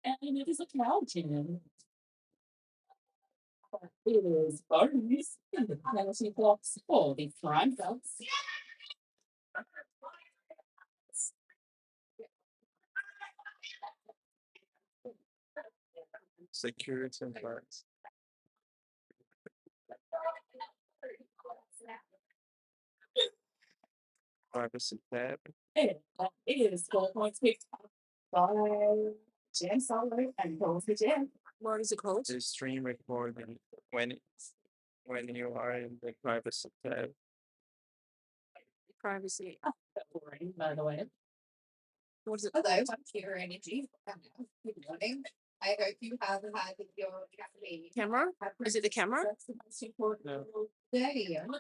And it is a cow gym. It is Funsies and the penalty box for the crime dogs. Security and parts. Privacy tab. And that is 4 points picked by Jen Solar and goes to Jen. What is it called? The stream recording when you are in the privacy tab. Privacy. Boring, by the way. What is it Hello, called? I'm Pure Energy. Good morning. I hope you have had your caffeine. Camera? Is it the camera? No. There you go.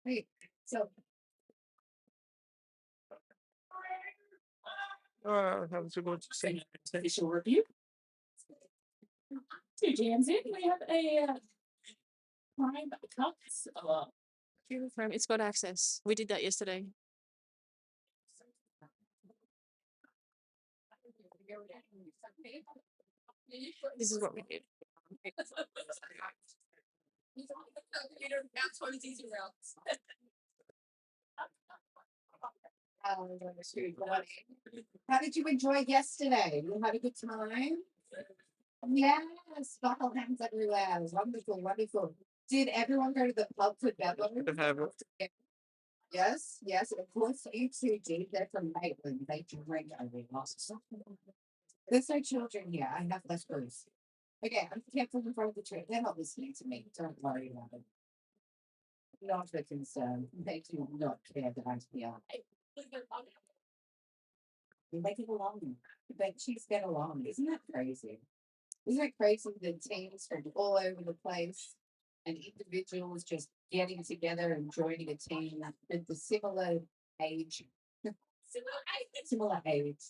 Right. So Oh, I have to go to say. Official review. 2 jams in. We have a crime cuts. View frame. It's got access. We did that yesterday. This is what we did. how did you enjoy yesterday? You had a good time? Yes, buckle hands everywhere. Wonderful, wonderful. Did everyone go to the pub together? Yes, yes, of course you two did. They're from Maitland. They drink over lost. There's no children here. I have less booze. Okay, I'm careful in front of the tree. They're not listening to me. Don't worry about it. Not a concern. They do not care that I'm here. They get along. But she's get along. Isn't that crazy? Isn't it crazy that teams from all over the place and individuals just getting together and joining a team with the similar age? Similar age.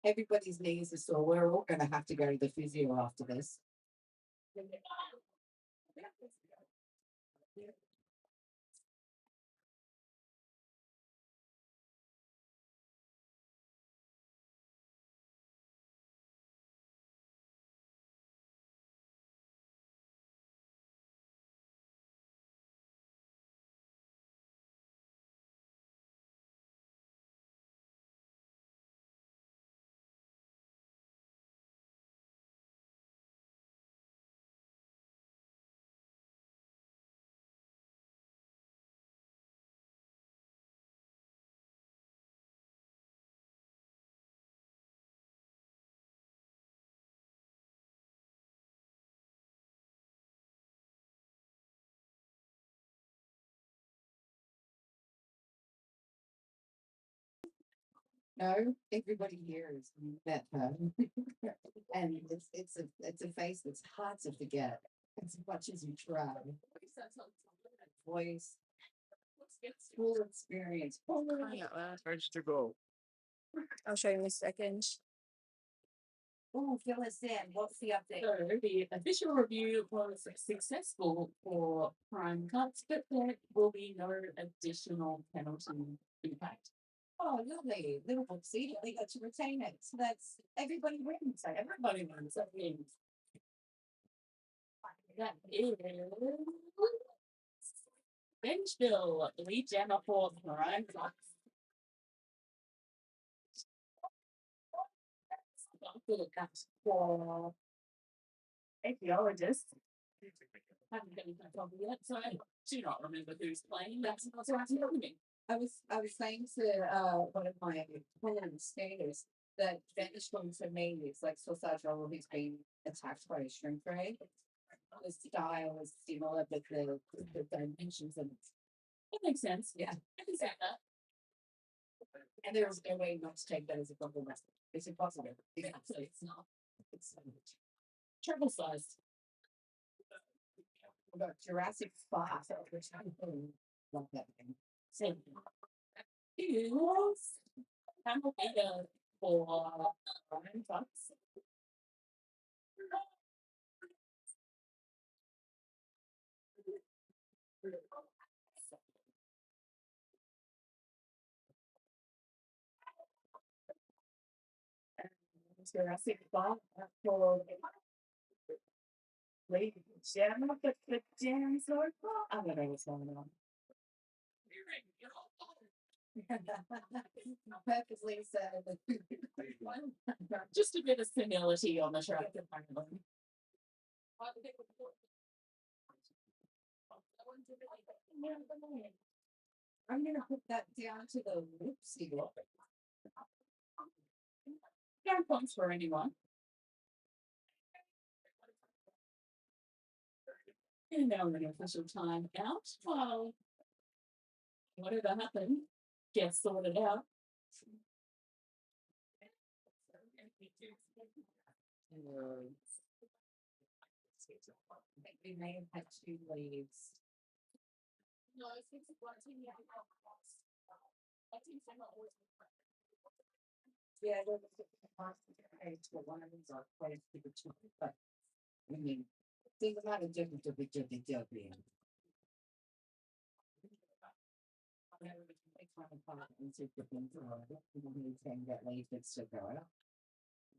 Everybody's knees are sore. We're all going to have to go to the physio after this. No, everybody here has met her, and it's a face that's hard to forget as much as you try. Voice, full experience. Where's to go? I'll show you in a second. Oh, fill us in. What's the update? So the official review was successful for crime cuts, but there will be no additional penalty impact. Oh, lovely. Little boxy. They got to retain it. So that's everybody wins. So everybody wins. That means that is Benchville, lead jammer for crime cuts. For Achy-ologysts. Haven't been that problem yet, so I do not remember who's playing. That's not so to me. I was saying to one of my skaters that Benchville for me is like sausage roll who's been attacked by a shrimp ray. The style is similar, but the dimensions and That makes sense. yeah. I can say that. And there is no way not to take that as a compliment. It's impossible. Yeah, so it's not. It's triple sized. About Jurassic Park, which I love that thing. So here's Cavanbah for crime cuts. Jurassic Park for late jam, but the jam so far. I don't know what's going on. Purposely said. Just a bit of senility on the track apparently. I'm gonna put that down to the whoopsie block. No points for anyone. And now an official time out. Well, whatever happened gets sorted out. I think we may have had 2 leaves. No, I think it's one team. Yeah, there was a to one of these are close to the 2, but I mean, there's a lot of different.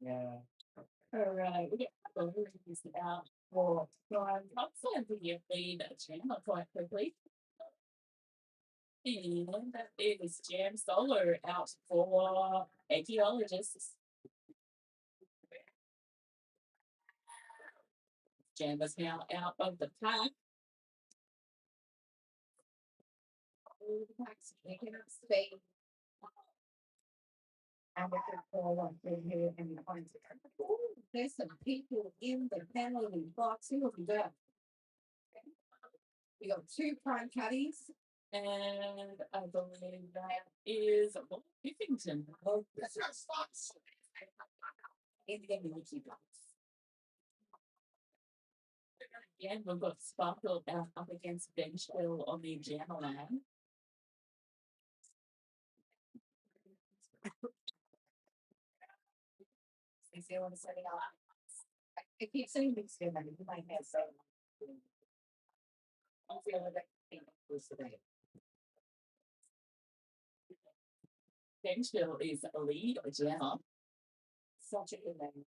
Yeah. All right, we get these out for Brian Thompson to give me the channel quite quickly. And that is Jam Solo out for Achy-ologysts. Jam is now out of the pack. All the packs making up space. And we can call on through here and we find there's some people in the penalty box. Who have we got? We got 2 prime caddies. And I believe that is Biffington. In the community box. Again, we've got Sparkle out up against Benchville on the Jammer line. Is there one setting up? I keep saying mixed in, you might have some. I'll feel like that was today. Benchville is a lead Jammer. Such a good name.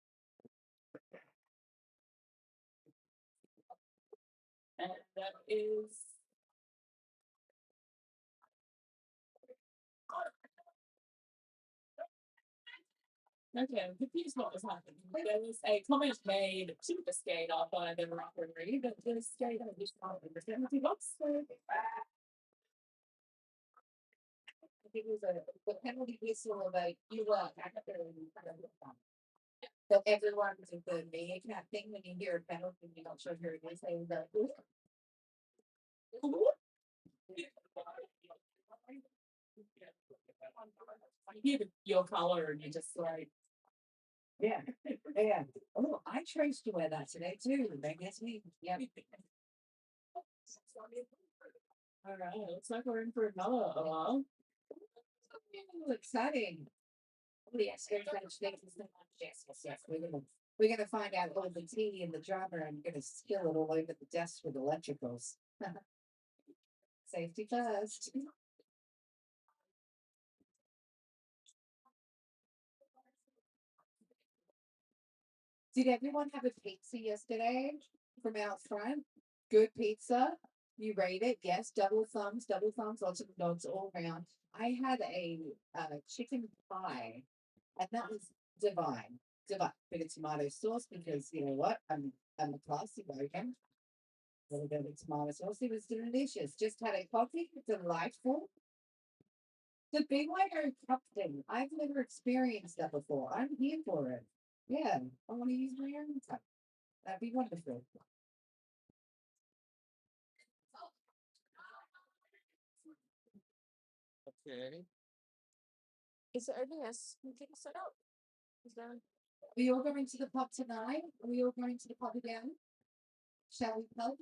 And that is okay, I'm confused what was happening. There was a comment made to the skater by the referee that the skater was not in the penalty box. So I think it was the penalty whistle about you are actor. So everyone did the meerkat thing when you hear a penalty and you're not sure who it is, they was like, "Ooh." you hear your color and you're just like, Yeah, yeah. Oh, I chose to wear that today too. I guess me. Yeah. all right, looks like we're in for another while. Exciting. Oh, yes, there's that things. Yes. We're gonna find out all the tea and the drama and gonna spill it all over the desk with electricals. Safety first. Did everyone have a pizza yesterday from out front? Good pizza. You rate it? Yes. Double thumbs. Lots of nods all around. I had a chicken pie, and that was divine. Bit of tomato sauce because you know what? I'm a classy bogan. A little bit of tomato sauce. It was delicious. Just had a coffee. Delightful. The big Lego cup thing. I've never experienced that before. I'm here for it. Yeah, I want to use my own cup. That'd be wonderful. Okay. Is it open? Yes. Can you take us out? Is there? Are we all going to the pub tonight? Are we all going to the pub again? Shall we pub?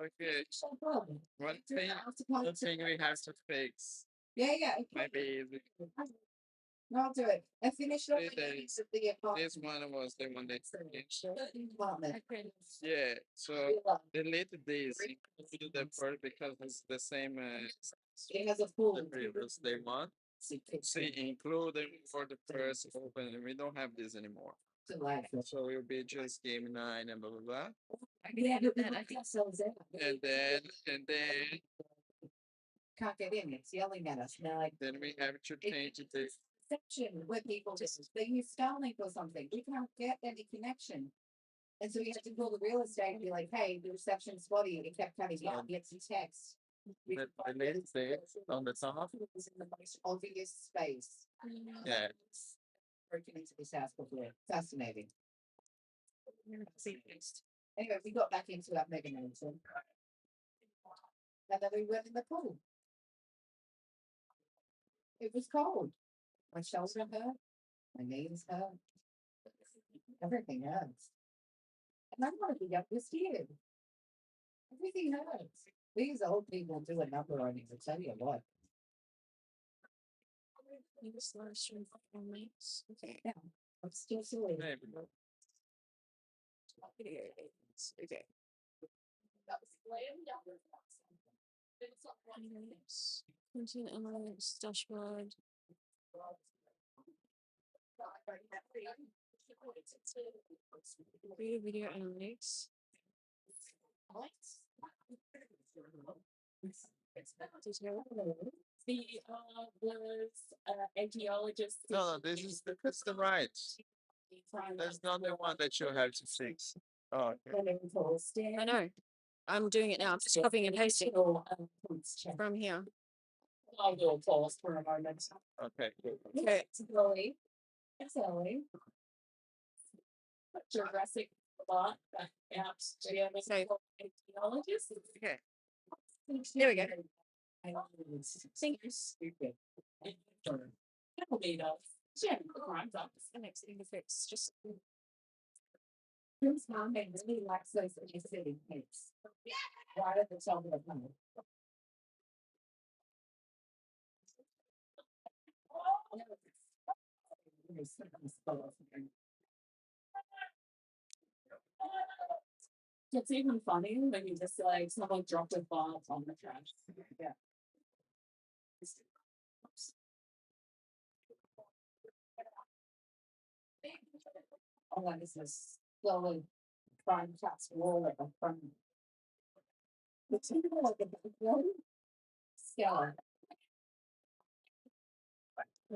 Okay. Shall we pub? One Do it thing, after pub one thing we have to fix. Yeah. Okay. Maybe No, I'll do it. I finished all Three the days. needs of the apartment. this one was the one they finished. Apartment. Okay. Yeah, so delete this, include the part because it's the same It has a pool. the previous they want. See, include them for the first open. We don't have this anymore. Delightful. So it'll be just game 9 and blah blah blah. Yeah, but then I think so. And then Can't get in. It's yelling at us. And they're like, then we have to change it to section where people just they use Starlink or something. We can't get any connection. And so we had to call the real estate and be like, hey, the reception's spotty. It kept cutting out. Get some text. the list there on the top. It was in the most obvious space. Yeah. Broken into this house before. Fascinating. Anyway, we got back into our mega mansion. And then we went in the pool. It was cold. My shoulder hurt. My knees hurt. Everything hurts. And I'm one of the youngest here. Everything hurts. These old people do a number on you, I tell you what. Okay. Yeah, I'm still silly. Hey, Okay. Content elements, dashboard. Video analytics. The was Achy-ologysts. no, that's the right. That's not the one that you have to fix. Oh, okay. I know. I'm doing it now. I'm just copying and pasting from here. I'll do a pause for a moment. Okay, good. Okay. Slowly. Slowly. Jurassic Park out Okay. Achy-ologysts. Okay. There we go. Think you're stupid. Crimes up. The next thing to fix. Just Prince Mohammed really likes those inner city kids. Right at the top of the funnel. It's even funny when you just like someone dropped a bomb on the trash. Yeah. Oh, and this is slowly trying to wall at the front. It's even like a big one. Stellar.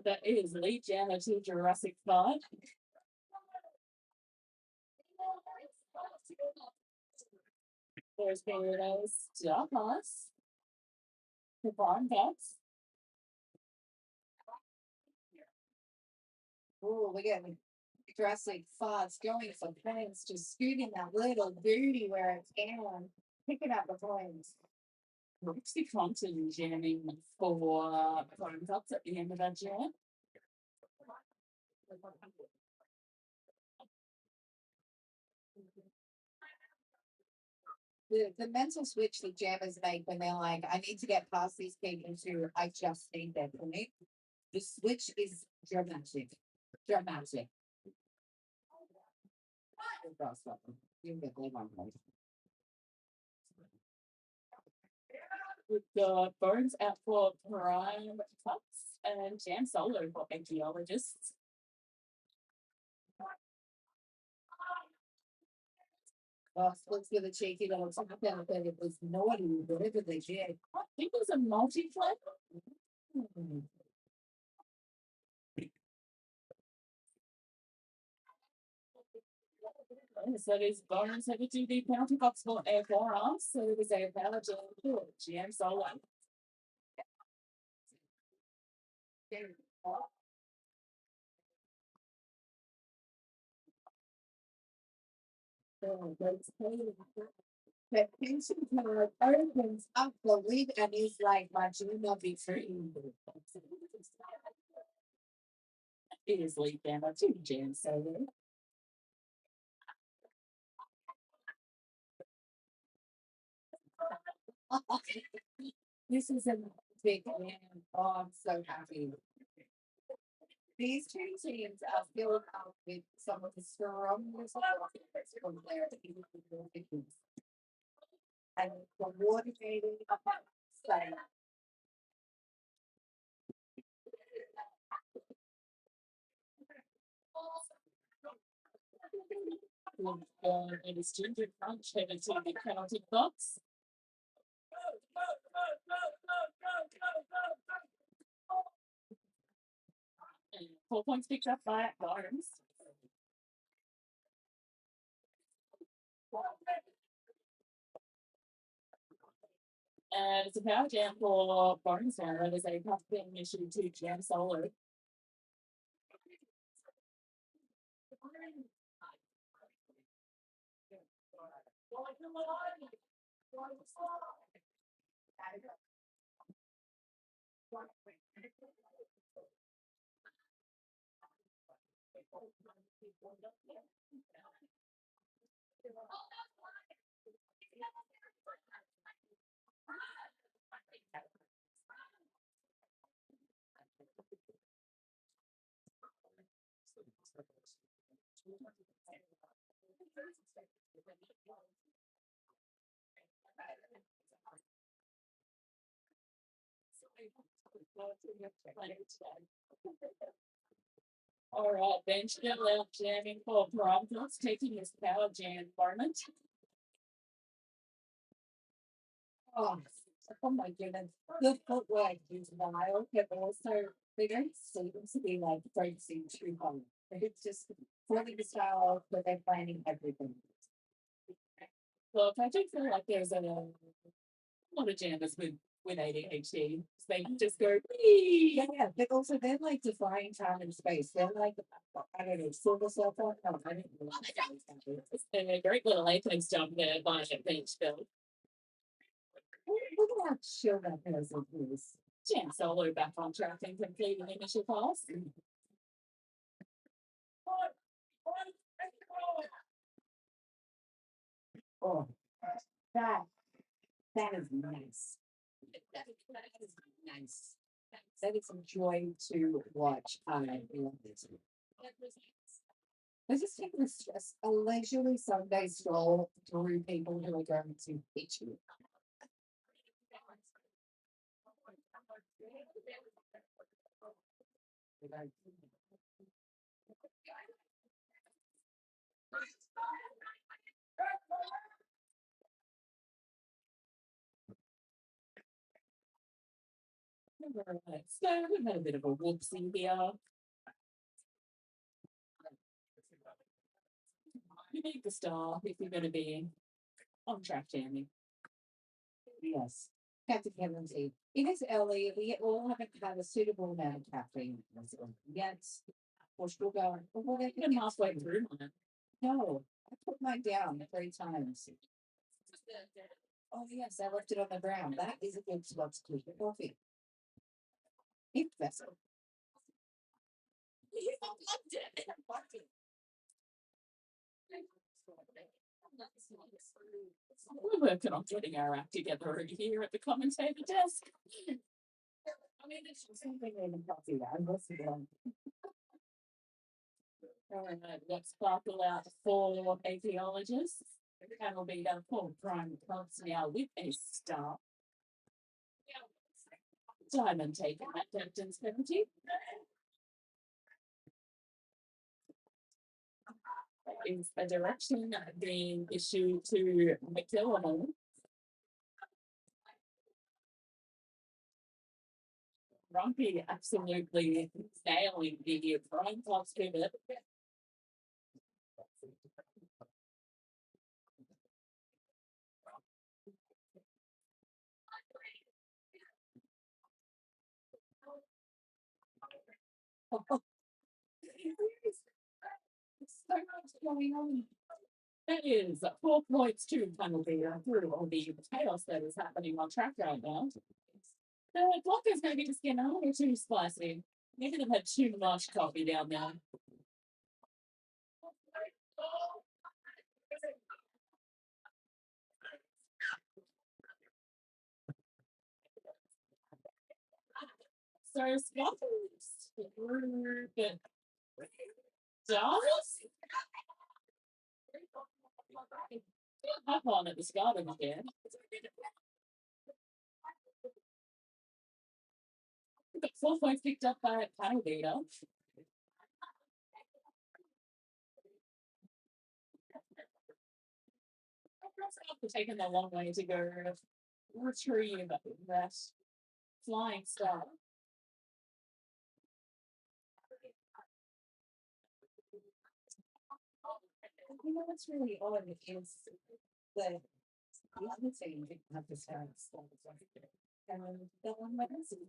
That is lead jammer to Jurassic Park. There's Paradise Stars. The barn pets. Oh, we got Jurassic farts going for planes, just scooting that little booty where it can, picking up the planes. Roxy Compton jamming for barn pets at the end of that jam. The mental switch that jammers make when they're like, I need to get past these people to, I just need their point. The switch is dramatic. Dramatic. You can get them on place. With the Bones out for Prime Cuts and Jam Solo for Achy-ologysts. Oh, splits with a cheeky little top out that it was naughty, whatever they did. I think it was a multi-flavor. So these bones have a 2D penalty box for air forearms. So there was a power GM solo. The pension card opens up the lid and is like, my do not be free. It is lead damage to Jam Solo. This is a big man. Oh, I'm so happy. These two teams are filled up with some of the strongest players from their teams. And coordinating state. And his ginger crunch headed to the penalty box. And 4 points picked up by Byron. And it's a power jam for Bones now. It is a cup being issued to Jam Solo. All right, bench still out jamming for Providence, taking his power jam moment. Oh my goodness. The footwork is wild, but also they don't seem to be like focusing too hard. It's just flipping the style, but they're planning everything. Look, I do feel like there's a lot of jammers with ADHD. So they can just go, "Wee!" Yeah, but also they're like defying time and space. They're like, I don't know, silver surfer. No, I don't know. It's a great little apex jump there by bench Bill. Look at how chill that person is. Jam Solo back on track and completing initial pass. Oh, that is nice. That is nice. That is a joy to watch. I love this. Let's just take a leisurely Sunday stroll through people who are going to hit you. Right, so we've had a bit of a whoopsie here. You need the star if you're going to be on track jamming. Yes. Captain Kevin's Eve. It is early. We all haven't had a suitable amount of caffeine yet. Or sugar. Or whatever. I'm halfway through mine. No, I put mine down 3 times. Oh, yes, I left it on the ground. That is a good spot to keep your coffee. If vessel. We're working on getting our act together over here at the commentator desk. I mean, it's something in the coffee. I must be on. All right, let's sparkle out 4 Achy-ologysts. That'll be the 4 prime clubs now with a star. Diamond taken at Captain's penalty. Is a direction being issued to Victoraptors. Rumpy absolutely nailing the prime clubs pivot. So much going on. That is 4 points to penalty through all the chaos that is happening on track right now. The clock is maybe just getting a little too spicy. Maybe they've had too much coffee down there. So Scott's Dolls? Hop on at the Scotland again. The 4 points picked up by Cavanbah. After taking a long way to go retrieve that flying star. You know what's really odd is that the other team didn't have the start and the one went missing.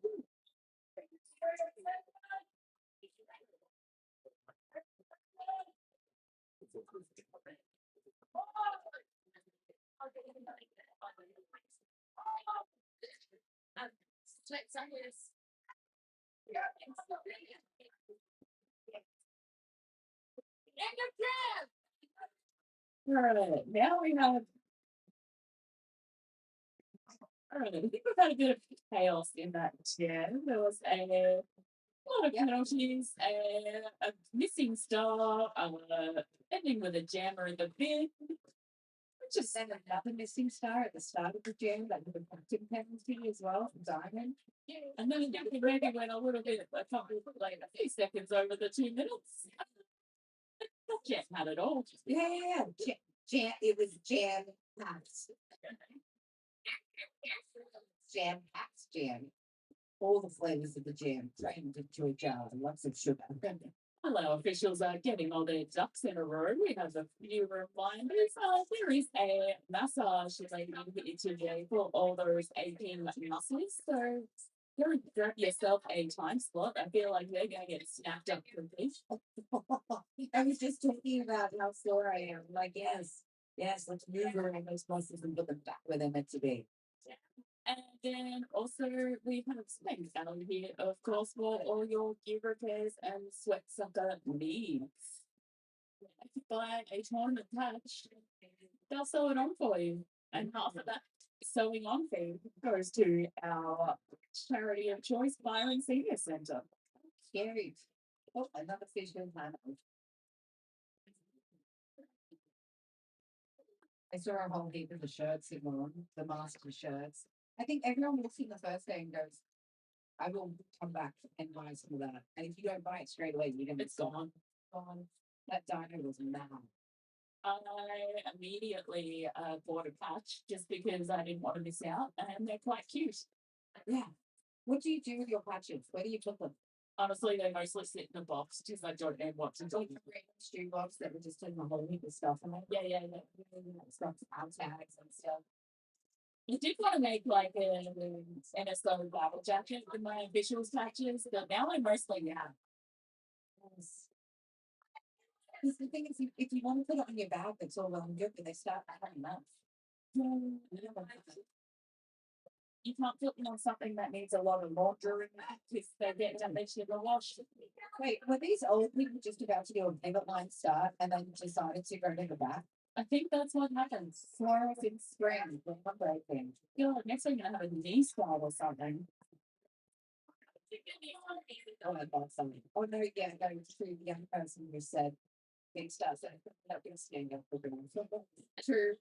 Alright, now we have. Alright, I think we've had a bit of chaos in that chair. There was a lot of penalties, a missing star, ending with a jammer in the bin. Just sent another missing star at the start of the jam that would have been penalty as well from Diamond. Yeah. And then it maybe went a little bit, a couple like a few seconds over the 2 minutes. Not jam had it all. Yeah. Jam, it was jam packs. Jam packs jam. All the flavors of the jam trained into a jar and lots of sugar. Hello, officials are getting all their ducks in a row. We have a few reminders. There is a massage lady here today for all those aching muscles. So go grab yourself a time slot. I feel like they're going to get snapped up quickly. I was just talking about how sore I am. Like, yes, let's move around those muscles and put them back where they're meant to be. And then also we have swings down here, of course, for all your gear repairs and sweat sucker needs. If you buy a tournament patch, they'll sew it on for you. And half of that sewing on fee goes to our charity of choice, Byron Senior Centre. Cute. Oh, another fishing panel. I saw a whole heap of the shirts in one, the master shirts. I think everyone will see the first day and goes, I will come back and buy some of that. And if you don't buy it straight away, you're gonna, it's gone. That dino was mad. I immediately bought a patch just because I didn't want to miss out, and they're quite cute. Yeah. What do you do with your patches? Where do you put them? Honestly, they mostly sit in a box because I don't know what to do. Like a stew box that would just in the whole heap of stuff. And yeah, stuff, out tags and stuff. I did want to make like an NSO battle jacket with my visuals patches, but now I mostly have. Because the thing is, if you want to put it on your bag, that's all well and good, but they start adding up. You can't put them on something that needs a lot of laundry because they get damaged in the wash. Wait, were these old people just about to do a pivot line start and then decided to go to the back? I think that's what happens. Flowers in spring, the one thing. You know, next time you're gonna have a knee scar or something. Oh, I bought something. Oh no, yeah, no, it's true. The young person who said big stuff that not gonna stand up for them. True.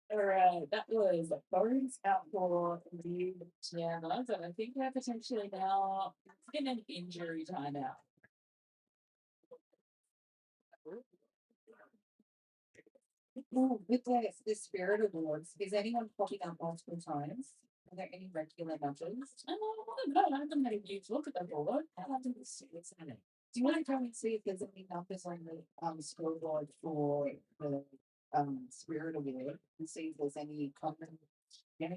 Alright, that was Bones out for the jammers, and I think we're potentially now in an injury timeout. Oh, with the Spirit Awards, is anyone popping up multiple times? Are there any regular numbers? No, I haven't had a huge look at the board. I'll have to see what's in it. Do you want to go and see if there's any numbers on the scoreboard for the Spirit Award and see if there's any common? Yeah,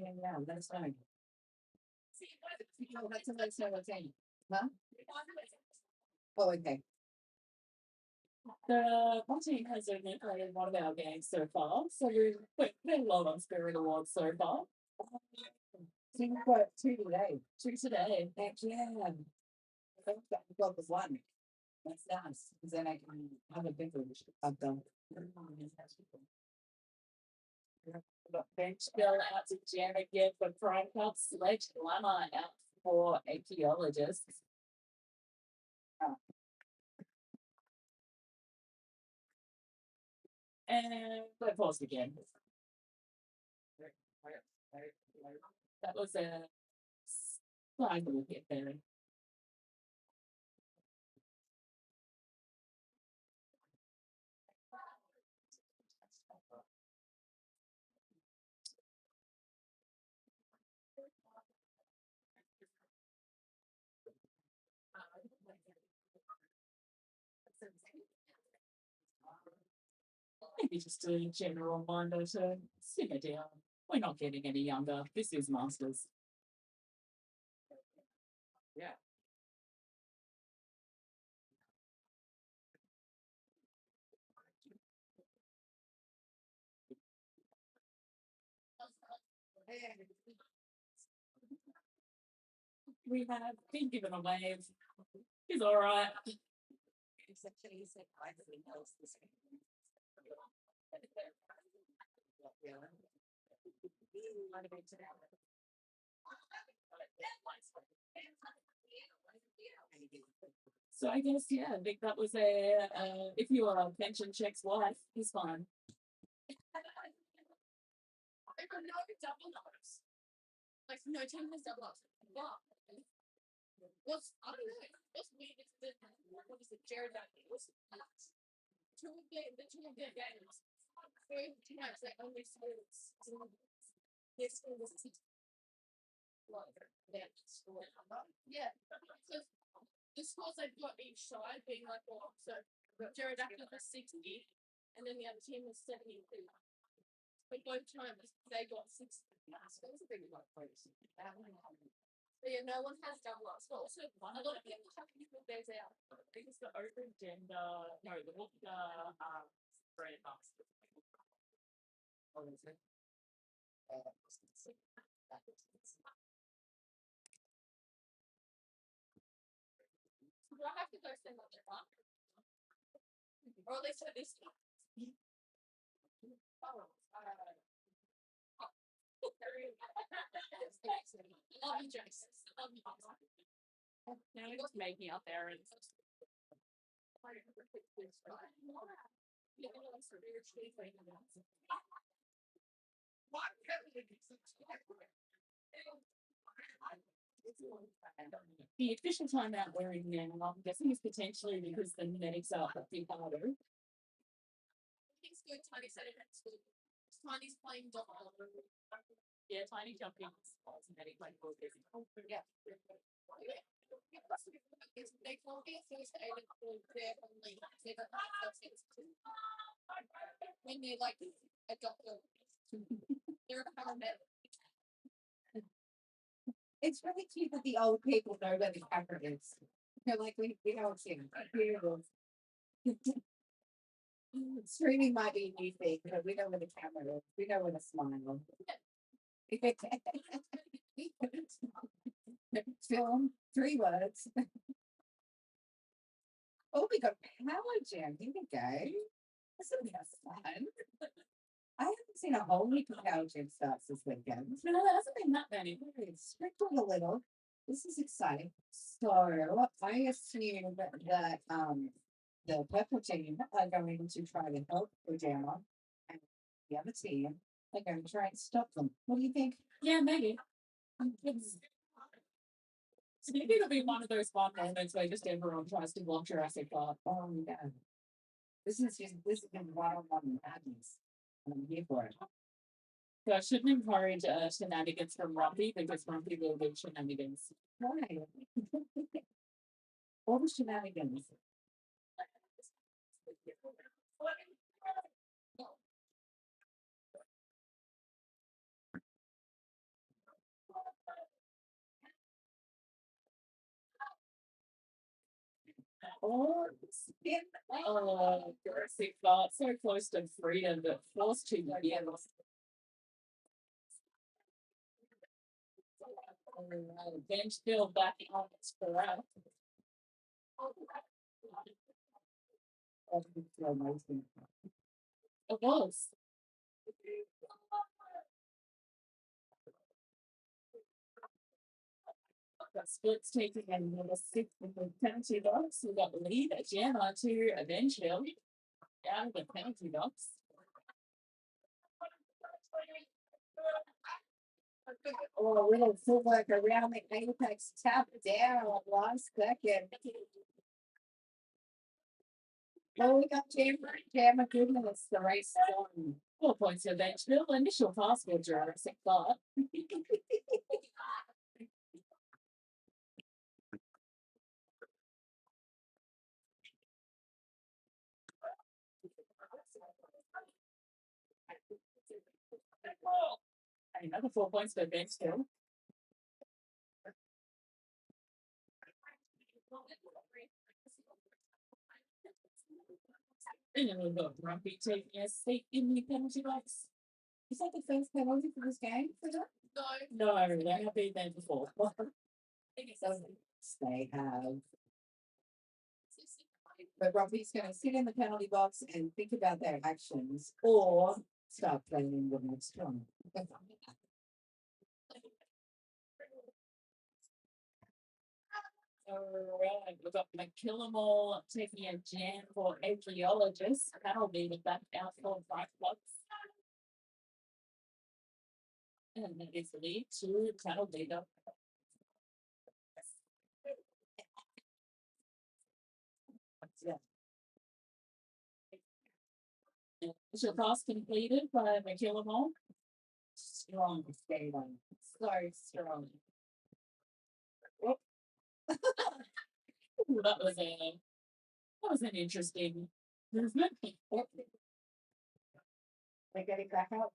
let us know. Let us know what's in. Huh? Oh, okay. My team has only played one of our games so far, so we've been low on Spirit Awards so far. So we've got two today. Heck yeah. I think that we've got the one. That's nice, because then I can have a bigger of them. Got bench bill out to jam again for Prime Cup, Sledge Llama out for Achy-ologysts. And we're paused again. That was a slide we'll get there. Maybe just a general reminder to simmer down. We're not getting any younger. This is Masters. Yeah. We have been given a wave. He's all right. So I guess I think that was if you are a pension check's wife, he's fine. There are no double ups. Like no team has double ups. But what's I don't know. What's weird is that what is it? Jared was two of their games. Three times they only scored. Their score was 6. Yeah. So the scores they've got each side being like what? So Jared was 60, and then the other team was 72. But both times they got 6. So it was a big like close. But yeah, no one has double ups. But also, a lot of people have to put theirs out. I think it's the open gender. No, the brand master. Oh, is it? Do I have to go send what they're on? Or at least for this one. Love you, Jason. Love you. Now he was making out there and the official timeout we're in now, I'm guessing is potentially because the medics are a bit harder. It's good. Tiny said it at school. Tiny's playing dog. Yeah, Tiny jumping spots and medic playing ball busy. Yeah. They can't be a first aid there only. They don't have first aid. When they like a doctor, they're a paramedic. It's really cute that the old people know where the camera is. They're like, we don't see him. Here it is. Streaming might be a new thing, but we know where the camera is. We know where the smile is. Film, 3 words. Oh, we got Power Jam. Here we go. This will be fun. I haven't seen a whole heap of Power Jam starts this weekend. No, there hasn't been that many. It's sprinkled a little. This is exciting. So I assume that the purple team are going to try to help Pajama, and the other team are going to try and stop them. What do you think? Yeah, maybe. So maybe it'll be one of those fun moments where just everyone tries to watch Jurassic Park. Oh yeah. This has been one-on-one madness. I'm here for it. So I shouldn't encourage shenanigans from Rumpy because Rumpy will do shenanigans. Why? All the shenanigans. Oh, spin. Oh, Jurassic Park, so close to freedom, but forced to yield. Bench still back on its corral. It was. The splits taking another 6 with the penalty box. We got the lead at Gemma to Eventual. Down the penalty box. Oh, a little footwork around the apex, tap down on last second. Oh, we got Jammer goodness, the race is on. 4 points to Eventual. Initial pass for Jurassic Park. Another 4 points for Ben still. And then we've got Grumpy taking a seat in the penalty box. Is that the first penalty for this game for them? No. No, they have been there before. So they have. But Grumpy's going to sit in the penalty box and think about their actions or start playing the next one. Alright, we've got McKillamore taking a jam for Achy-ologysts. That'll be the back out for 5 blocks. And that is the lead to Cattle Leader. Yeah. Initial pass completed by McKillamore. Strong skater. So strong. Oh. Ooh, that was an interesting movement. They're getting back up.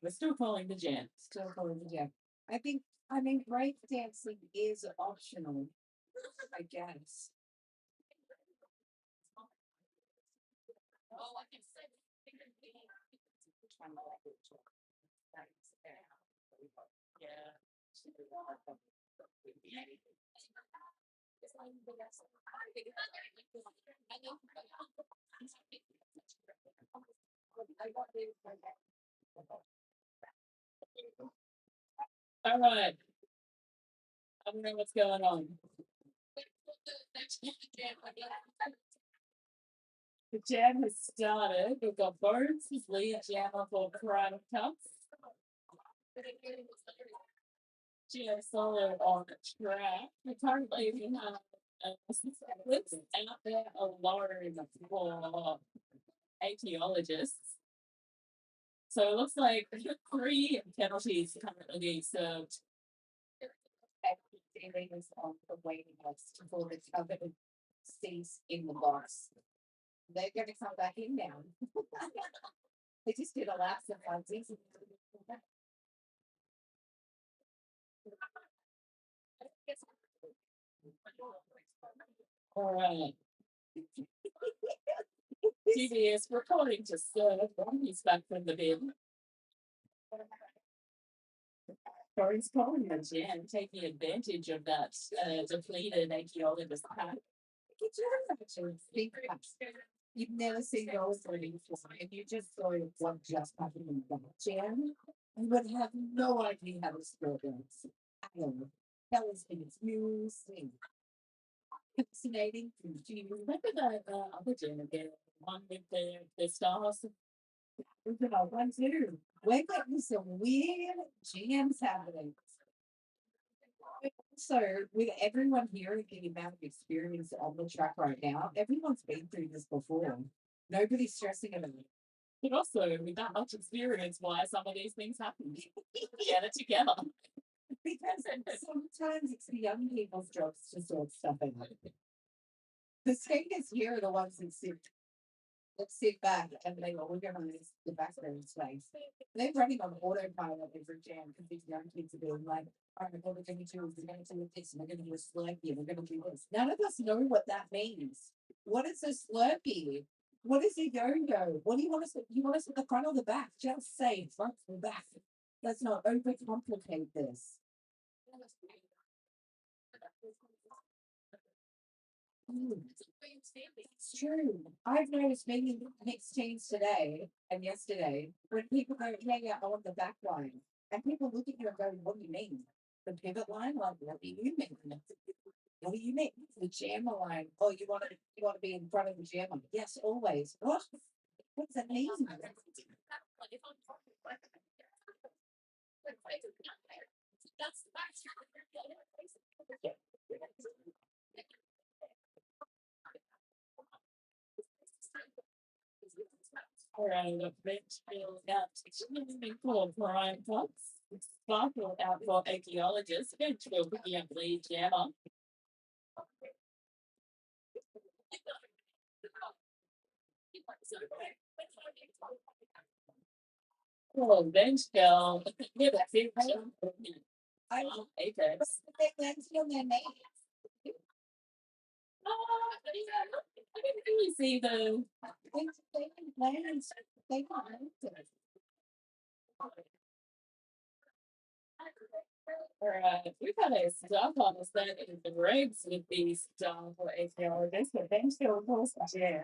We're still calling the jam. Still calling the jam. I mean, break dancing is optional, I guess. Oh, I can say. Yeah. All right. I don't know what's going on. The jam has started. We've got Bones, his lead jammer for Prime Cups. Jam solo on track. We currently have Flintstones out there alone for Achy-ologysts. So it looks like 3 penalties currently being served. Is on the waiting list for the coveted seats in the box. They're going to come back in now. They just did a lap of Funsies. All right. TBS reporting to serve. He's back from the bin. Corey's calling the jam, taking advantage of that depleted Achy-ologysts pack. You've never seen those running before, and you just saw what just happened in the jam. You would have no idea how to score this. That was confusing. Fascinating. Do you remember that other jam again? One with the stars? We've got 1, 2. We're getting some weird jams happening. So, with everyone here, the amount of experience on the track right now, everyone's been through this before. Nobody's stressing about it. But also, with that much experience, why some of these things happen? Get it together. Because sometimes it's the young people's jobs to sort stuff out. The skaters here are the ones that sit back and they organize the background space. They're running on autopilot every jam because these young kids are being like, all right, what we're going to do is we're going to do this, and we're going to do a slurpee, and we're going to do this. None of us know what that means. What is a slurpee? What is a yo-yo? What do you want us to? You want us at the front or the back? Just say front or back. Let's not overcomplicate this. It's true. I've noticed many mixed teams today and yesterday when people go, yeah, I want the back line. And people look at you and go, what do you mean? The pivot line? Like, what do you mean? What do you mean? The jammer line. Oh, you want to be in front of the jammer. Yes, always. What? What does that mean? Around the bench field out swimming pool Prime Cups. Sparkle out for Achy-ologysts. Bench field picking up lead jammer. Oh, bench girl. Yeah, that's it. I Apex. That's your name. Oh, yeah. I didn't really see the. They Alright, we've had a stuff on us that in the regs with these stuff for Achy-ologysts, but then still, of course, yeah.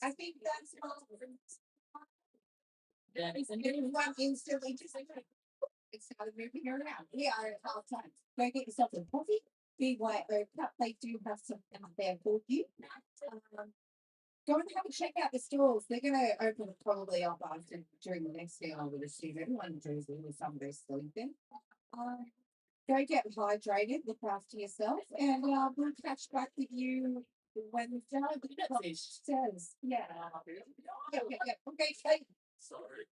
I think that's that is one instantly just it's how they're moving around. We are at all times. Go get yourself a coffee, big white oak cup. They do have some out there for you. Go and have a check out the stores. They're going to open probably up after during the next day over the season. Everyone knows with some of their sleeping. Um, Go get hydrated, look after yourself, and we'll catch back with you when we've done the says. Yeah. Yeah. Okay, Kate. Sorry.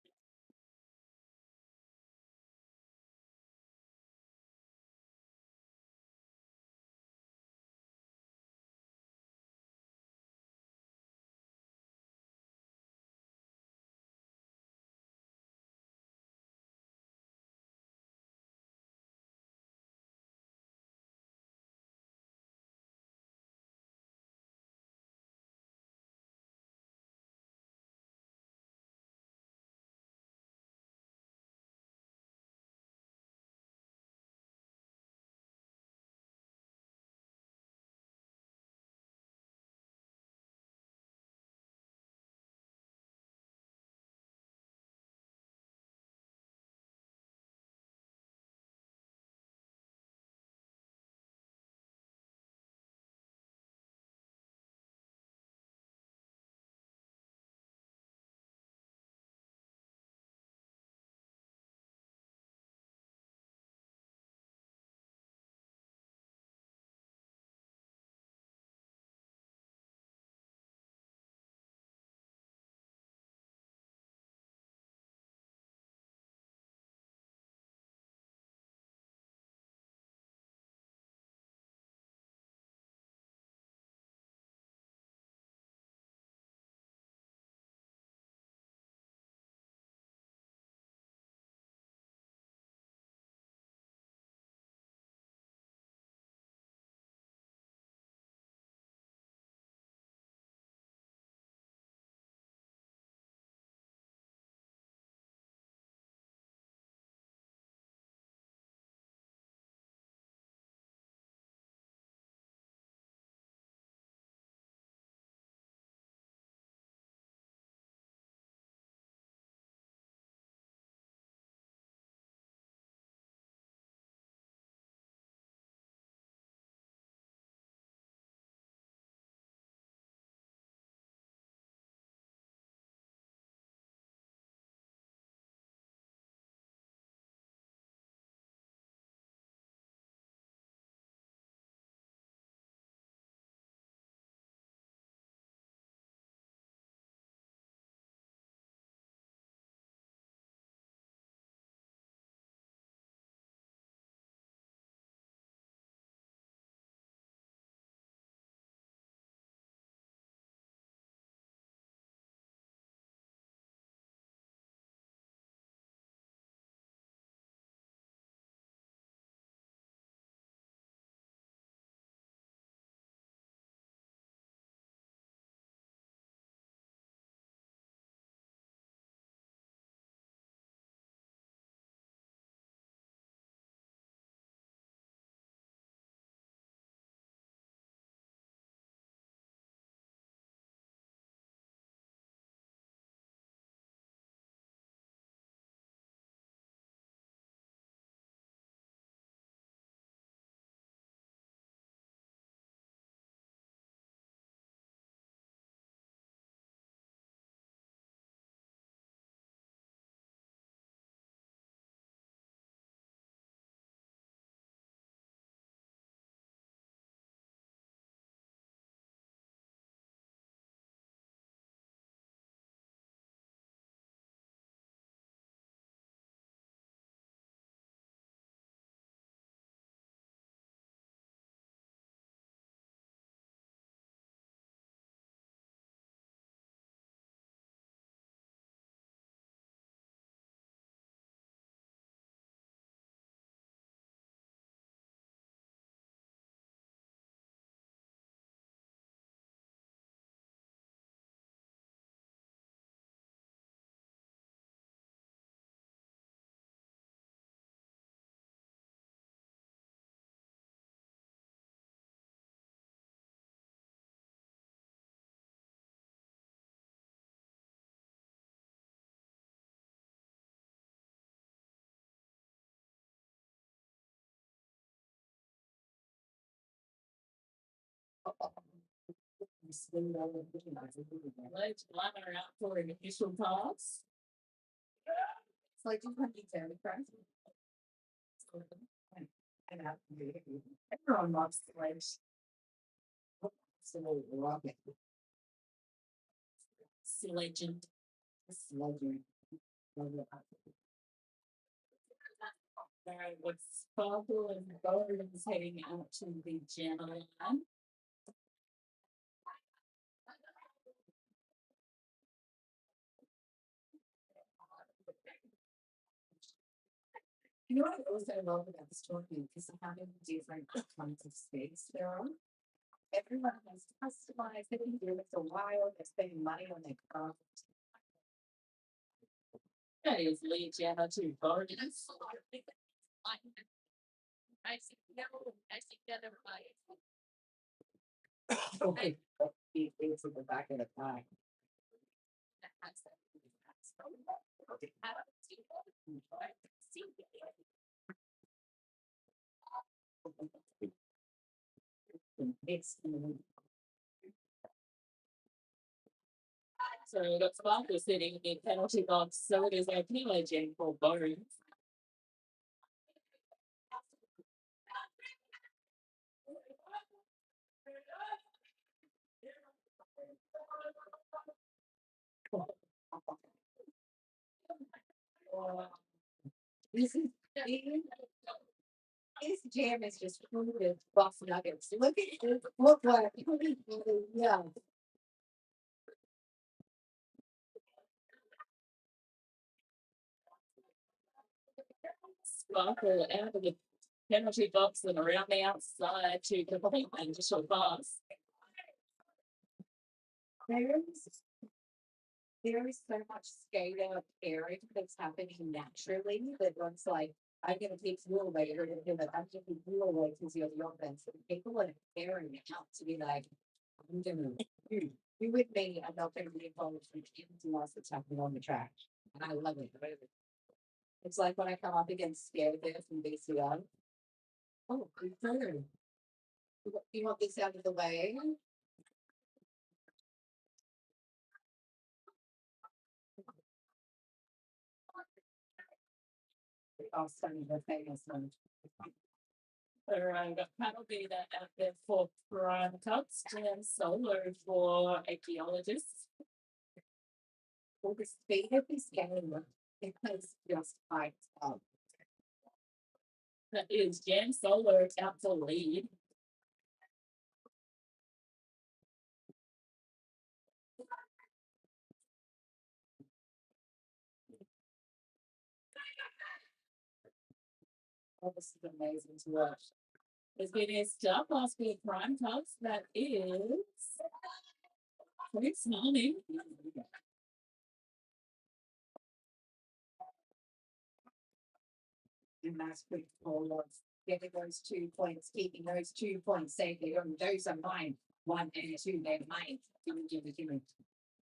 Let's line out for an initial pass. It's like 200 crazy. And everyone loves the legs. Absolutely love it. It's a legend. It's a legend. Love it. Alright, what's Sparkle and Byron's heading out to the Gemma line. You know what I also love about the story is how many different kinds of space there are. Everyone has customized, they've been doing it for a while, they're spending money on their craft. That is Lee Gemma to Byron. I see that everybody. Okay, it's at the back of the car. It's so we've got Sparkle sitting in the penalty box, so it is our penalty gen for Byron. This is this jam is just full of buff nuggets. Look at it. Look like yeah. Sparkle out of the penalty box and around the outside to complete an initial pass. There is so much skater pairing that's happening naturally that one's like, I'm going to take you away, you're going to do it. I'm going to take you away because you're the offense. And people are pairing out to be like, I'm going to you with me. I'm not going to be involved with anything else that's happening on the track. And I love it. It's like when I come up against Scared from BCO. Oh, good turn. You want this out of the way? I'll send you the famous one. I've got Cavanbah out there for prime cuts and solo for Achy-ologysts. Well, the speed of this game, it has just hyped up. That is Jam Solo out to lead. Oh, this is amazing to watch. There's been a start last week prime cuts that is pretty stunning. And that's quick for getting those 2 points, keeping those 2 points safely. Those are mine. 1 and 2, they're mine. Give me.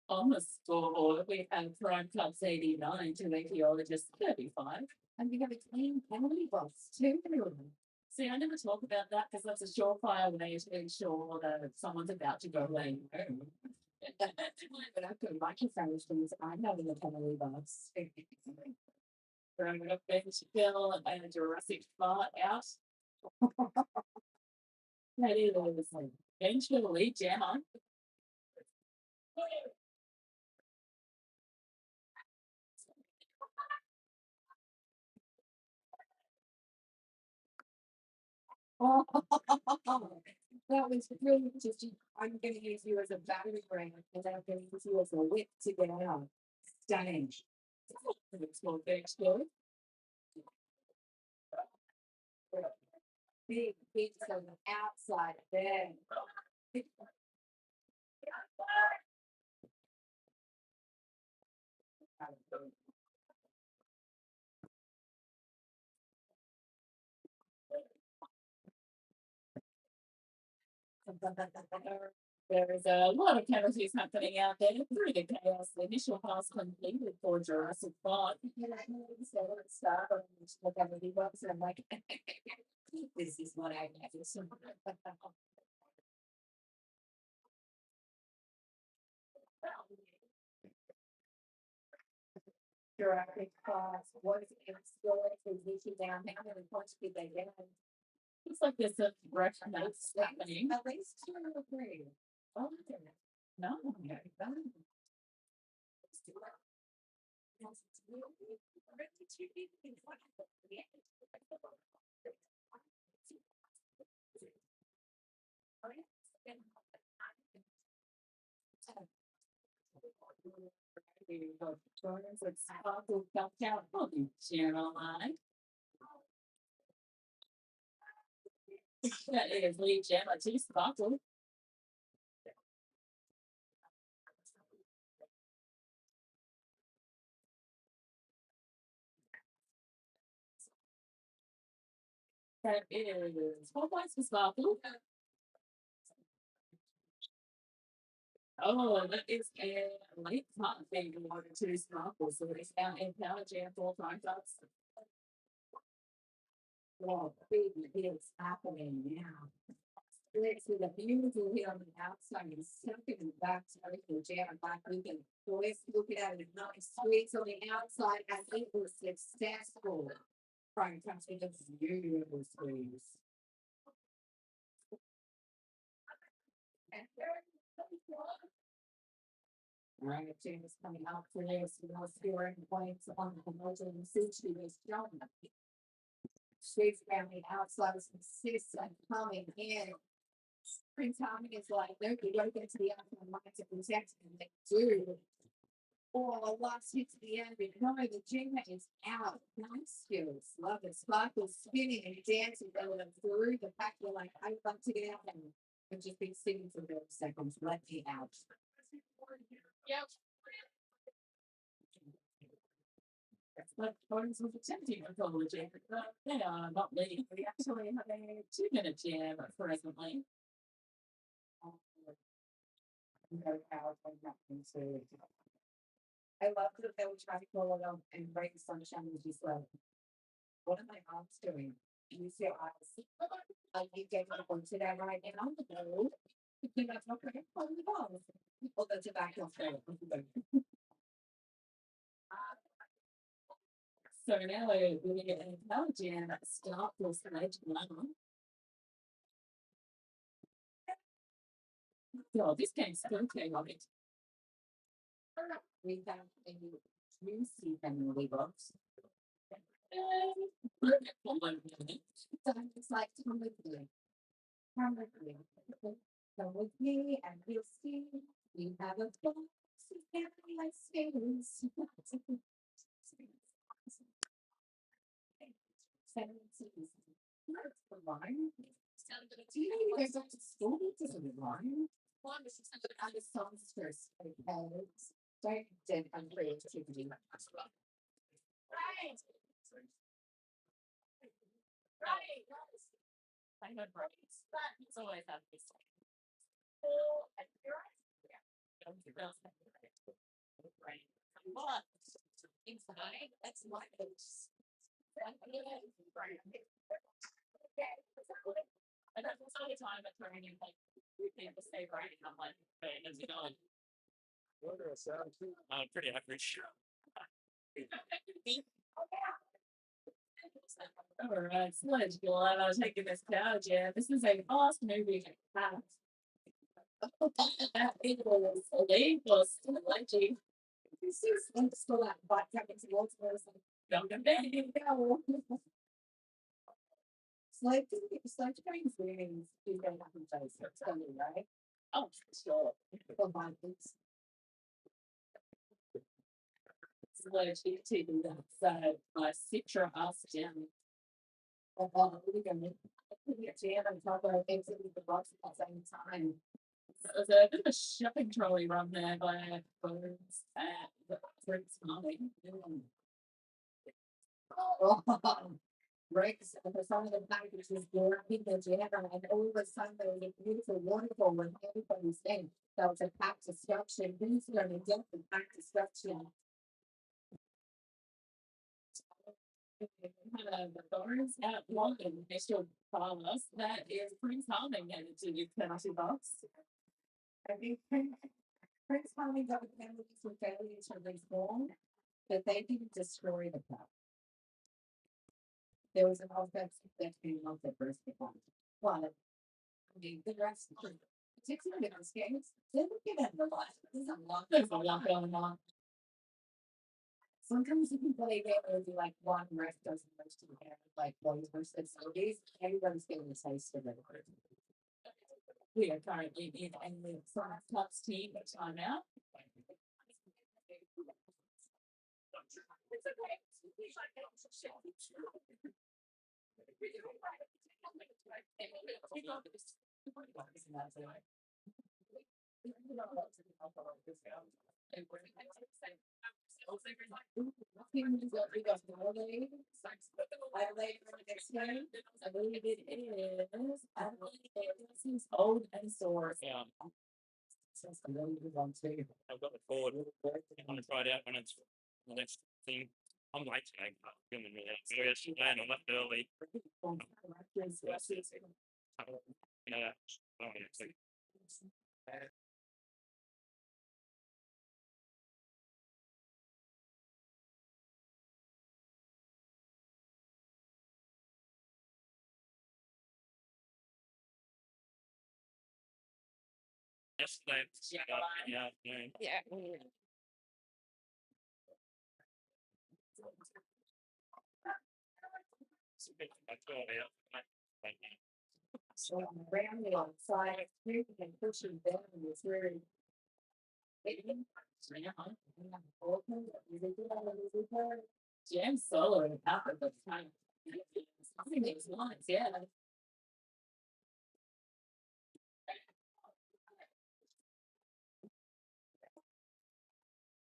On the scoreboard, we have Prime Clubs 89 to Achy-ologysts 35. And we have a clean penalty box too. See, I never talk about that because that's a surefire way to ensure that someone's about to go away home. But I've got microphones things I know in the penalty box. We've got Bench Bill and Jurassic Fart out. That is Bench Bill lead jammer. Oh, that was really just, I'm going to use you as a battery ring and then I'm going to use you as a whip to get out. Stunning. Small Bench Bill. Big beats on the outside there. There is a lot of penalties happening out there through the chaos. The initial pass completed for Jurassic Park. So let's start on the penalty box, and I'm like, this is what I get. Jurassic class was in store for Vichy down how many points did they get? Looks like there's a rush that's happening. At least 2 or 3. Oh, no. It's sparkle dumped out on you, Caroline. That is Lee Gemma, too sparkle. That is 4 points for sparkle. Oh, that is a late part thing water to sparkle, so it's now in power jam 4 times up. Well, big is happening now. Let's see the beautiful here on the outside and something in the back so we can jam back. We can always look at it, nice squeeze on the outside, and it was successful. Trying to touch with a beautiful squeeze. Right, James coming out for this, no scoring points on the promotion and Suchi was John. She's around the outside of assists and coming in. Prince Harmon is like, no, you gotta get to the outside lines of protection, and they do. Oh, last hit to the end, but no, the Jima is out. Nice skills. Love it. Sparkle spinning and dancing going through the pack. You're like, I'd love to get out and I've just been sitting for 30 seconds. Let me out. Yep. But Gordon's was attempting a goal jam, but they are not leading. We actually have a 2-minute jam presently. No power from nothing to. I love that they were trying to call it up and break the sunshine and just like, what are my arms doing? Use your eyes. Are you getting on to that right now? No. You're not talking on the ball. Or the tobacco trail. So now we're going to get an power jam at start for stage 1. Oh, this game's still chaotic. We have a juicy family box. It's like, come with me. Come with me. Come with me and you'll see we have a box of family like stairs. 17. That's the line. Do you know you guys up to school? This is a line. One is under songsters. Okay. Don't dip on creativity. Right. Right. I know braids. It's always have this. Oh, and you're right. What? Inside, that's my books. I don't know all the time at training, like, you can't just stay right. I'm like, hey, how's it going? Pretty average. All right, Sledge, glad I was taking this power jam. This is a fast moving cat. That equals illegal sledging. This is thanks for that butt coming towards us. Don't go down. Slide trains means you don't have to face it, right? Oh, sure. For my boots. Sledge to that side. My Citra asked down. Oh, we're going to jam and talk about things in the box at the same time. There's a bit of a shopping trolley run there by birds at the Prince Martin. Oh, breaks for some of the packages were in the jam, and all of a sudden there was a beautiful waterfall when everybody's in. That was a pack destruction. Who's going to get the pack destruction? The birds at London, they still follow us. That is Prince Harmon headed to the penalty box. I think Prince finally got the penalties for failure to respawn. but they didn't destroy the cup. There was an offensive that came off the first one. Well, I mean, the rest, particularly in those games, they look at the lot. There's a lot going on. Sometimes you can play a game where you like one ref doesn't most of the game, like boys versus zombies. Everybody's getting a taste of it. We are currently in a Club's team timeout. Adelaide for the next game. I believe it is Adelaide. Old&Sore. Yeah, Since the really good one too. I've got the forward. I'm gonna try it out when it's the next thing. I'm late today. I'm feeling really serious today, and I left early. Yeah. Oh, yeah. Yesterday, yeah, yeah. It's a bit like 12 out. So around the outside, and pushing down is very. Jam solo and half of the time. I think it's nice, yeah.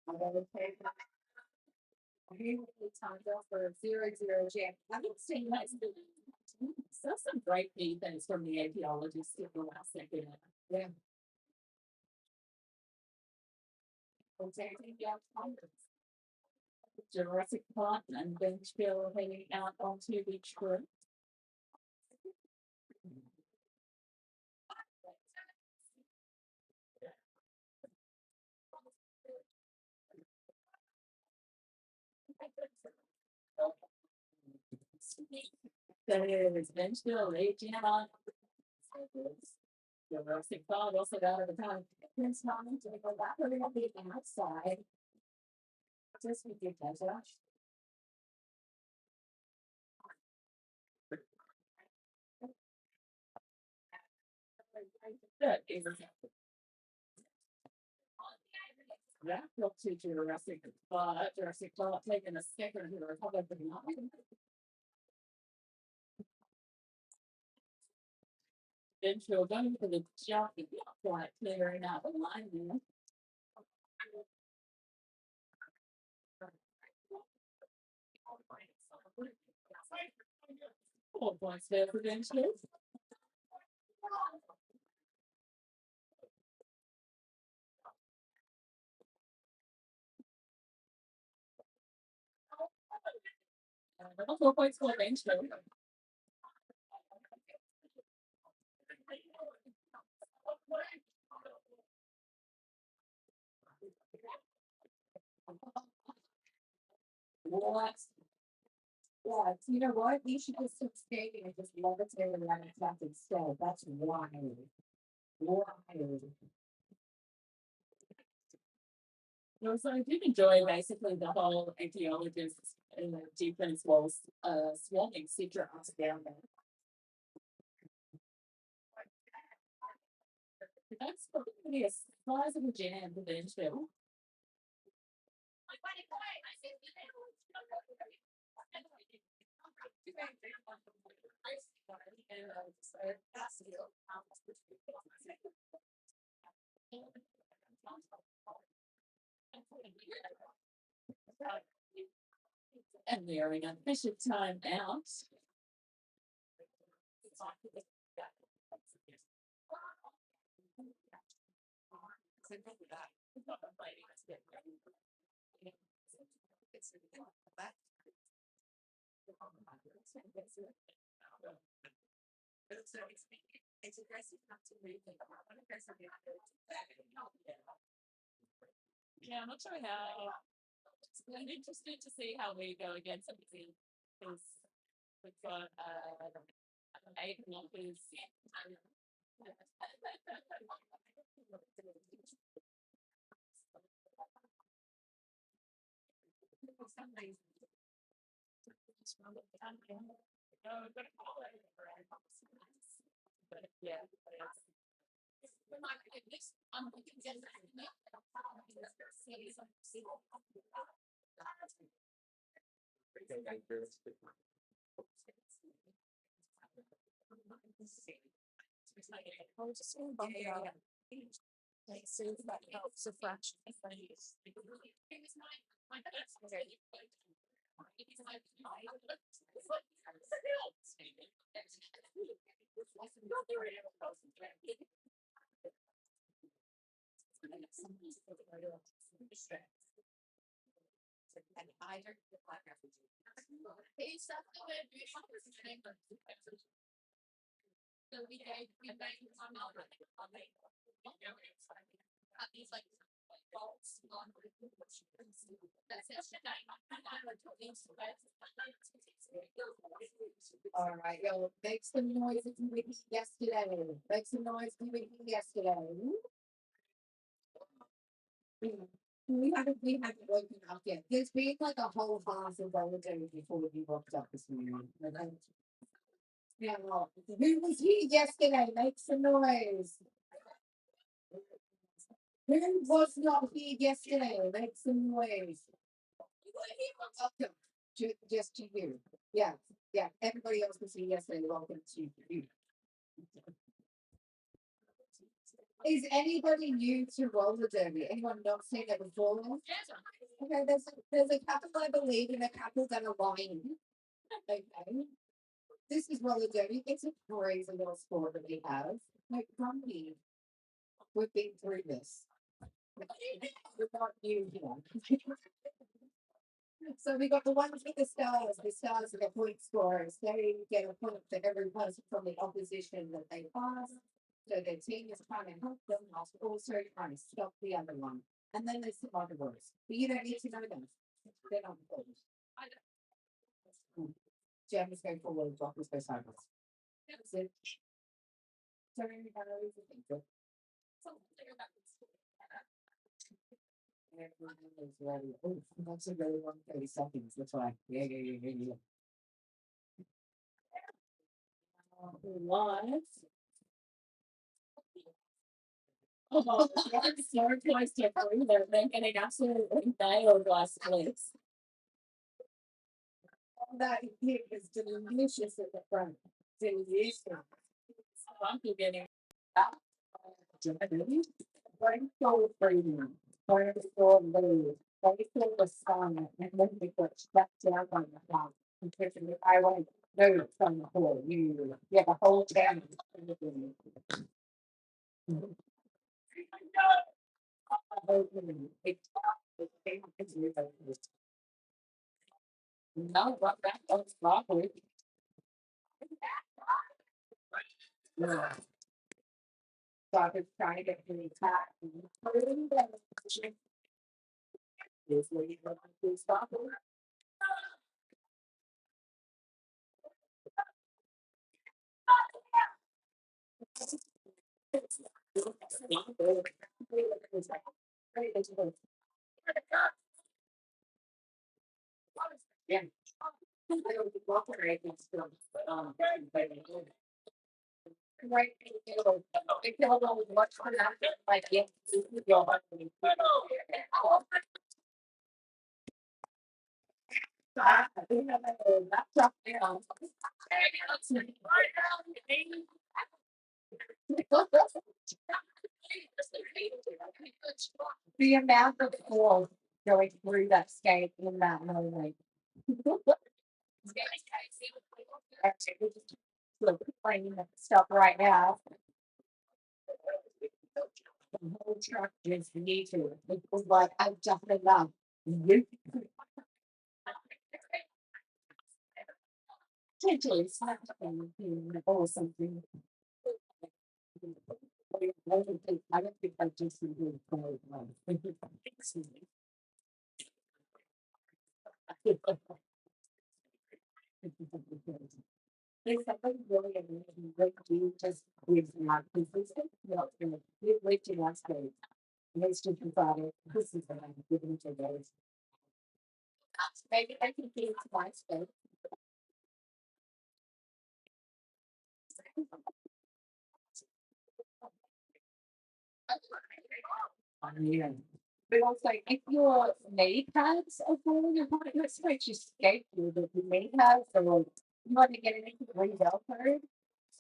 I'm gonna take time for 0-0 jam. I haven't seen that. So some great defense from the Achy-ologysts in the last second. Yeah. Jurassic Park and Benchville hanging out onto the tree. There's Benchville raging on. Jurassic Park also got out of the time. It's not to go back over the outside. Just with your pleasure. That looked to Jurassic Park taking a second to recover the line. Then she'll go for the jump and quite clearing out the line there. 4 points there for Benchville. Another 4 points for Benchville. What? Yeah, you know what? You should just sit skating and just levitate around and tap instead. That's wild. Wild. No, so I did enjoy basically the whole Achy-ologysts and the defense walls swarming Citra down there. That's probably a sizable jam for Benchville. And we are in official time out. It's aggressive not to read the yeah, I'm not sure how I'm interested to see how we go against everything because we've got 8 knockers. For some reason. But yeah, like, so that helps a fraction if I use. And either the black refugee. So we made these like bolts on All right, yo, make some noise if you were here yesterday. Make some noise if you were here yesterday. We haven't woken up yet. There's been like a whole half of holiday before we woke up this morning. Yeah, who was here yesterday? Make some noise. Who was not here yesterday? Make some noise. Welcome. Just to you. Yeah, yeah. Everybody else was here yesterday. Welcome to you. Is anybody new to roller derby? Anyone not seen it before? Okay, there's a couple I believe and a couple that are lying. Okay. This is roller derby. It's a crazy little sport that we have. Like Grumpy, we've been through this. We're not new here. So we got the ones with the stars. The stars are the point scorers. They get a point for every person from the opposition that they pass. So their team is trying to help them, also trying to stop the other one. And then there's some other words. But you don't need to know them. They're not important. Jammers go forward, blockers go sideways. That's it. Sorry, everyone is ready. Oh, that's a very long 30 seconds. That's why. Yeah. What? Oh, that's so close to free. They're getting absolutely nailed last place. That hit is delicious at the front. Delicious. Funky getting Going so freedom. Going so blue. Going so the sun. And then we got shut down on the front. Because I went, no, it's on the whole. You, yeah, the whole town. No, but that was lovely. Yeah. So I was trying to get really tight. This lady got to stop it. Yeah. Right. If you don't watch for that, like, yeah, your husband. We have a laptop now. The amount of force going through that skate in that moment. Actually, we're just playing stuff right now. The whole truck is new to it. It was like, I definitely love you. Potentially something or something. I don't think I just really cold. There's something really amazing that you just gives not consistent. No, you wait to one stage. Makes you decide this is what I'm giving to those. Maybe I can give it to my space. Yeah. But also, if your knee pads are falling apart, let's say you skate you, but your knee pads or you want to get anything re-velcroed,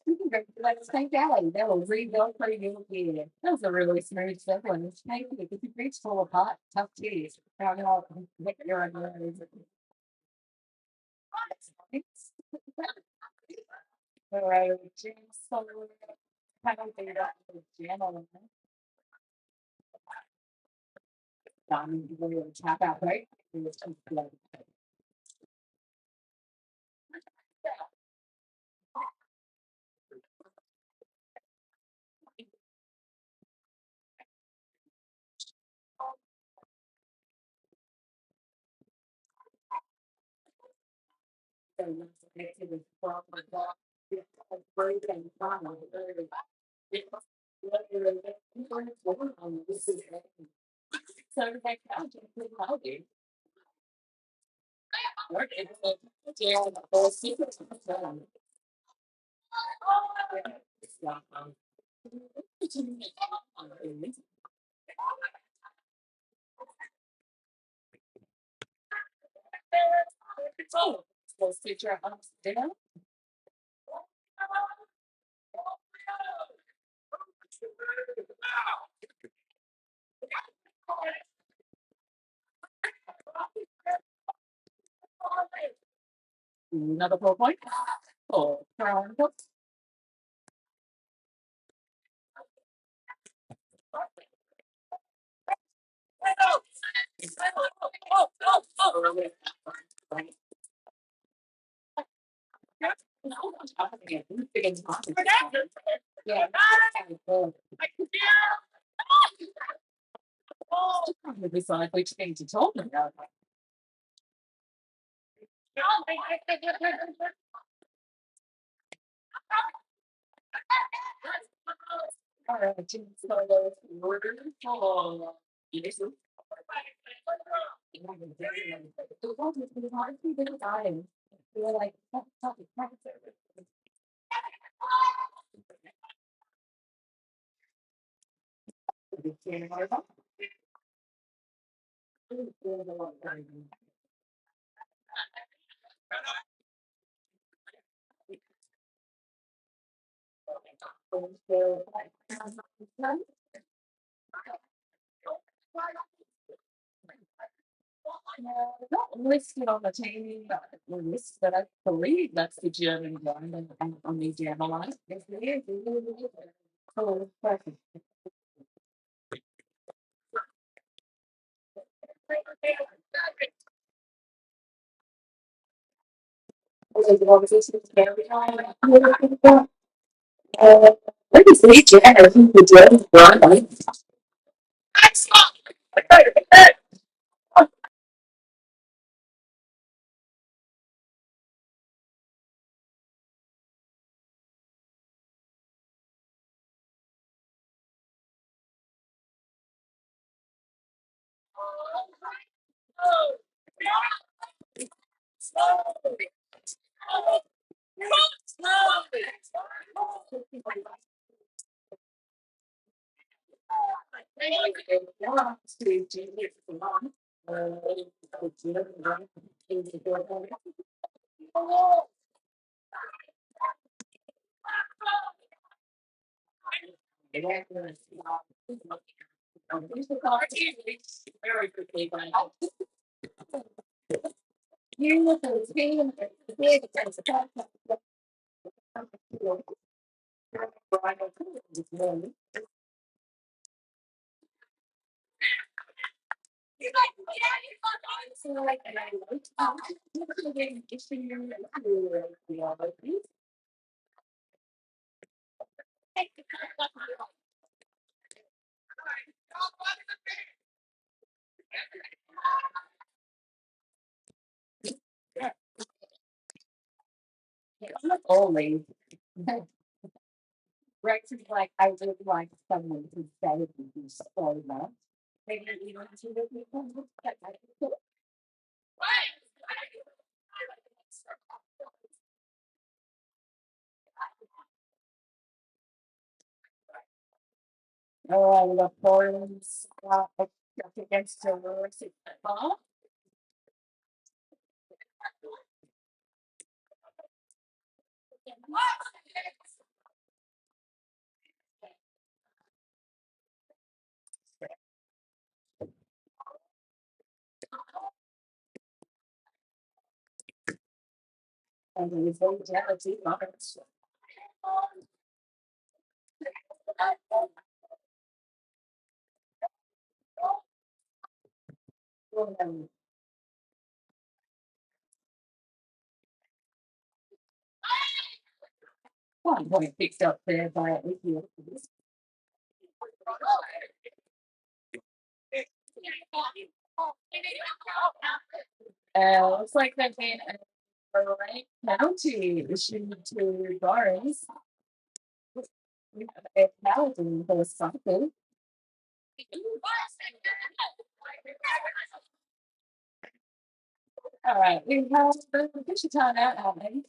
you can go to that same alley. They will re-velcro your gear. That was a really smooth one. Thank you. If your boots fall apart, tough tears. Now I'll get your own nose. All right, Jim, so I don't think that's the jam on it. Diamond, you're going to tap out, right? It's too slow. So let's get to the proper block. It's a break and final. This is so like how do you how do you work it? Yeah, the whole secret of the film. So, let's get your house dinner. Another 4 point. Oh, yeah. Decide which thing to talk about. All right, so those orders for yes. The one is the hard to do time. We're like, not listed on the TV list, but I believe that's the German one on the German line. Oh, perfect. Let me see, Jen, I think the German one. Very quickly, but you look at the screen, the big sense of Only. Rex is like, I would like someone to say it would be so much. Maybe you don't see the people. Oh, the forums against Jurassic Park. And he's very jealousy. One point picked up there by with you. Looks like they've been a right penalty issued to Boris. We have a penalty for something. All right, we have the official time out, haven't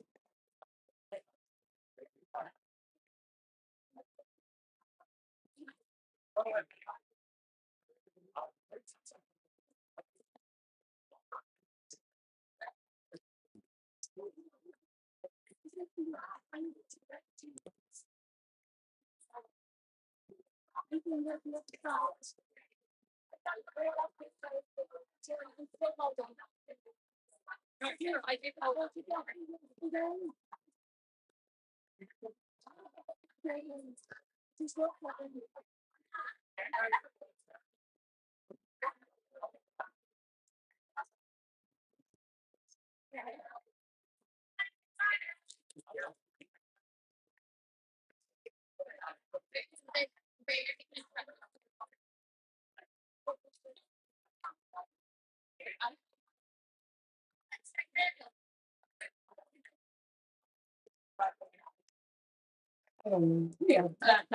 yeah, that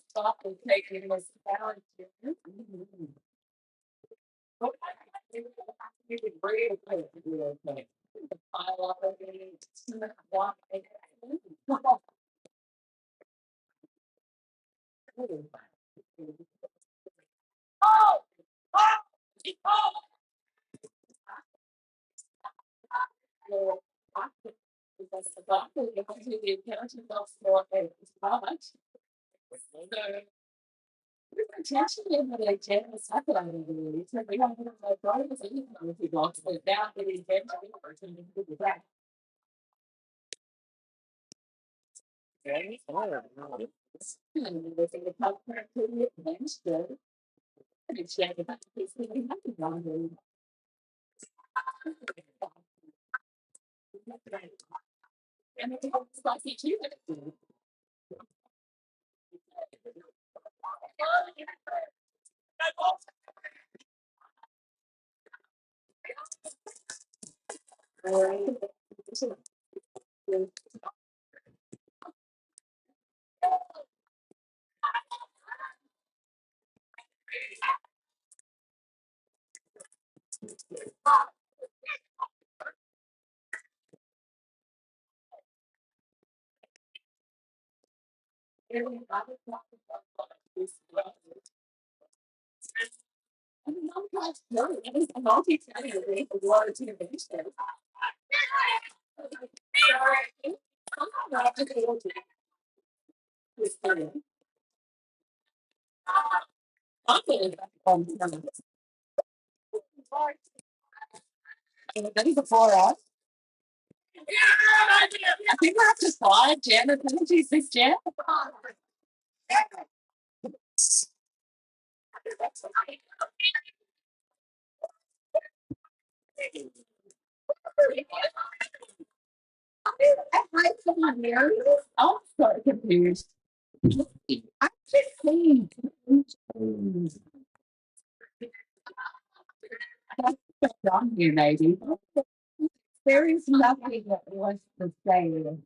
stop and taking this balance. You can breathe okay. Pile up and walk. Because the doctor goes to the accountant for a much. We were intentionally in the agenda separated the so we don't have a daughter was anything with the dogs, but now it is eventually working to do that. And they think the top part to the advanced good. And it's like about the case we have to go on. And it's like each year. I mean, I'm not sure. It is a multi-talented water to the beach. I'm not able to this time. I'm ready before us. People have to slide jam the penalty six jam. I'm so confused. I just see. That's wrong here, maybe. There is nothing that was the same.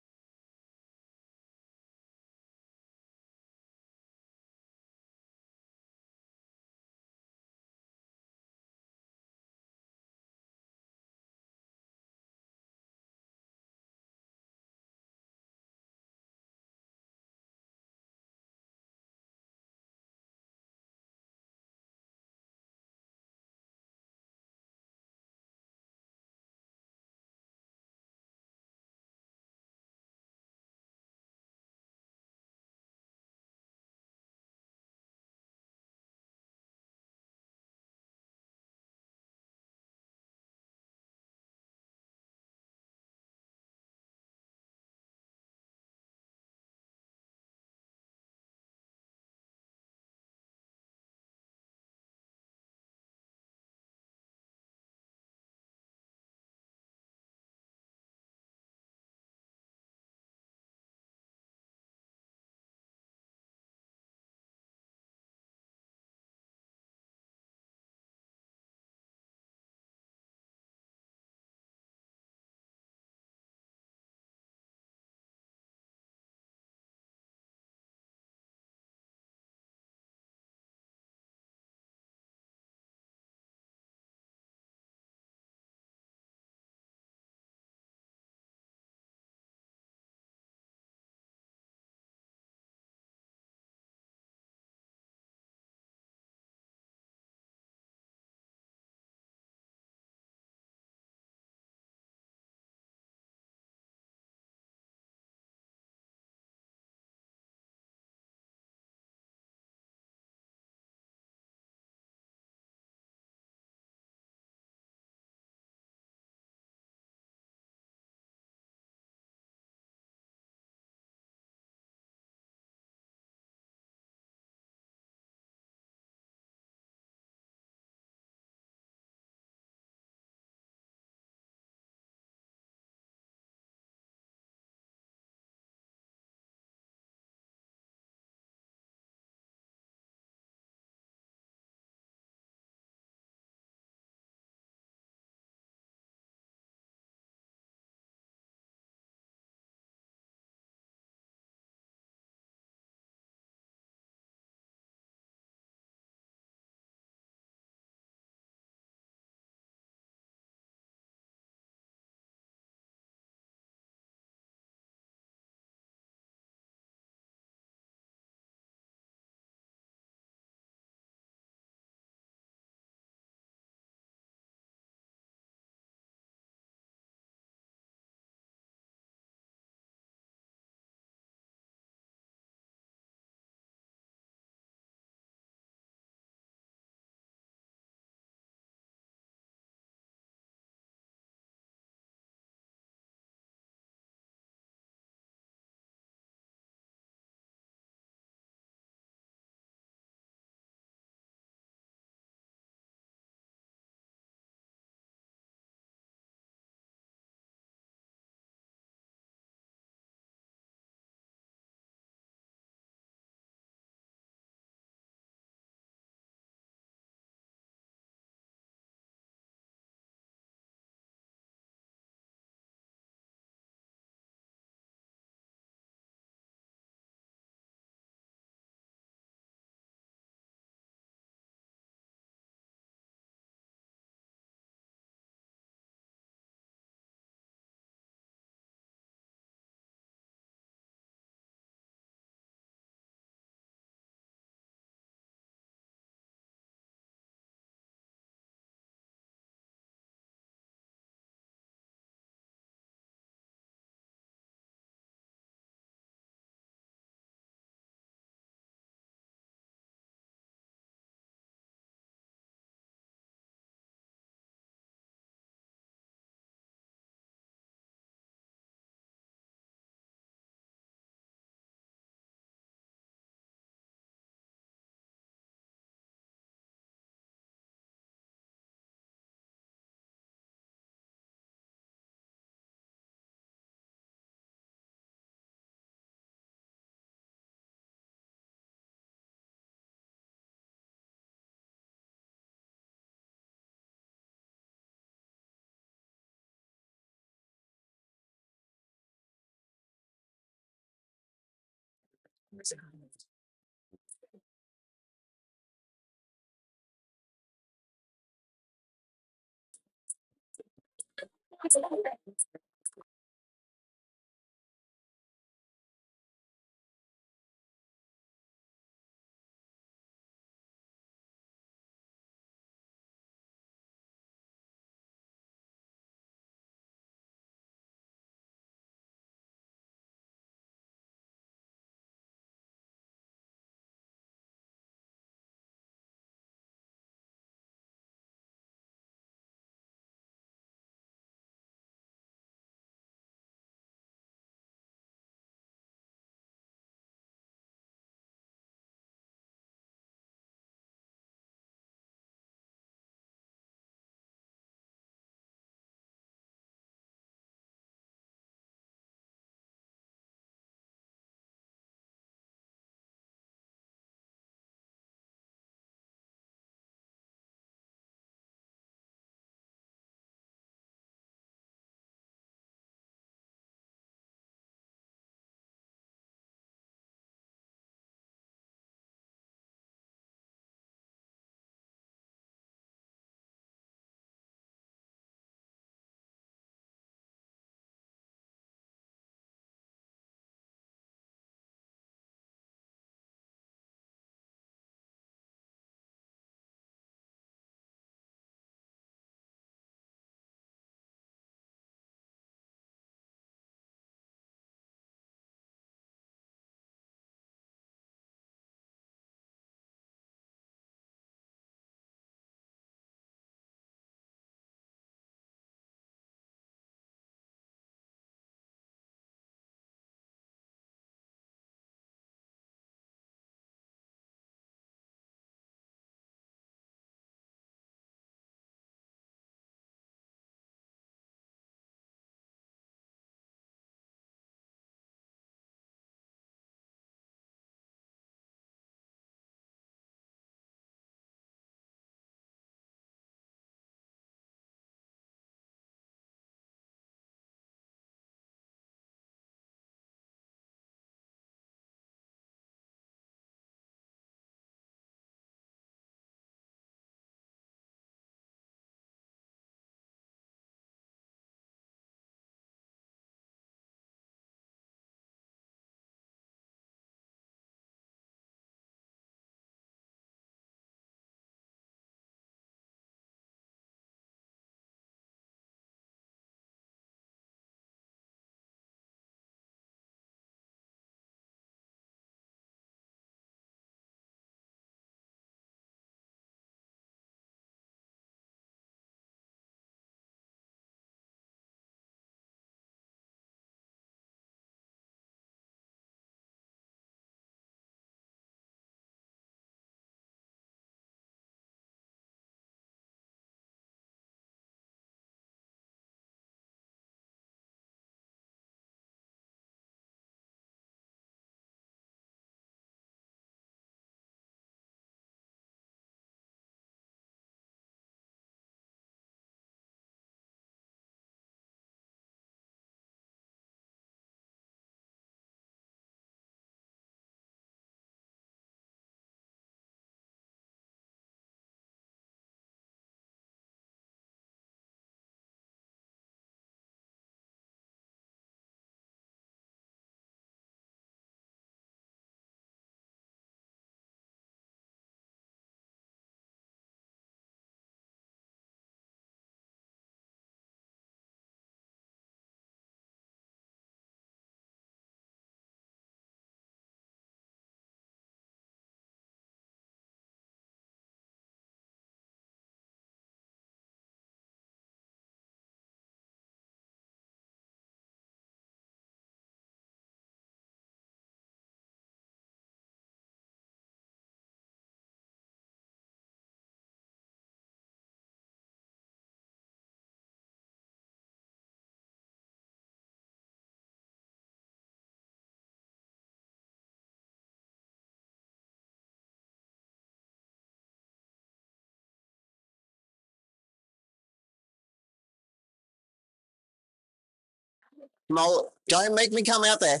Mo, don't make me come out there.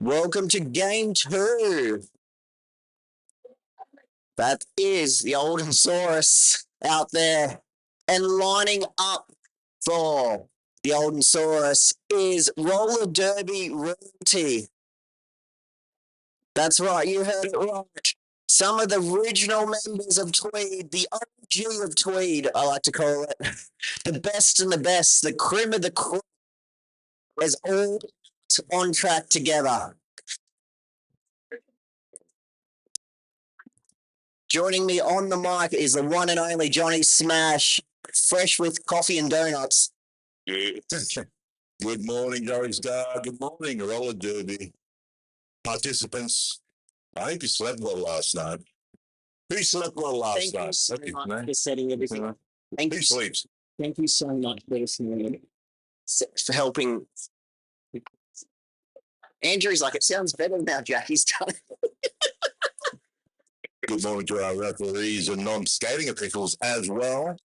Welcome to game 2. That is the Old&Sore-US out there. And lining up for the Old&Sore-US is roller derby royalty. That's right, you heard it right. Some of the original members of Tweed, the OG of Tweed, I like to call it. The best and the best, the cream of the crop, is all on track together. Joining me on the mic is the one and only Johnny Smash, fresh with coffee and donuts. Good morning, Joey Star. Good morning, roller derby participants. I hope you slept well last night. Who slept well last night? Thank you so much for setting everything. Thank Who you. sleeps? Thank you so much for listening. For helping. Andrew's like, it sounds better now, Jackie's done it. Good morning to our referees and non-skating officials as well.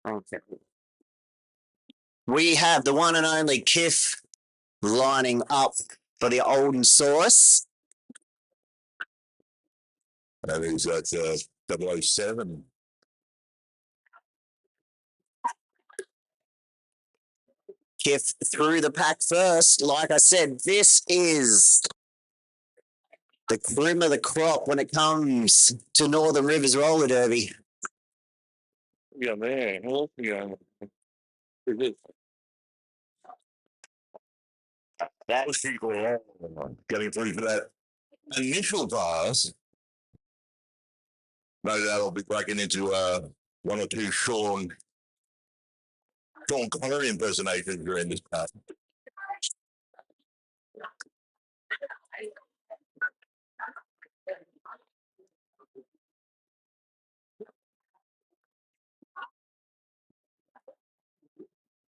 Okay. We have the one and only Kiff lining up for the Old&Sore-US. That is at 007. Kiff through the pack first. Like I said, this is the cream of the crop when it comes to Northern Rivers Roller Derby. Yeah, man. Yeah. Those people are getting through for that initial pass. No doubt I'll be breaking into one or two Sean Connery impersonations during this pass.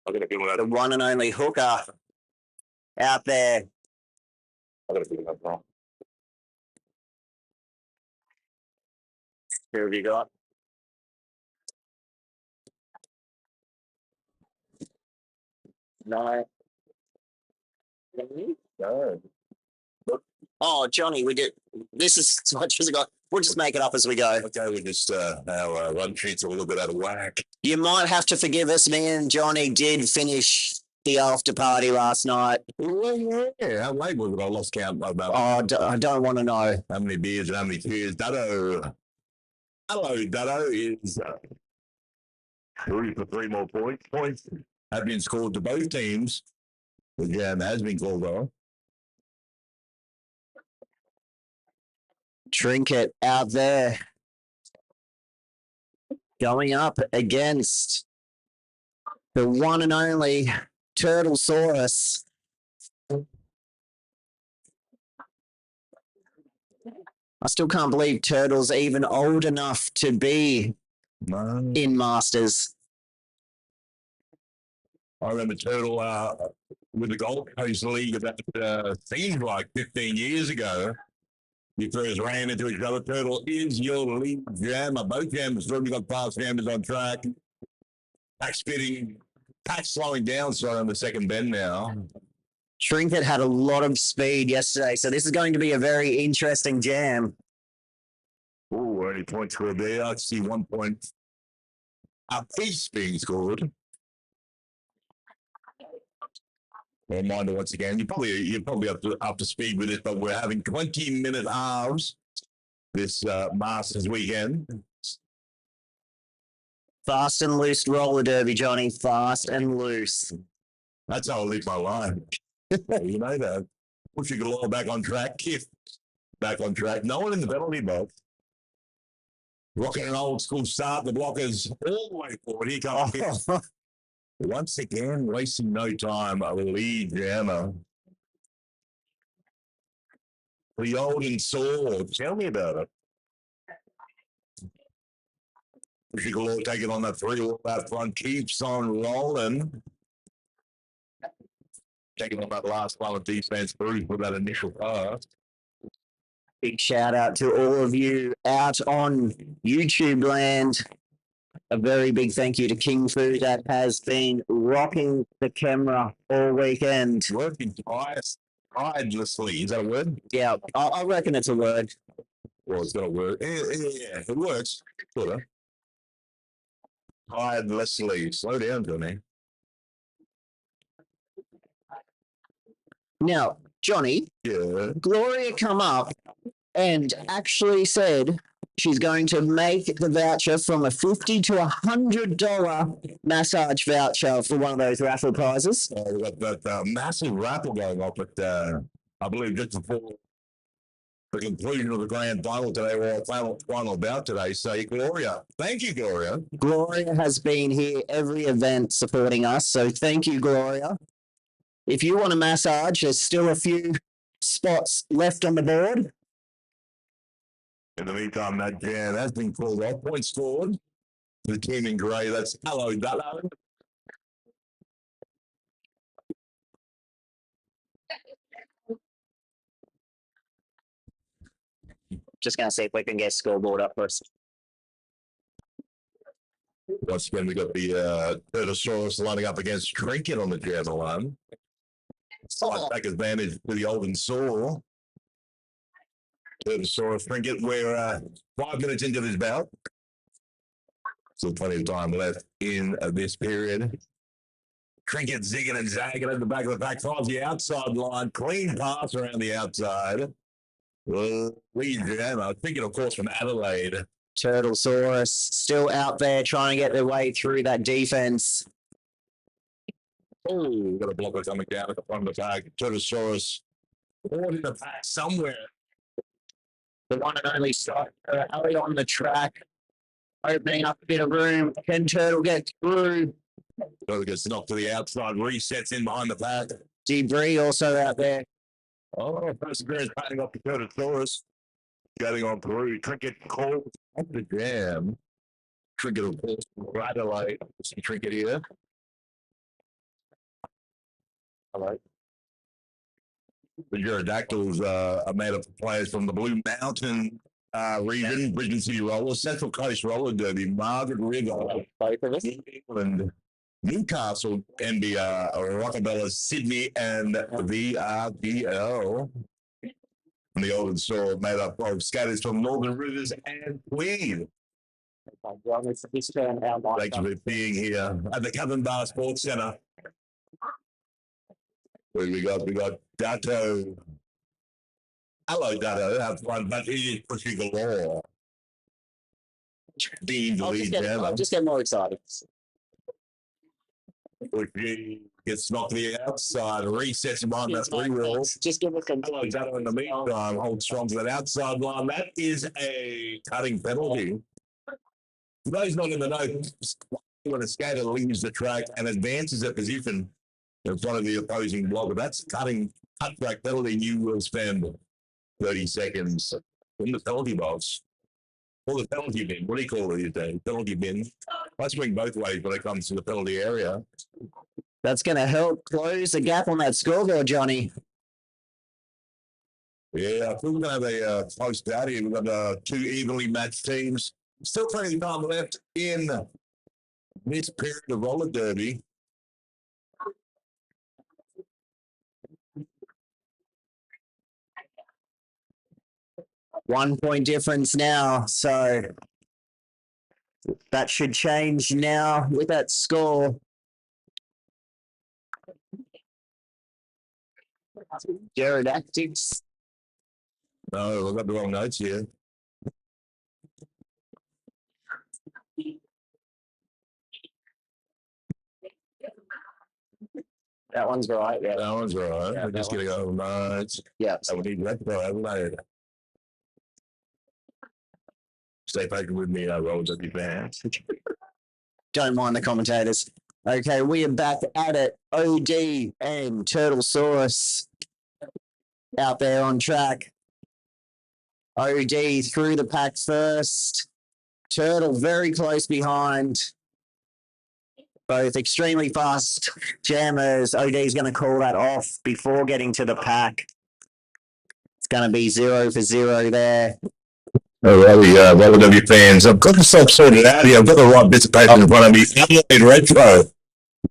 I'm gonna feel that. The one and only hooker out there. I'm gonna feel that wrong. Who have you got? No. No. Oh, Johnny, we did. This is as much as I got. We'll just make it up as we go. Okay, we just our run sheets are a little bit out of whack. You might have to forgive us. Me and Johnny did finish the after party last night. Well, yeah, how late was it? I lost count. I don't want to know. How many beers and how many tears? Dado. Hello, Dado is 3 for 3 more points. Points have been scored to both teams. The jam has been called on. Trinket out there. Going up against the one and only Turtlesaurus. I still can't believe Turtle's even old enough to be in Masters. I remember Turtle with the Gold Coast League about seems like 15 years ago. You first ran into each other. Turtle is your lead jammer. Both jammers certainly got fast jammers on track. Pack spitting, pack slowing down, so on the second bend now. Trinket had a lot of speed yesterday, so this is going to be a very interesting jam. Oh, any points scored there? I see 1 point. A piece being scored. Reminder once again, you're probably up to speed with it, but we're having 20-minute halves this Masters weekend. Fast and loose roller derby, Johnny. Fast and loose. That's how I live my life. You know that. Pushing Galore back on track. Kiff back on track. No one in the penalty box. Rocking an old school start. The blockers all the way forward. Here comes Kiff. Once again, wasting no time. A lead jammer. The Old&Sore. Tell me about it. Pushing Galore taking on that 3 that front. Keeps on rolling. Taking on that last line of defense through for that initial pass. Big shout out to all of you out on YouTube land a very big thank you to King Fu that has been rocking the camera all weekend. Working tirelessly. Is that a word? Yeah, I reckon it's a word. Well, it's got a word. Yeah, it works. Sort of. Tirelessly. Slow down, Johnny. Now, Johnny, Yeah. Gloria come up and actually said she's going to make the voucher from a $50 to $100 massage voucher for one of those raffle prizes. We've got that massive raffle going on, but I believe just before the conclusion of the grand final today, or our final bout today. So, Gloria, thank you, Gloria. Gloria has been here every event supporting us, so thank you, Gloria. If you want a massage, there's still a few spots left on the board. In the meantime, that jam has been called off. Point scored. The team in grey, that's hello, Dutto. Just going to see if we can get scoreboard up first. Once again, we got the Turtlesaurus lining up against Trinket on the jam line. Slight back advantage to the Old&Sore. Turtlesaurus Trinket, we're 5 minutes into this bout. Still plenty of time left in this period. Trinket zigging and zagging at the back of the pack. Finds the outside line. Clean pass around the outside. Lead jammer. Trinket, of course, from Adelaide. Turtlesaurus still out there trying to get their way through that defense. Oh, got a blocker coming down at the front of the pack. Turtlesaurus caught in the pack somewhere. The one and only shot Ellie on the track, opening up a bit of room. Can Turtle get through? Turtle gets knocked to the outside, resets in behind the pack. Debris also out there. Oh, Perseverance patting off the Turtlesaurus. Getting on through. Trinket called off the jam. Trinket, of course, from Adelaide. See Trinket here. Hello. The Pterodactyls are made up of players from the Blue Mountain region, Brisbane City Roller, Central Coast Roller Derby, Margaret River, England, Newcastle, NBR, Rockabella, Sydney, and the RDL. And the Old&Sore made up of skaters from Northern Rivers and Tweed. Thanks for being here at the Cavanbah Sports Centre. We got Dato. Hello, Dato. Have fun, but it is pushing galore. Being the lead jammer. I'll just get more excited. Pushy gets knocked to the outside, resets him on that 3 wheel. Just give us some. Hello, Dato. In the meantime, hold strong to that outside line. That is a cutting penalty. For those not in the know, when a skater leaves the track and advances a position in front of the opposing blocker, that's cut track penalty. You will spend 30 seconds in the penalty box or the penalty bin. What do you call it these days? Penalty bin. I swing both ways when it comes to the penalty area. That's going to help close the gap on that scoreboard, Johnny. Yeah, I think we're going to have a close bout here. We've got 2 evenly matched teams. Still plenty of time left in this period of roller derby. One point difference now, so that should change now with that score. Pterodactyls. No, I've got the wrong notes here. That one's right. Yeah. That one's right. Yeah, We're just going to go notes. Yeah. So we need that for Adelaide. Stay patient with me, Rolls, if you can. Don't mind the commentators. Okay, we are back at it. OD and Turtlesaurus out there on track. OD through the pack first. Turtle very close behind. Both extremely fast jammers. OD is going to call that off before getting to the pack. It's going to be 0 for 0 there. Alrighty, WW fans, I've got myself sorted out here. I've got the right bits of paper in front of me.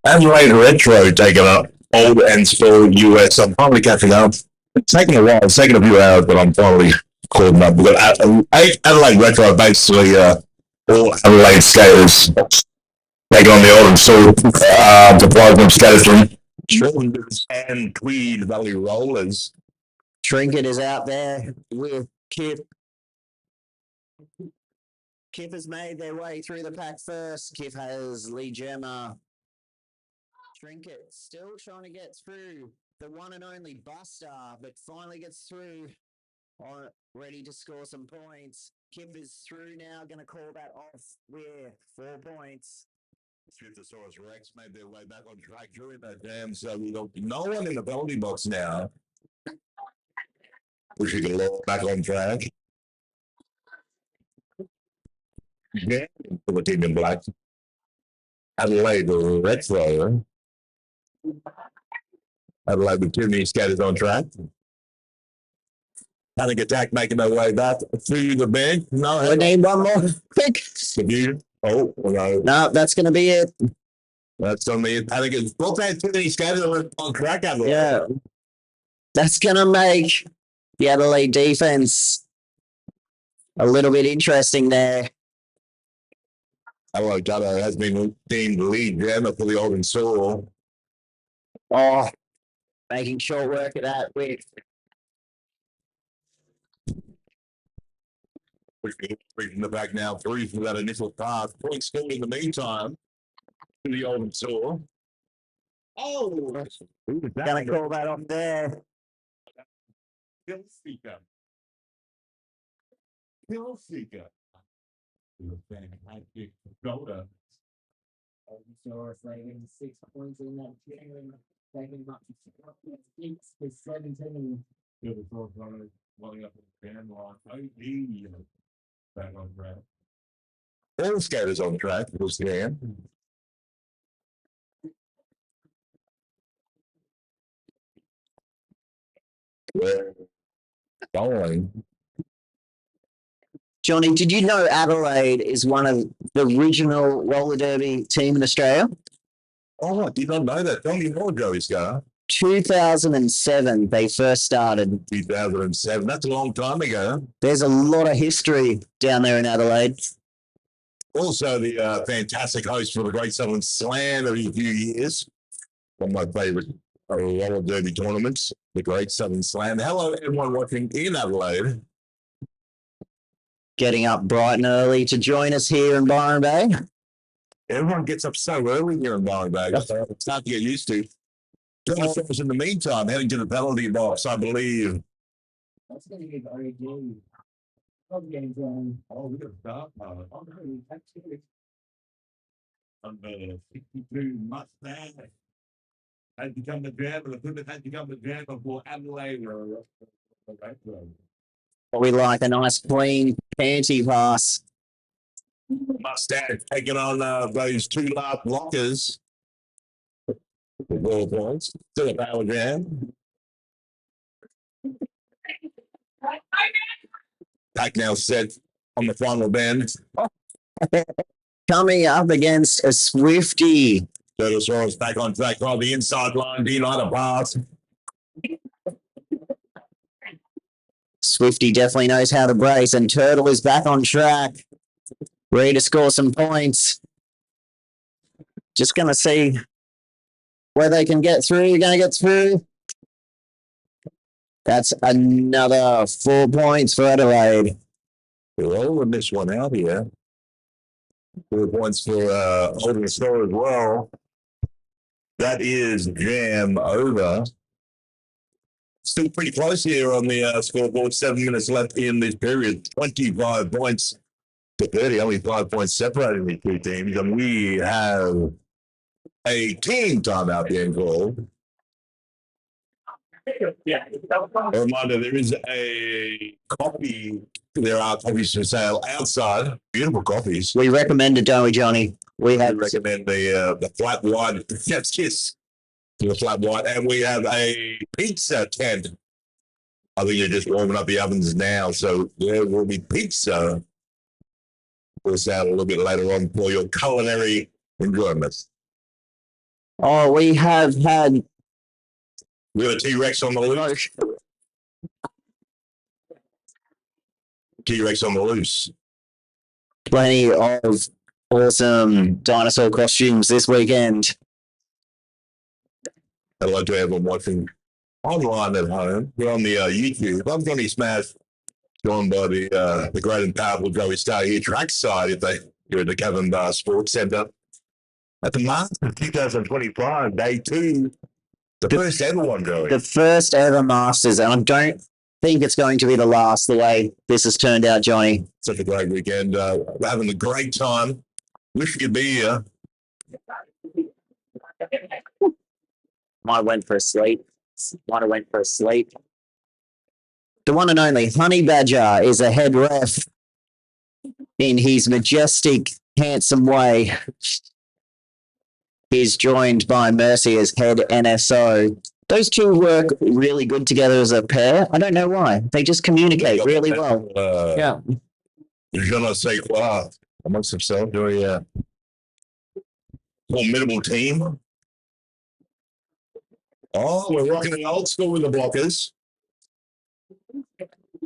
Adelaide Retro taking up Old&Sore-US. I'm finally catching up. It's taken a while. It's taken a few hours, but I'm finally caught up. We've got 8 Adelaide Retro, basically all Adelaide skaters taking on the Old&Sore Department skaters from Shrimpers and Tweed Valley Rollers. Trinket is out there with Kip. Kip has made their way through the pack first. Kip has Lee Gemma. Trinket still trying to get through. The one and only Buster, but finally gets through. Ready to score some points. Kip is through now, going to call that off with 4 points. Victoraptors Rex made their way back on track during that jam, so we got no one in the penalty box now. Pushing it all back on track. Yeah, for the team in black. Adelaide Retro. Adelaide with 2 knee skaters on track. Panic attack making their way back through the bench. No, We need one more. Quick. Oh, no. No, that's going to be it. That's on me. Panic is both had 2 knee skaters on track. Adelaide. Yeah. That's going to make the Adelaide defense a little bit interesting there. Adelaide Dutto has been deemed lead jammer for the Old&Sore. Oh, making short work of that with Bringing the back now through for that initial pass. Point scored in the meantime to the Old&Sore. Oh, gonna call that off there. Kill Seeker. Fantastic shoulder. So if they win 6 points in that game, they can up to 6 with 17. Welling up the fan line. Back on track. All skaters on track. Was there. Going. Johnny, did you know Adelaide is one of the original roller derby team in Australia? Oh, I did not know that. Tell me more, Joey Scar. 2007, they first started. 2007. That's a long time ago. There's a lot of history down there in Adelaide. Also, the fantastic host for the Great Southern Slam every few years. One of my favourite roller derby tournaments, the Great Southern Slam. Hello, everyone watching in Adelaide. Getting up bright and early to join us here in Byron Bay. Everyone gets up so early here in Byron Bay. It's hard to get used to. In the meantime, heading to the penalty box, I believe. That's going to give OG. Games on. Oh, we got a start. Number 62 Mustang had become the jammer. The Plymouth had become the jammer for Adelaide. We like a nice clean panty pass. Mustang taking on those 2 last blockers. The ball points. Still a power jam. Pack now set on the final bend. Coming up against a Swifty. Turtlesaurus back on track on the inside line. Denied a pass. Swifty definitely knows how to brace, and Turtle is back on track. Ready to score some points. Just going to see where they can get through. You're going to get through. That's another 4 points for Adelaide. We're rolling this one out here. 4 points for Old&Sore as well. That is jam over. Still pretty close here on the scoreboard. 7 minutes left in this period. 25 points to 30. Only 5 points separating the 2 teams. And we have a team timeout being called. A reminder, there is a coffee. There are coffees for sale outside. Beautiful coffees. We recommend it, don't we, Johnny? We recommend the flat white. Yes, the flat white. And we have a pizza tent I think they're just warming up the ovens now, so there will be pizza. We'll see out a little bit later on for your culinary enjoyment. Oh, we have had We got a T-Rex on the loose. T-Rex on the loose. plenty of awesome dinosaur costumes this weekend. I'd like to have them watching online at home. We're on the YouTube. I'm Johnny Smash, joined by the great and powerful Joey Star here trackside here at the Cavanbah Sports Centre at the Masters 2025, day 2. The first ever one, Joey. The first ever Masters, and I don't think it's going to be the last the way this has turned out, Johnny. Such a great weekend. We're having a great time. Wish you could be here. Might have went for a sleep. The one and only Honey Badger is a head ref in his majestic, handsome way. He's joined by Mercy as head NSO. Those two work really good together as a pair. I don't know why. They just communicate really well. Yeah. Je ne sais quoi amongst themselves. Very formidable team. Oh, we're rocking an old school with the blockers.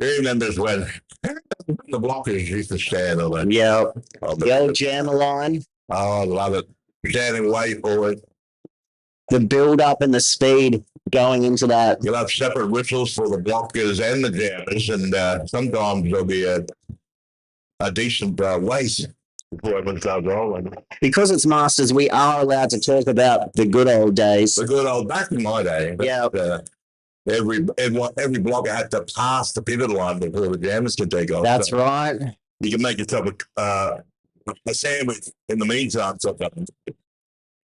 Who remembers when the blockers used to stand on it? Yeah. The old jammer line. Oh, I love it. Standing way forward. The build up and the speed going into that. You'll have separate whistles for the blockers and the jammers, and sometimes there'll be a decent wait before everyone starts rolling. Because it's Masters, we are allowed to talk about the good old days. The good old back in my day. Yeah. Every blocker had to pass the pivot line before the jammers could take off. That's right. You can make yourself a sandwich in the meantime sometimes.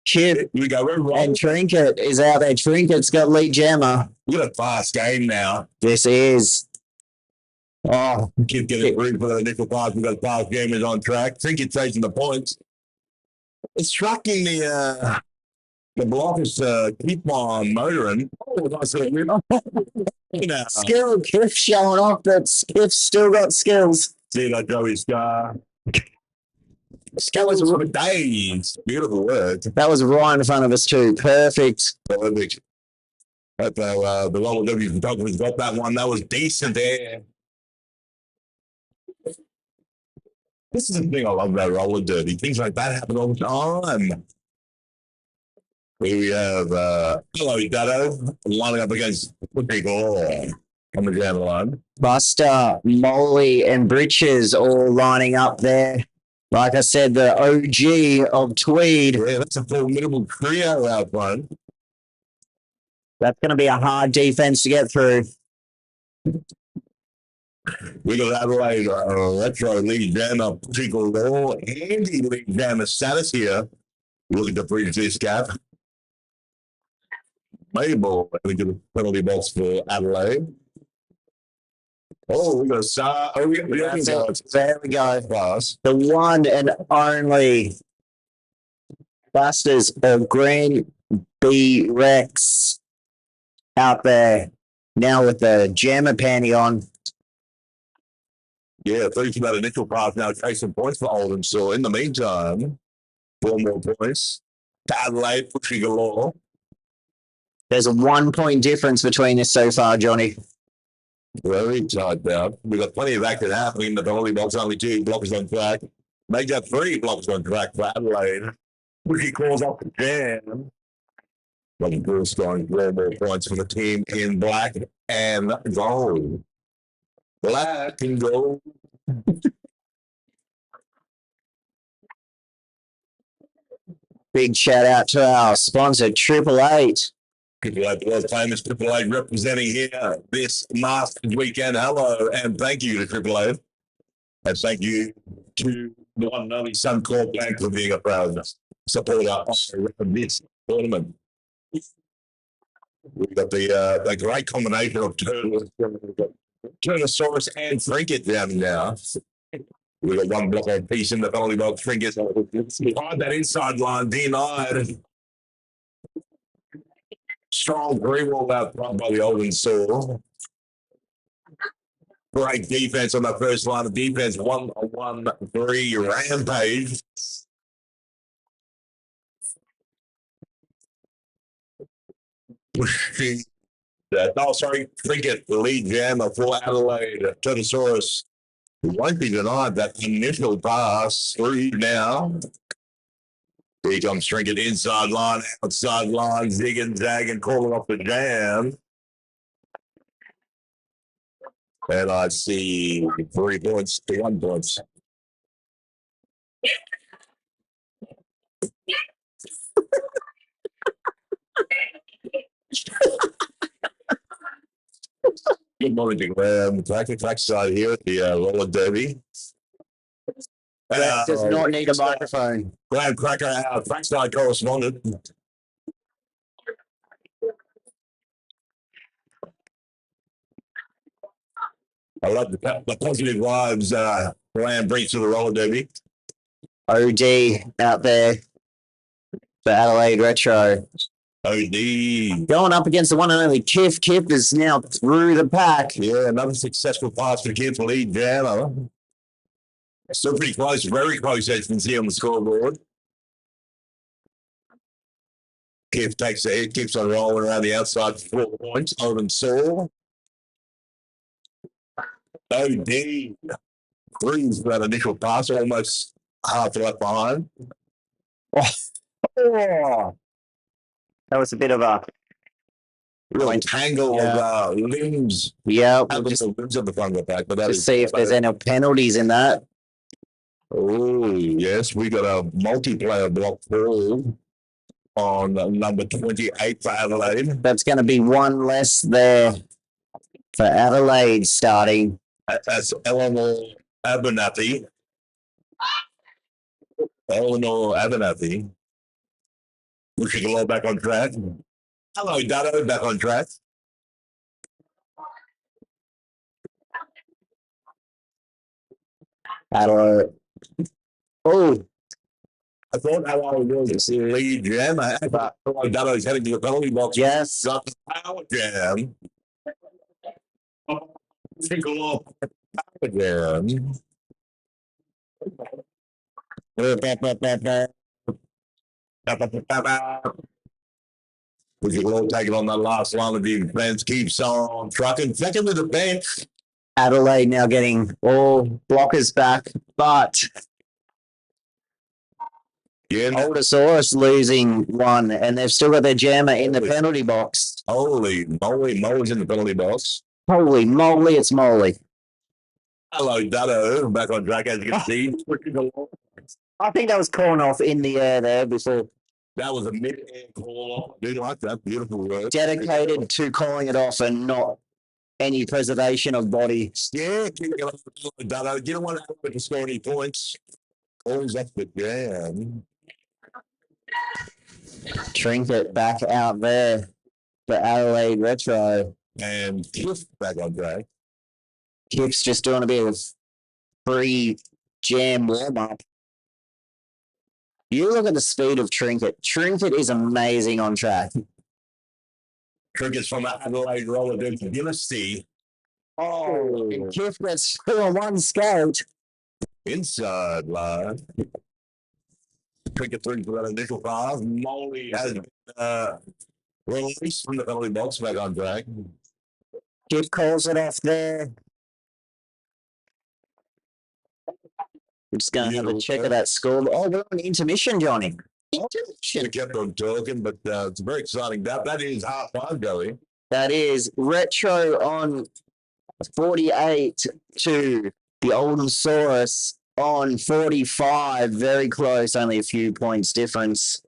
Chip We go, we're rolling. and Trinket is out there. Trinket's got lead jammer. We got a fast game now. This is. Oh, Keep getting through for the initial pass. We've got fast gamers on track. Trinket's taking the points. It's shocking the blockers keep on motoring. Oh, nice little skill. Kiff showing off that Skiff's still got skills. See that Joey Star. Skills for days. Beautiful work. That was right in front of us too. Perfect. Perfect. But the Roller W photographer's got that one. That was decent there. This is the thing I love about roller derby. Things like that happen all the time. Here we have hello Dado lining up against people coming down the line. Buster, Molly, and Britches all lining up there. Like I said, the OG of Tweed. Yeah, that's a formidable trio out front. That's going to be a hard defense to get through. We got Adelaide retro lead jammer Trickle Law. Andy lead jammer status here. Looking to bridge this gap. Mabel, we get a penalty box for Adelaide. Oh, we got a star. Oh, there we go. Pass. The one and only Busters of Green B Rex out there now with the jammer panty on. Yeah, 30 about initial pass now, chasing points for Old&Sore. In the meantime, 4 more points to Adelaide, pushing galore. There's a 1 point difference between this so far, Johnny. Very tight now. We've got plenty of action happening. The penalty box, only 2 blockers on track. Make that 3 blockers on track for Adelaide. Pushy calls off the jam. But Bruce scoring 4 more points for the team in black and gold. Black and gold. Big shout out to our sponsor, Triple Eight. Triple Eight, the world famous Triple Eight representing here this Masters weekend. Hello and thank you to Triple Eight. And thank you to the one and only Suncorp Bank for being a proud supporter of this tournament. We've got the great combination of Turnosaurus and Trinket down now. We've got 1 block on piece in the penalty box. Trinket behind that inside line, denied. Strong 3-wall out front by the Old&Sore. Great defense on the first line of defense. 1-1-3 rampage. Pushing that. Oh, sorry. Cricket, the lead jammer for Adelaide. Turtosaurus. Won't be denied that initial pass through now. Here comes Trinket inside line, outside line, zig and zag and calling off the jam. And I see 3 points to 1 point. Good morning to Graham. Trackside here at the roller derby. Does not need a microphone. Graham Cracker, our trackside correspondent. I love the positive vibes Graham brings to the roller derby. OD out there for Adelaide Retro. OD. Going up against the one and only Kif. Kif is now through the pack. Yeah, another successful pass for Kif, lead jammer. Still pretty close, very close, as you can see on the scoreboard. Kif takes the hit, keeps on rolling around the outside for 4 points. Old&Sore. OD. Brings that initial pass, almost half left behind. Oh, that was a bit of a real tangle of limbs. yeah. We'll just limbs of the front of the pack, but that just see if there's any penalties in that. Oh yes, we got a multiplayer block ball on number 28 for Adelaide. That's going to be one less there for Adelaide starting. That's Eleanor Abernathy. Eleanor Abernathy. We should go back on track. Hello, Dado, back on track. Adelaide. Oh, I thought Adelaide was the lead jam. But Dado's heading to the penalty box. yes. Got the power jam. Tinkle off power jam. We can all take it on that last line of defense. Keeps on trucking. Second to the bench. Adelaide now getting all blockers back, but Yeah, Old&Sore-US losing one, and they've still got their jammer in the penalty box. holy moly, Mo's in the penalty box. Holy moly, it's moly. Hello, Dado. Back on track, as you can see. I think that was calling off in the air there before. That was a mid-air call. Do you like that? Beautiful work. Dedicated to calling it off and not any preservation of body. Yeah, Dado. You don't want to score any points. Always up the jam. Trinket back out there for Adelaide Retro. And Cliff back on track. Kip's just doing a bit of free jam warm up. You look at the speed of Trinket. Trinket is amazing on track. Trinket's from Adelaide Roller Dynasty. Oh, and Kip gets through on one skate. Inside line. Trinket through for that initial pass. Molly has released from the penalty box back on track. Kip calls it off there. We're just going to have a check of that score. Oh, we're on intermission, Johnny. Should have kept on talking, but it's very exciting. That is half time, Joey. That is Retro on 48 to the Old&Sore-US on 45. Very close, only a few points difference.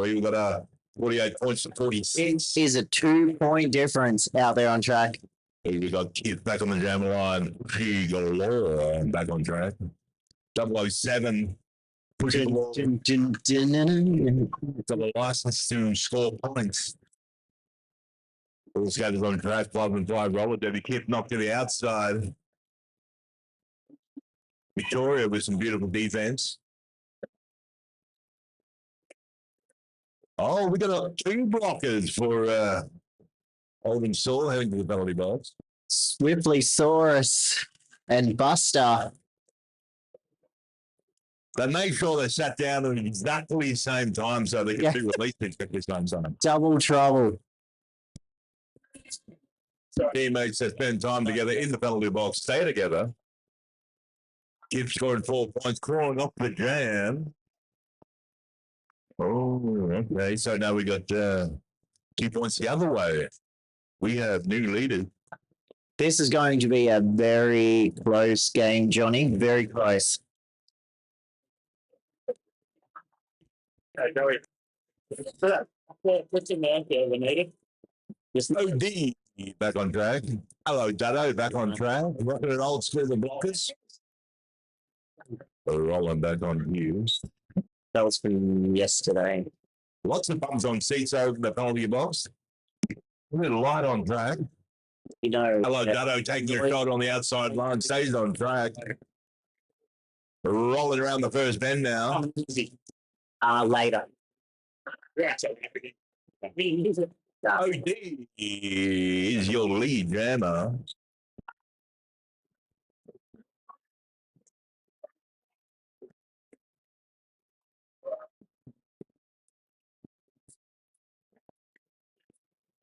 We've got 48 points to 46. It is a 2-point difference out there on track. We got Keith back on the jam line. Achy-ologysts back on track. 007 pushing the ball for the license to score points. All skaters on track, 5 and 5 roller derby. Keith knocked to the outside. Victoria with some beautiful defense. Oh, we got 2 blockers for Old&Sore heading to the penalty box. Swiftly Saurus and Buster. They made sure they sat down at exactly the same time so they could be released at exactly the same time. Double trouble. Teammates that spend time together in the penalty box stay together. Gibbs scored 4 points, crawling off the jam. Oh, okay. So now we got 2 points the other way. We have new leaders. This is going to be a very close game, Johnny. Very close. What's in there? We need it. There's no D back on track. Hello, Dado, back on track. Working at Old School, the blockers. Rolling back on views. That was from yesterday. Lots of bums on seats over the penalty box. A little light on track. You know. Hello, Dado, taking a shot on the outside line, stays on track. Rolling around the first bend now. Later. OD is your lead jammer.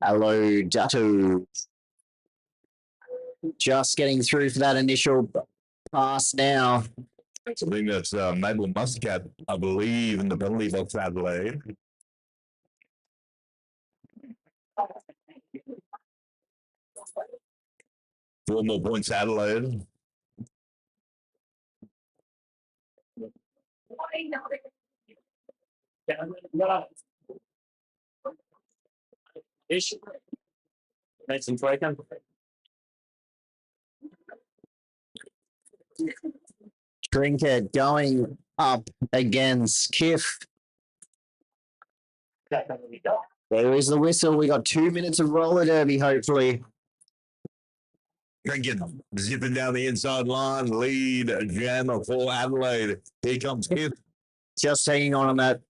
Hello, Datu. Just getting through for that initial pass now. I think that's Mabel Muscat, I believe, in the penalty box, Adelaide. Four more points, Adelaide. Make some breaking. Trinket going up against Kiff. There is the whistle. We got 2 minutes of roller derby, hopefully. Trinket zipping down the inside line, lead jammer for Adelaide. Here comes Kiff. Just hanging on that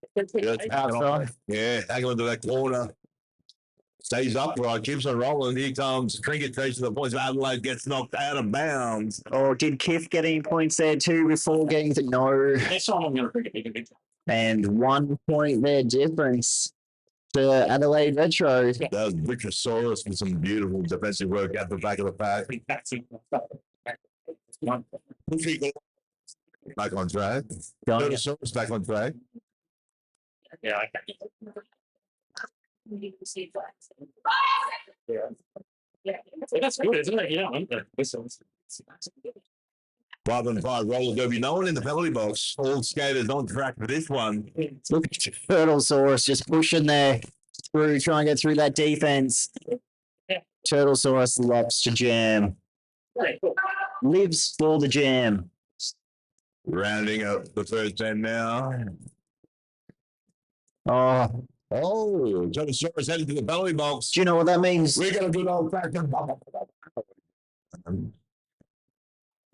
outside. Yeah, hanging into that corner. Stays upright, keeps on rolling. Here comes Trinket chasing the points. Adelaide gets knocked out of bounds. Oh, did Kiff get any points there too before getting to no? And 1 point there difference to Adelaide Retro. That was Victoraptors with some beautiful defensive work at the back of the pack. Back on track. Victoraptors back on track. Yeah, that's good, isn't it? Yeah, whistles. 5 and 5 roller derby. No one in the penalty box. All skaters on track for this one. Look at Turtlesaurus just pushing there through, trying to get through that defense. Turtlesaurus loves to jam. Lives for the jam. Rounding up the first end now. Oh, Turtlesaurus headed to the penalty box. do you know what that means? We got a good old fashioned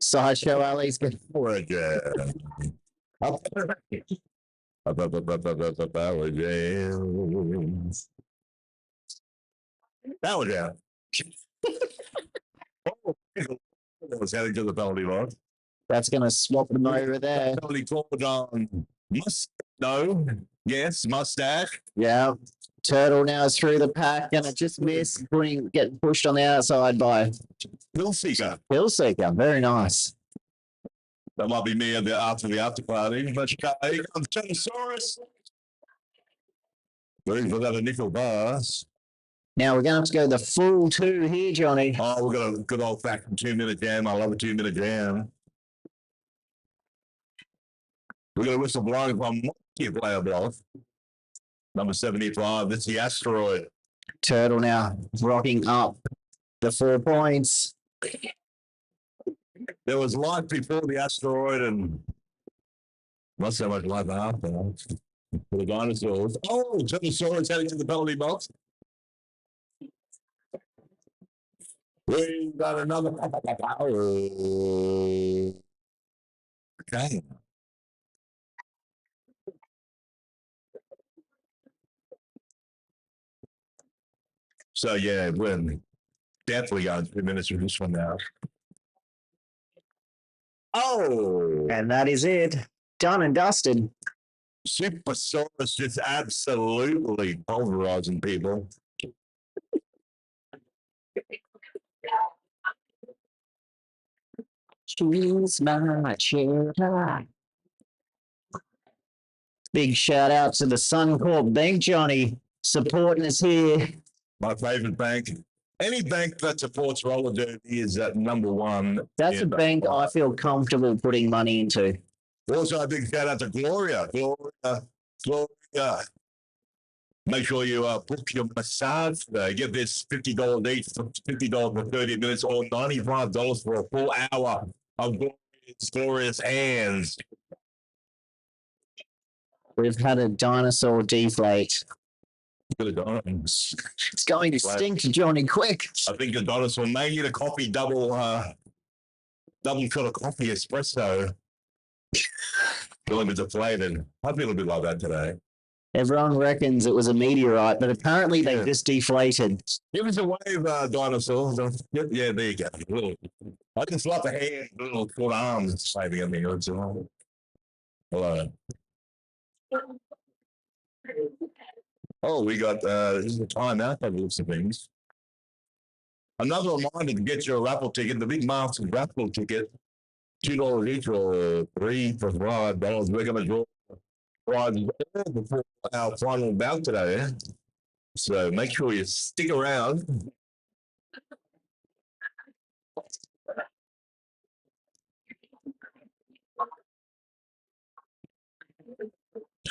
Sideshow Alley's good. for a jam. Power jams. Power jam. Was heading to the penalty box. That's going to swap them over there. Penalty called on mustache. Yeah. Turtle now is through the pack and it just missed, getting pushed on the outside by Bill Seeker. Hillseeker. Very nice. That might be me after the after party. But here comes Turtlesaurus. Waiting for that initial pass. Now we're going to have to go the full 2 here, Johnny. Oh, we've got a good old fashioned 2-minute jam. I love a 2-minute jam. We're going to whistle blowing from your player block. Number 75. That's the asteroid. Turtle now rocking up the 4 points. There was life before the asteroid and not so much life after. For the dinosaurs. Oh, Tyrannosaurus heading to the penalty box. We got another. Okay. So yeah, we're definitely going 2 minutes with this one now. Oh, And that is it. Done and dusted. Supersaurus just absolutely pulverizing people. She's my cheddar. Big shout out to the Suncorp Bank, Johnny, supporting us here. My favorite bank. Any bank that supports roller derby is at number one. That's a bank I feel comfortable putting money into. Also, a big shout out to Gloria. Gloria. Make sure you book your massage. Get this $50 each, $50 for 30 minutes, or $95 for a full hour of glorious hands. We've had a dinosaur deflate. It's It's going to stink, Johnny, quick. I think the dinosaur may need a coffee, double shot of coffee, espresso. Feeling a bit deflated. I feel a bit like that today. Everyone reckons it was a meteorite, but apparently they just deflated. Give us a wave, dinosaur. Yeah, there you go. I just love the hand, little short arms waving at me. Hello. Oh, we got this is a timeout by the looks of things. Another reminder to get your raffle ticket, the Big Masters raffle ticket, $2 each or $3 for $5. We're going to draw prizes all before our final bout today. So make sure you stick around.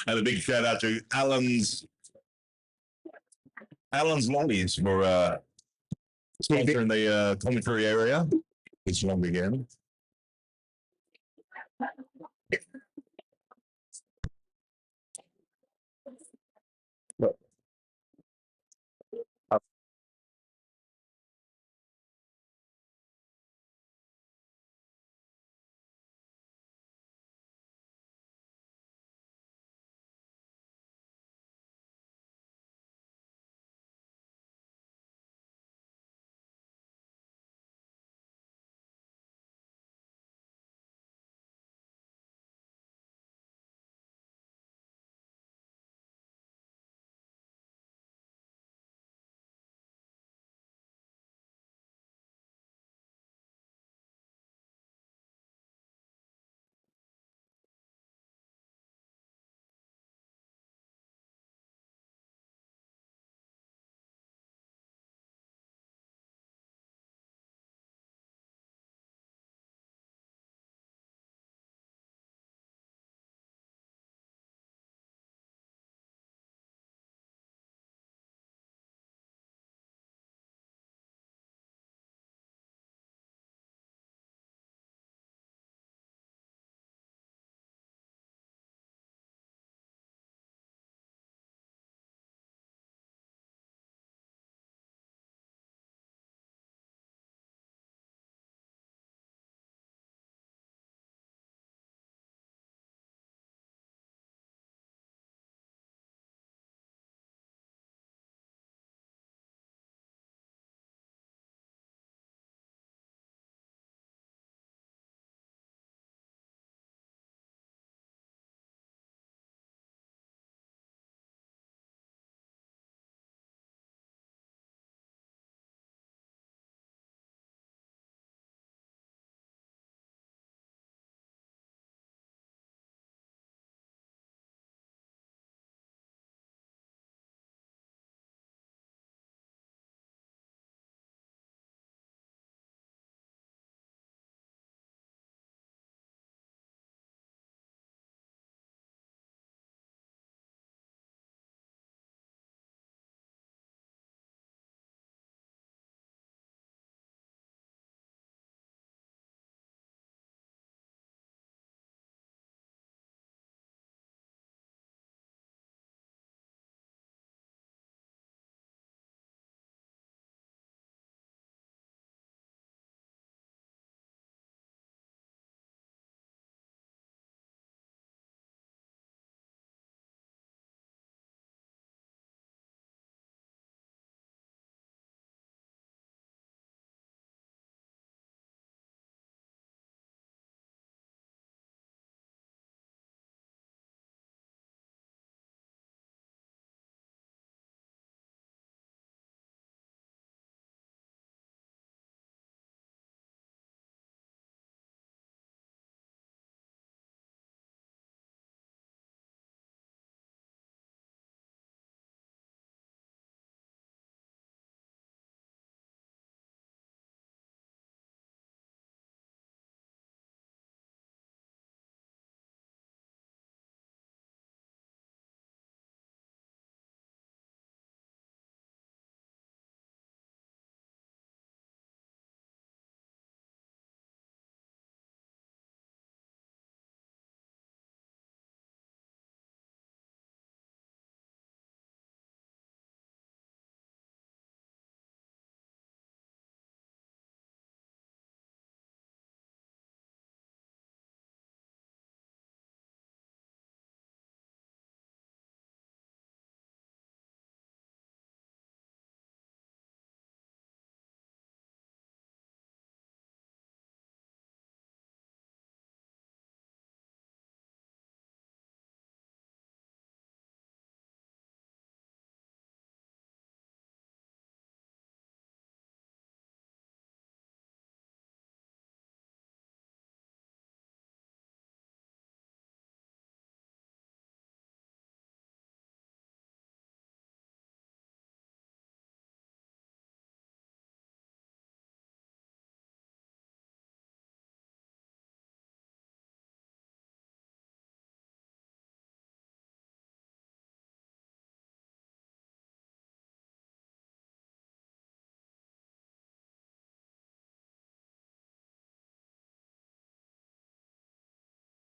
And a big shout out to Alan's Lollies for sponsoring the commentary area. It's long again.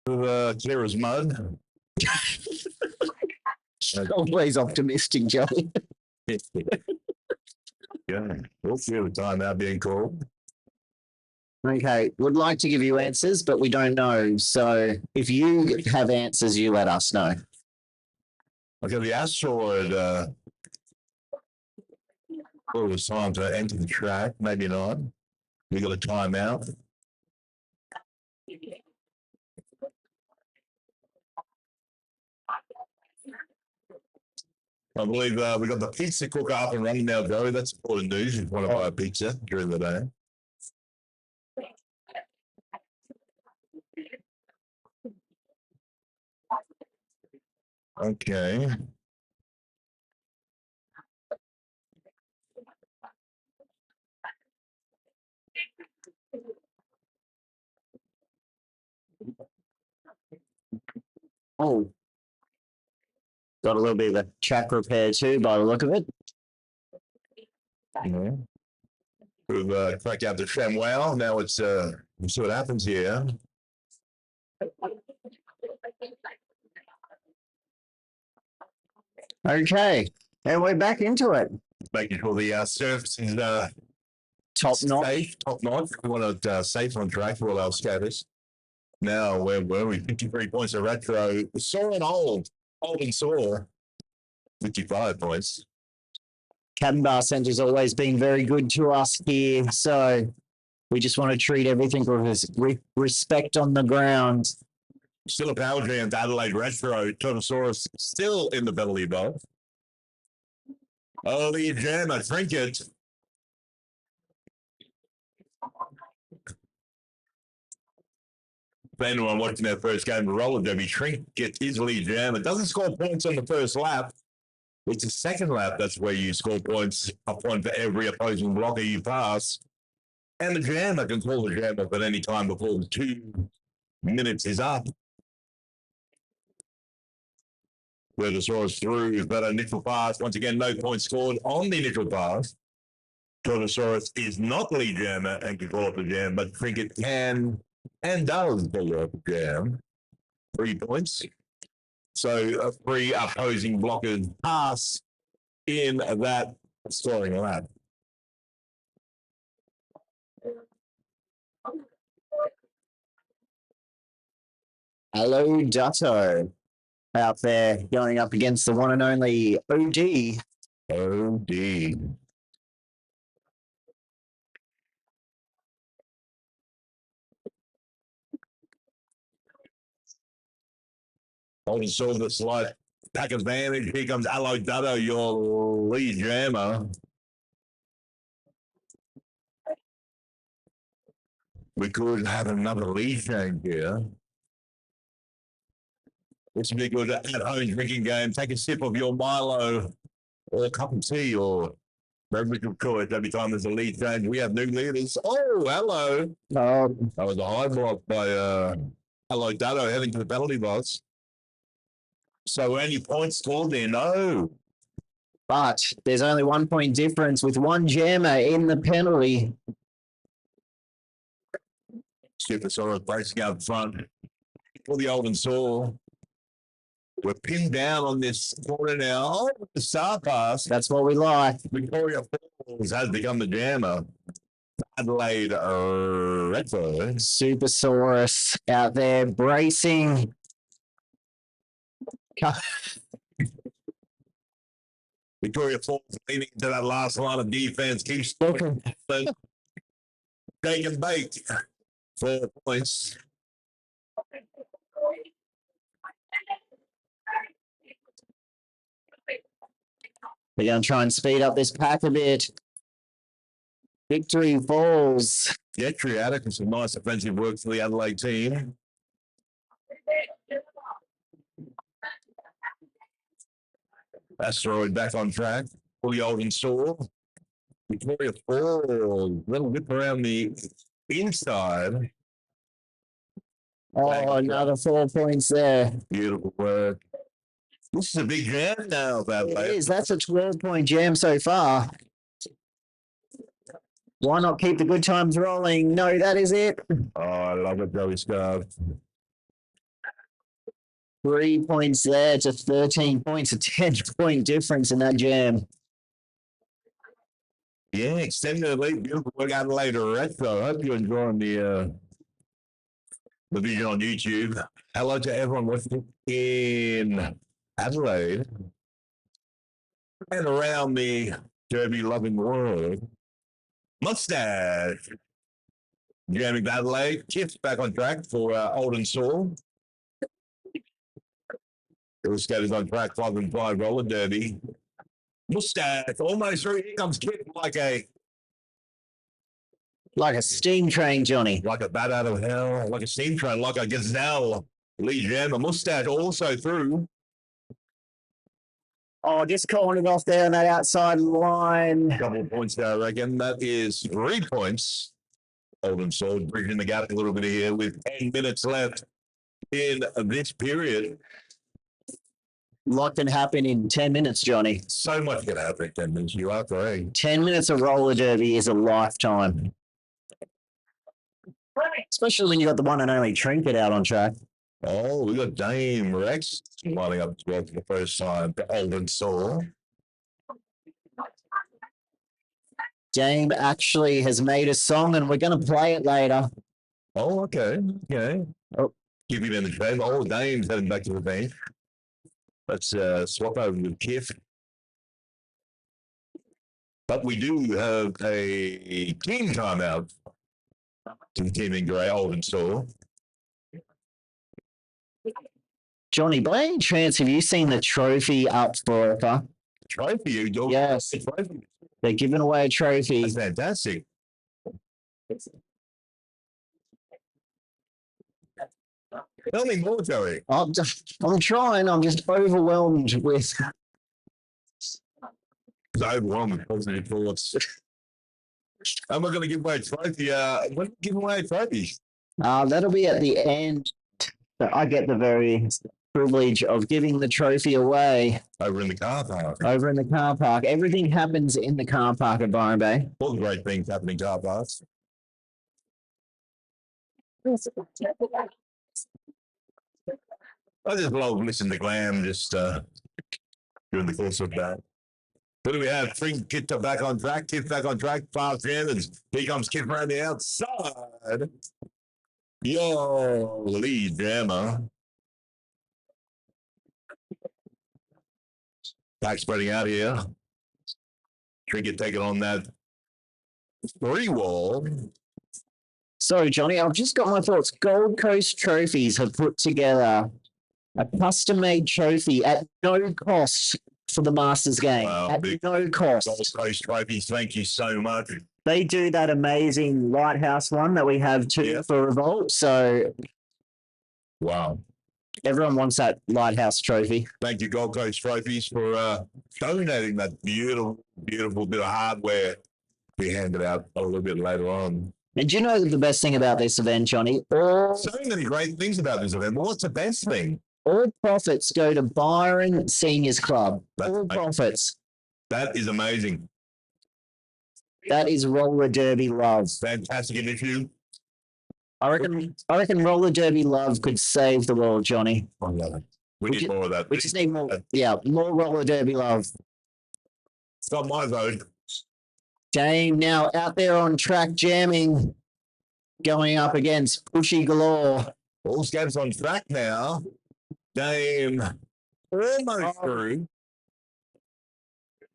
Clear as mud. Always optimistic, Joey. Yeah. We'll see the time out being called. Okay, would like to give you answers, but we don't know. So if you have answers, you let us know. Okay, the asteroid. Well, it was time to enter the track. Maybe not. We got a timeout. I believe we got the pizza cooker up and running now, Joey. That's important news if you want to buy a pizza during the day. Okay. Oh, got a little bit of a track repair too, by the look of it. Yeah. We've cracked out the ShamWow. Now it's we'll see what happens here. Okay, and we're back into it. Making sure the surface is Top notch. safe, top notch. We want it safe on track for all our skaters. Now, where were we? 53 points of retro. Sore and old and sore. 55 points. Cavanbah Centre's always been very good to us here, so we just want to treat everything with respect on the ground. Still a power jam to Adelaide retro. Totosaurus still in the belly above. Oh, the jam, a trinket. For anyone watching their first game of roller derby, trinket easily jam. It doesn't score points on the first lap. It's the second lap. That's where you score points, a point for every opposing blocker you pass. And the jammer can call the jam up at any time before the 2 minutes is up. Totosaurus through that initial pass. Once again, no points scored on the initial pass. Totosaurus is not the lead jammer and can call up the jam, but Trinket can and does call up the jam. 3 points. So 3 opposing blockers pass in that scoring lap. Hello, Dutto. Out there going up against the one and only OD. OD. Also, the slight pack advantage. Here comes Hello Dutto, your lead jammer. We could have another lead change here. This would be good at home drinking game. Take a sip of your Milo or a cup of tea or beverage of choice every time there's a lead change. We have new leaders. Oh, hello. That was a high block by Hello Dutto heading to the penalty box. So any points scored there? No. But there's only 1 point difference with one jammer in the penalty. Supersaurus bracing out front for the Old&Sore. We're pinned down on this corner now. Oh, the star pass. That's what we like. Victoria Falls has become the jammer. Adelaide retro. Supersaurus out there bracing. Victoria Falls leaning into that last line of defense. Keeps looking. Take and bake. 4 points. We're going to try and speed up this pack a bit. Victory Falls. Yeah, Triadic and some nice offensive work for the Adelaide team. Asteroid back on track for the Old&Sore. Victoria Falls, little whip around the inside. Oh, another 4 points there. Beautiful work. This is a big jam now, It is. That's a 12-point jam so far. Why not keep the good times rolling? No, that is it. Oh, I love it, Joey Scarf. 3 points there to 13 points, a 10-point difference in that jam. Yeah, extended the lead. Beautiful work out later. Rest, though. Hope you're enjoying the video on YouTube. Hello to everyone watching in Adelaide and around the derby loving world. Mustache. Jamming Adelaide. Tips back on track for Old&Sore. The skaters on track 5 and 5 roller derby. Mustache almost through. Here comes Kip Like a steam train, Johnny. like a bat out of hell, like a steam train, like a gazelle. Lee Jammer. Mustache also through. Oh, just calling it off there on that outside line. Couple of points there, I reckon. That is 3 points. Old&Sore bridging the gap a little bit here with 10 minutes left in this period. Lot can happen in 10 minutes, Johnny. So much can happen in 10 minutes. You are correct. 10 minutes of roller derby is a lifetime. Especially when you got the one and only Trinket out on track. Oh, we got Dame Rex lining up as well for the first time for Old&Sore. Dame actually has made a song and we're going to play it later. Oh, okay. Okay. Oh. Keep him in the game. Oh, Dame's heading back to the bench. Let's swap over with Kiff. But we do have a team timeout to the team in grey, Old&Sore. Johnny, by any chance, have you seen the trophy up for offer? Trophy, you do? Yes. Trophy. They're giving away a trophy. That's fantastic. Tell me more, Joey. I'm trying. I'm just overwhelmed with. It's overwhelming positive thoughts. And we're going to give away a trophy. When give away a trophy? That'll be at the end. I get the very privilege of giving the trophy away. Over in the car park. Over in the car park. Everything happens in the car park at Byron Bay. All the great things happen in car parks. I just love listening to Glam just during the course of that. Who do we have? Kit back on track. Kit back on track. Fast Hammons. Here comes Kit around the outside. Yo, lead jammer. Back spreading out here. Trinket taking on that 3 wall. So, Johnny, I've just got my thoughts. Gold Coast Trophies have put together a custom-made trophy at no cost for the Masters game. Wow, at no cost. Gold Coast Trophies, thank you so much. They do that amazing lighthouse one that we have too for Revolt. So, wow. Everyone wants that lighthouse trophy. Thank you, Gold Coast Trophies, for donating that beautiful, beautiful bit of hardware. We handed out a little bit later on. And do you know the best thing about this event, Johnny? So many great things about this event. What's the best thing? All profits go to Byron Seniors Club. All profits. That is amazing. That is roller derby love. Fantastic initiative. I reckon roller derby love could save the world, Johnny. I love it. We need more of that. We just need more. Yeah, more roller derby love. It's not my vote. Dame now out there on track jamming, going up against Pushy Galore. All scabs on track now. Dame almost through.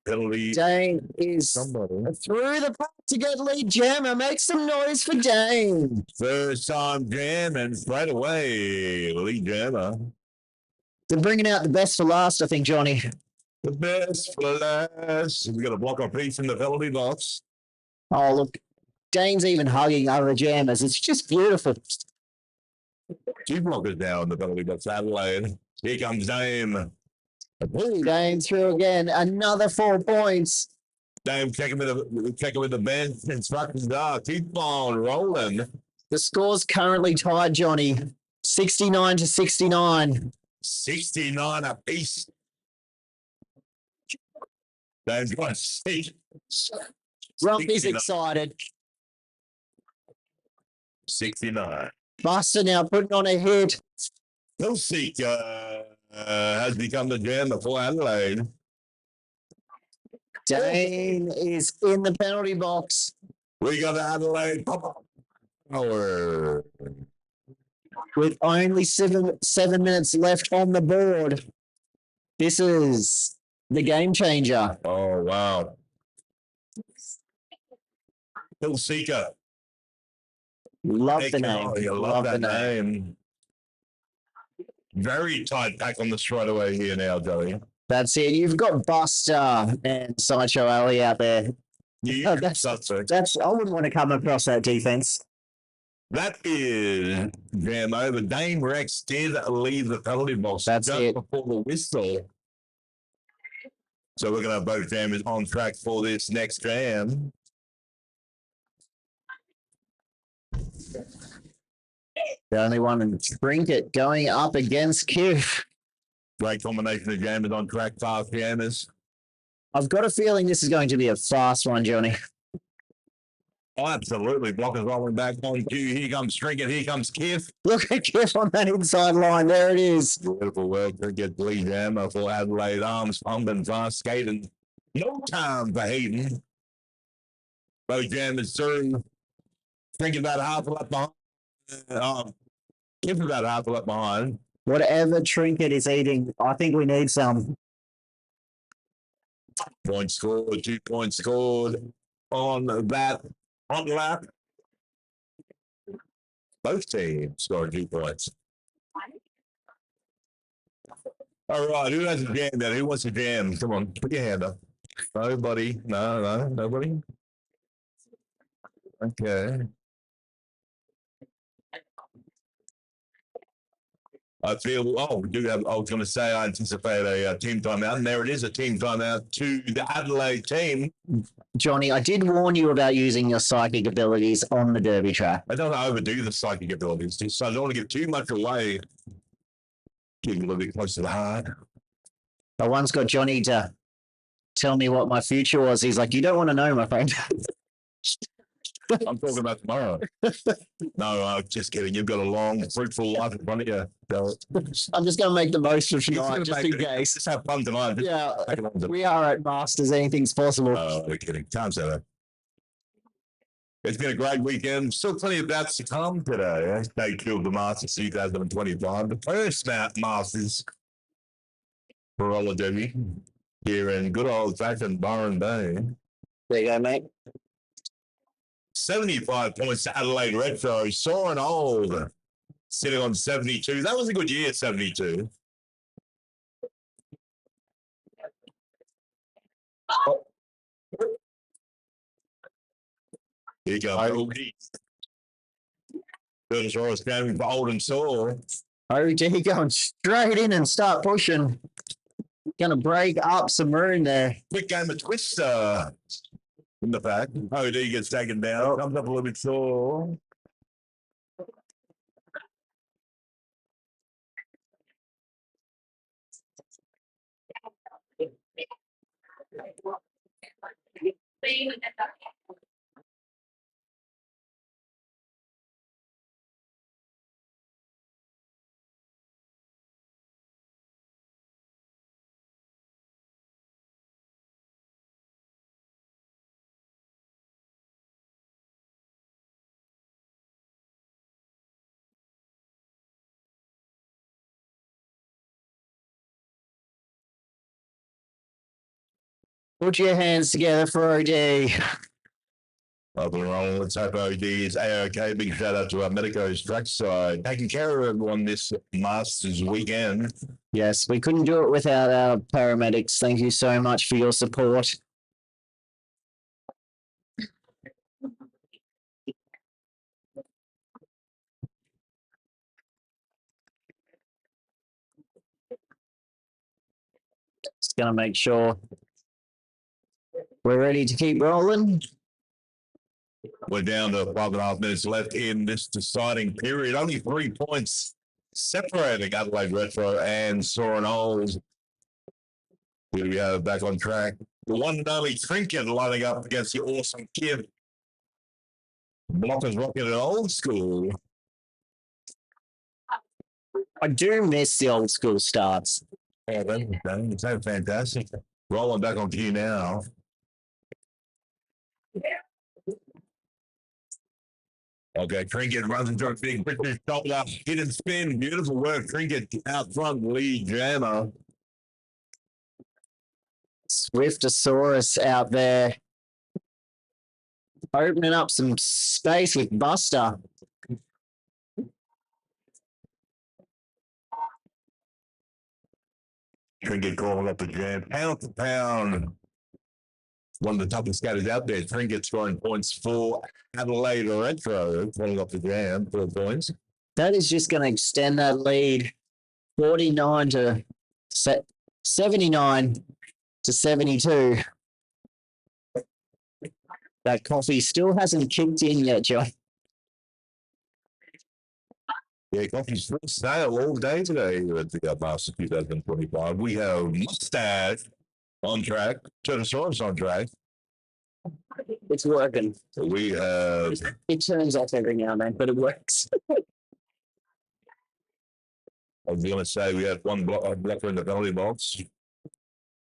Penalty. Dame is through the pack to get lead jammer. Make some noise for Dame. First time jam and straight away lead jammer. They're bringing out the best for last, I think, Johnny. The best for last. We got a block of peace in the penalty box. Oh, look. Dame's even hugging other jammers. It's just beautiful. 2 blockers now in the penalty box. Adelaide. Here comes Dame. Dame through again. Another 4 points. Dame checking with the bench. Instructions are keep on rolling. The score's currently tied, Johnny. 69-69. 69 apiece. Dame's got 6. Rumpy's excited. 69. Buster now putting on a hit. Hilseek has become the jammer for Adelaide. Dane is in the penalty box. We got Adelaide power. With only 7 minutes left on the board. This is the game changer. Oh, wow. Hilseeker. Love the name. Oh, you love that name. Very tight pack on the straightaway here now, Joey. That's it. You've got Buster and Sideshow Ali out there. Yeah, that's I wouldn't want to come across that defense. That is jam over. Dame Rex did leave the penalty box That's just it. before the whistle. So we're going to have both jammers on track for this next jam. The only one in Trinket going up against Kiff. Great combination of jammers on track, fast jammers. I've got a feeling this is going to be a fast one, Johnny. Oh, absolutely. Blockers rolling back on cue. Here comes Trinket. Here comes Kiff. Look at Kiff on that inside line. There it is. Beautiful work. Trinket lead jammer for Adelaide. Arms pumping, fast skating. No time for Hayden. Both jammers through. Trinket about half a lap behind. Kiff about half a lap behind. Whatever Trinket is eating, I think we need some. Point scored, 2 points scored on that on lap. Both teams scored 2 points. All right, who has a jam then? Who wants a jam? Come on, put your hand up. Nobody. No, nobody. Okay. I feel, we do have, I was going to say I anticipate a team timeout, and there it is, a team timeout to the Adelaide team. Johnny, I did warn you about using your psychic abilities on the derby track. I don't want to overdo the psychic abilities, so I don't want to give too much away. Get a little bit close to the heart. I once got Johnny to tell me what my future was. He's like, you don't want to know, my friend. I'm talking about tomorrow. No, just kidding. You've got a long, fruitful life in front of you. I'm just going to make the most of tonight, just in case. Just have fun tonight. Yeah, we are at Masters. Anything's possible. Oh, we're kidding. Can't say that. It's been a great weekend. Still plenty of bats to come today. Day 2 of the Masters 2025. The first Masters for Roller Derby here in good old-fashioned Byron Bay. There you go, mate. 75 points to Adelaide Retro. Soaring Old sitting on 72. That was a good year, 72. Here you go. Curtis Ross going for Old&Sore. OG going straight in and start pushing. Going to break up some room there. Quick game of Twister in the pack. OD gets taken down. Comes up a little bit sore. Put your hands together for OD. Up and rolling. Let's hope OD is A-OK. Big shout out to our Medico's trackside. Taking care of everyone this Masters weekend. Yes, we couldn't do it without our paramedics. Thank you so much for your support. Just going to make sure we're ready to keep rolling. We're down to 5.5 minutes left in this deciding period. Only 3 points separating Adelaide Retro and Soaring Old. Here we have back on track. The one and only Trinket lining up against the awesome Kid. Blockers rocking at Old School. I do miss the old school starts. Yeah, that's fantastic. Rolling back on cue now. Okay, Trinket runs into a big British shoulder. Hit and spin. Beautiful work. Trinket out front, lead jammer. Swiftosaurus out there opening up some space with Buster. Trinket calling up the jam. Pound for pound. One of the toughest skaters out there. Trinket scoring points for Adelaide Retro. Calling up the jam for points. That is just going to extend that lead 49 to 79 to 72. That coffee still hasn't kicked in yet, John. Yeah, coffee's full sale all day today at the Masters 2025. We have Mustache on track, Pterosaurus on track. It's working. We have. It turns off every now and then, but it works. I was going to say we had one blocker in the penalty box.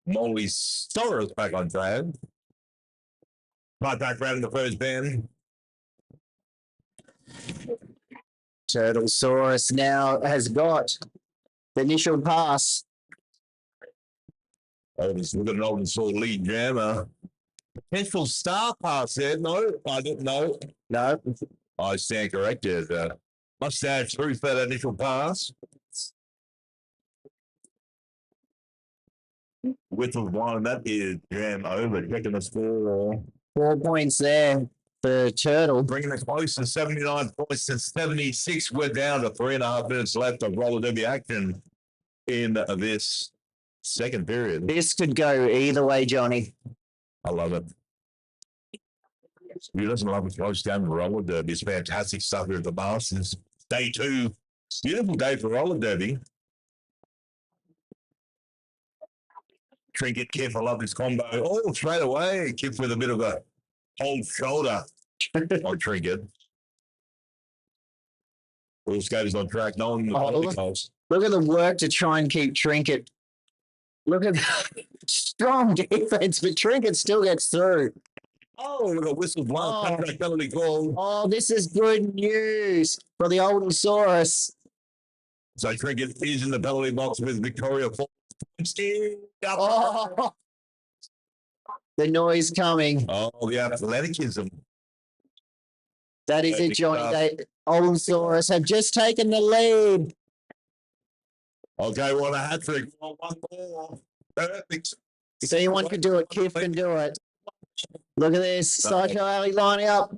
Molly Soros back on track. Right back round in the first bend. Turtlesaurus now has got the initial pass. Oh, he's looking at an Old&Sore lead jammer. Potential star pass there. No, I didn't know. No. I stand corrected. Mustache through for that initial pass. Width of one, that is jam over. Checking the score. 4 points there for Turtle. Bringing it close to 79 points to 76. We're down to 3.5 minutes left of roller derby action in this second period. This could go either way, Johnny. I love it. Who doesn't love a close game of roller derby? It's fantastic stuff here at the Masters. Day 2. Beautiful day for roller derby. Trinket, careful, love this combo. Oh, straight away. Kip with a bit of a hold shoulder on Trinket. All skaters on track. No one in the goals. Look at the work to try and keep Trinket. Look at the strong defense, but Trinket still gets through. Oh, look at whistle blown. Contract penalty call. Oh, this is good news for the Old&Sore-US. So Trinket is in the penalty box with Victoria Falls. Oh, the noise coming. Oh, the athleticism. That is it, Johnny. Old&Sore-US have just taken the lead. Okay, well, a hat trick. One more. Perfect. If anyone can do it, Kiff can do it. Look at this. Psycho Alley lining up.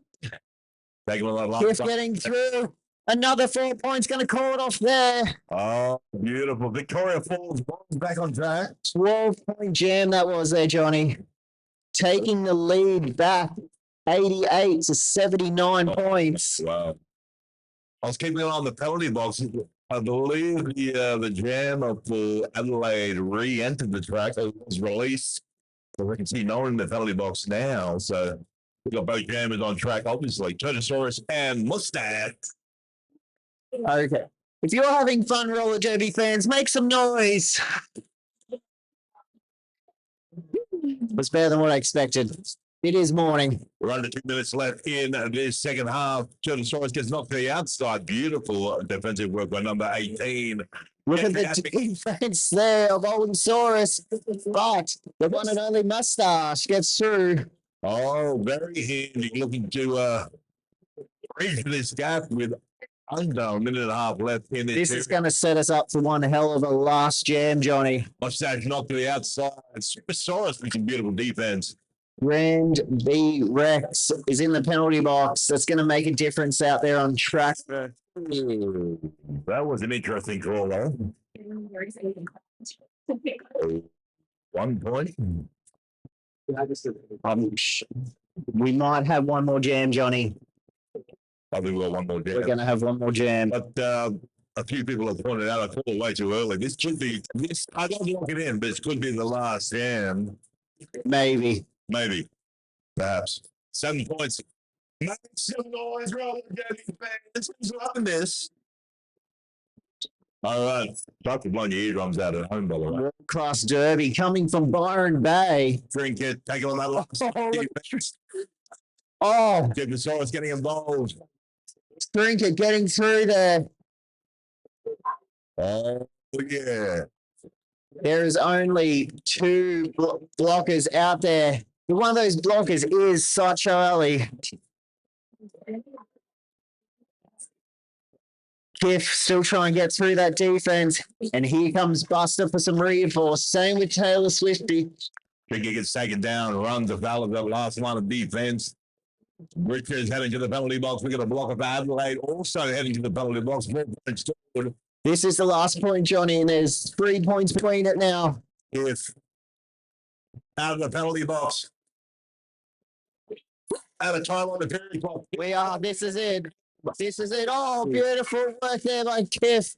Kiff getting through. Another 4 points, going to call it off there. Oh, beautiful. Victoria Falls back on track. 12-point jam that was there, Johnny. Taking the lead back 88 to 79 points. Wow. I was keeping it on the penalty box. I believe the jam of Adelaide re-entered the track. It was released. So we can see no one in the penalty box now. So we got both jammers on track, obviously. Turtosaurus and Mustache. Okay. If you're having fun, roller derby fans, make some noise. It was better than what I expected. It is morning. We're under 2 minutes left in this second half. Turtosaurus gets knocked to the outside. Beautiful defensive work by number 18. Look at the defense there of Old&Sore-US, but the one and only Mustache gets through. Oh, very handy. Looking to bridge this gap with under a minute and a half left in this. This is going to set us up for one hell of a last jam, Johnny. Mustache knocked to the outside. Supersaurus with some beautiful defense. Grand V Rex is in the penalty box. That's going to make a difference out there on track. That was an interesting call, though. 1 point. We might have one more jam, Johnny. I think we'll have one more jam. We're going to have one more jam. But a few people have pointed out I called way too early. This could be, I don't lock it in, but it could be the last jam. Maybe. Maybe. Perhaps. 7 points. Make some noise, roller derby fans. Who's loving this? All right. Sorry for blowing your eardrums out at home, by the way. World class derby coming from Byron Bay. Drink it. Take on that last. Oh, Dinosaurus getting involved. Trinket getting through there. Oh, yeah. There is only two blockers out there. One of those blockers is such early. Kiff still trying to get through that defense. And here comes Buster for some reinforce. Same with Taylor Swifty. Trinket gets taken down, runs the foul of that last line of defense. Richards heading to the penalty box. We got a block of Adelaide also heading to the penalty box. This is the last point, Johnny, and there's 3 points between it now. If out of the penalty box. Out of time on the period clock. We are. This is it. This is it. Oh, beautiful work there by Kiff.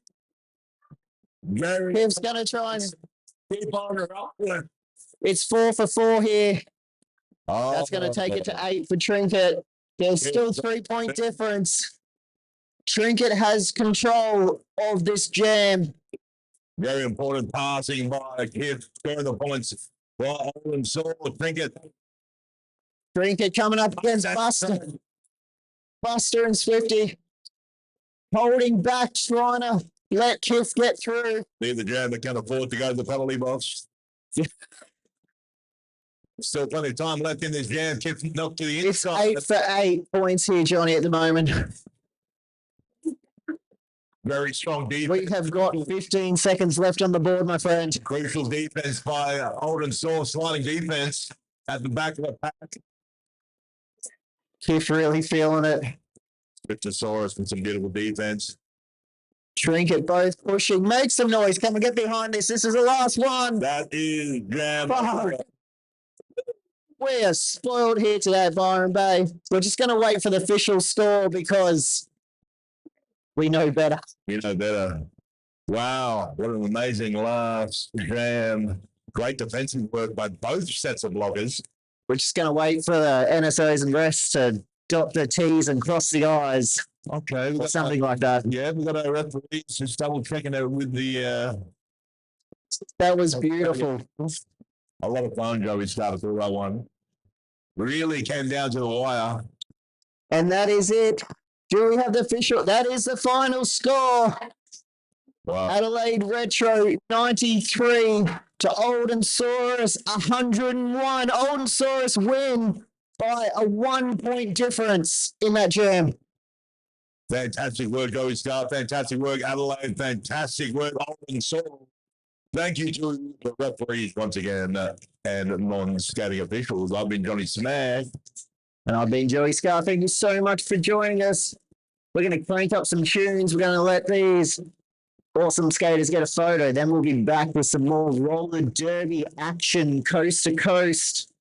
Kiff's going to try and keep on her up. It's 4 for 4 here. Oh, that's going to take it to 8 for Trinket. There's still 3 point difference. Trinket has control of this jam. Very important passing by Kiff. Scoring the points for Old&Sore. Trinket. Trinket coming up against Buster. Buster and Swifty holding back, trying to let Kiff get through. Neither jam that can afford to go to the penalty box. Still plenty of time left in this jam. Kiff knocked to the inside. It's 8 for 8 points here, Johnny, at the moment. Very strong defense. We have got 15 seconds left on the board, my friend. Crucial defense by Old&Sore, sliding defense at the back of the pack. Kiff really feeling it. Victoraptors with some beautiful defense. Trinket both pushing. Make some noise. Come and get behind this. This is the last one. That is jam. We are spoiled here today at Byron Bay. We're just going to wait for the official score because we know better. You know better. Wow, what an amazing last jam. Great defensive work by both sets of blockers. We're just going to wait for the NSOs and refs to dot the T's and cross the I's. Okay. Or something like that. Yeah, we've got our referees just double checking it with the... That was beautiful. A lot of fun, Joey started through that one. Really came down to the wire. And that is it. Do we have the official? That is the final score. Wow. Adelaide Retro 93 to Old&Sore-US 101. Old&Sore-US win by a 1 point difference in that jam. Fantastic work, Joey Star. Fantastic work, Adelaide. Fantastic work, Old&Sore. Thank you to the referees once again and non-skating officials. I've been Johnny Smack. And I've been Joey Scar. Thank you so much for joining us. We're going to crank up some tunes. We're going to let these awesome skaters get a photo. Then we'll be back with some more roller derby action coast to coast.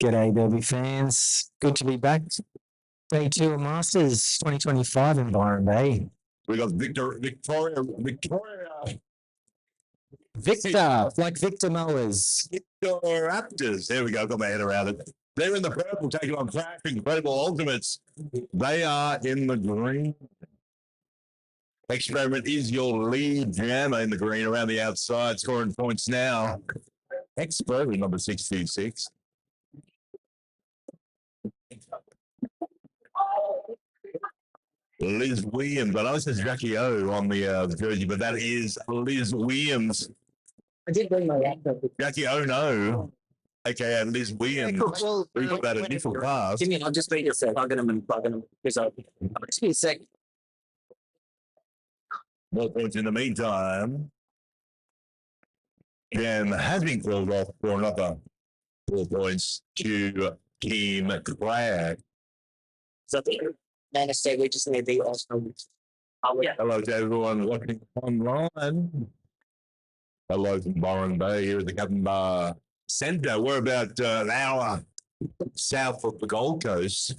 G'day, Derby fans. Good to be back. Day 2 of Masters 2025 in Byron Bay. We got Victoria. Victor, like Victor Mowers. Victoraptors. There we go. Got my head around it. They're in the purple, taking on Crash Incredible Ultimates. They are in the green. Experiment is your lead jammer in the green around the outside, scoring points now. Experiment number 626. Liz Williams. I know it says Jackie O on the jersey, but that is Liz Williams. I did bring my laptop. Jackie O no, aka Liz Williams. Yeah, cool. We've got that initial pass. Give me, I'll just be a sec. Plugging them and plugging them. I'll just be a sec. More points in the meantime. Jam has been called off for another 4 points to Team Crag. So the man said we just need the awesome. Hello to everyone watching online. Hello from Byron Bay here at the Cavanbah Centre. We're about an hour south of the Gold Coast.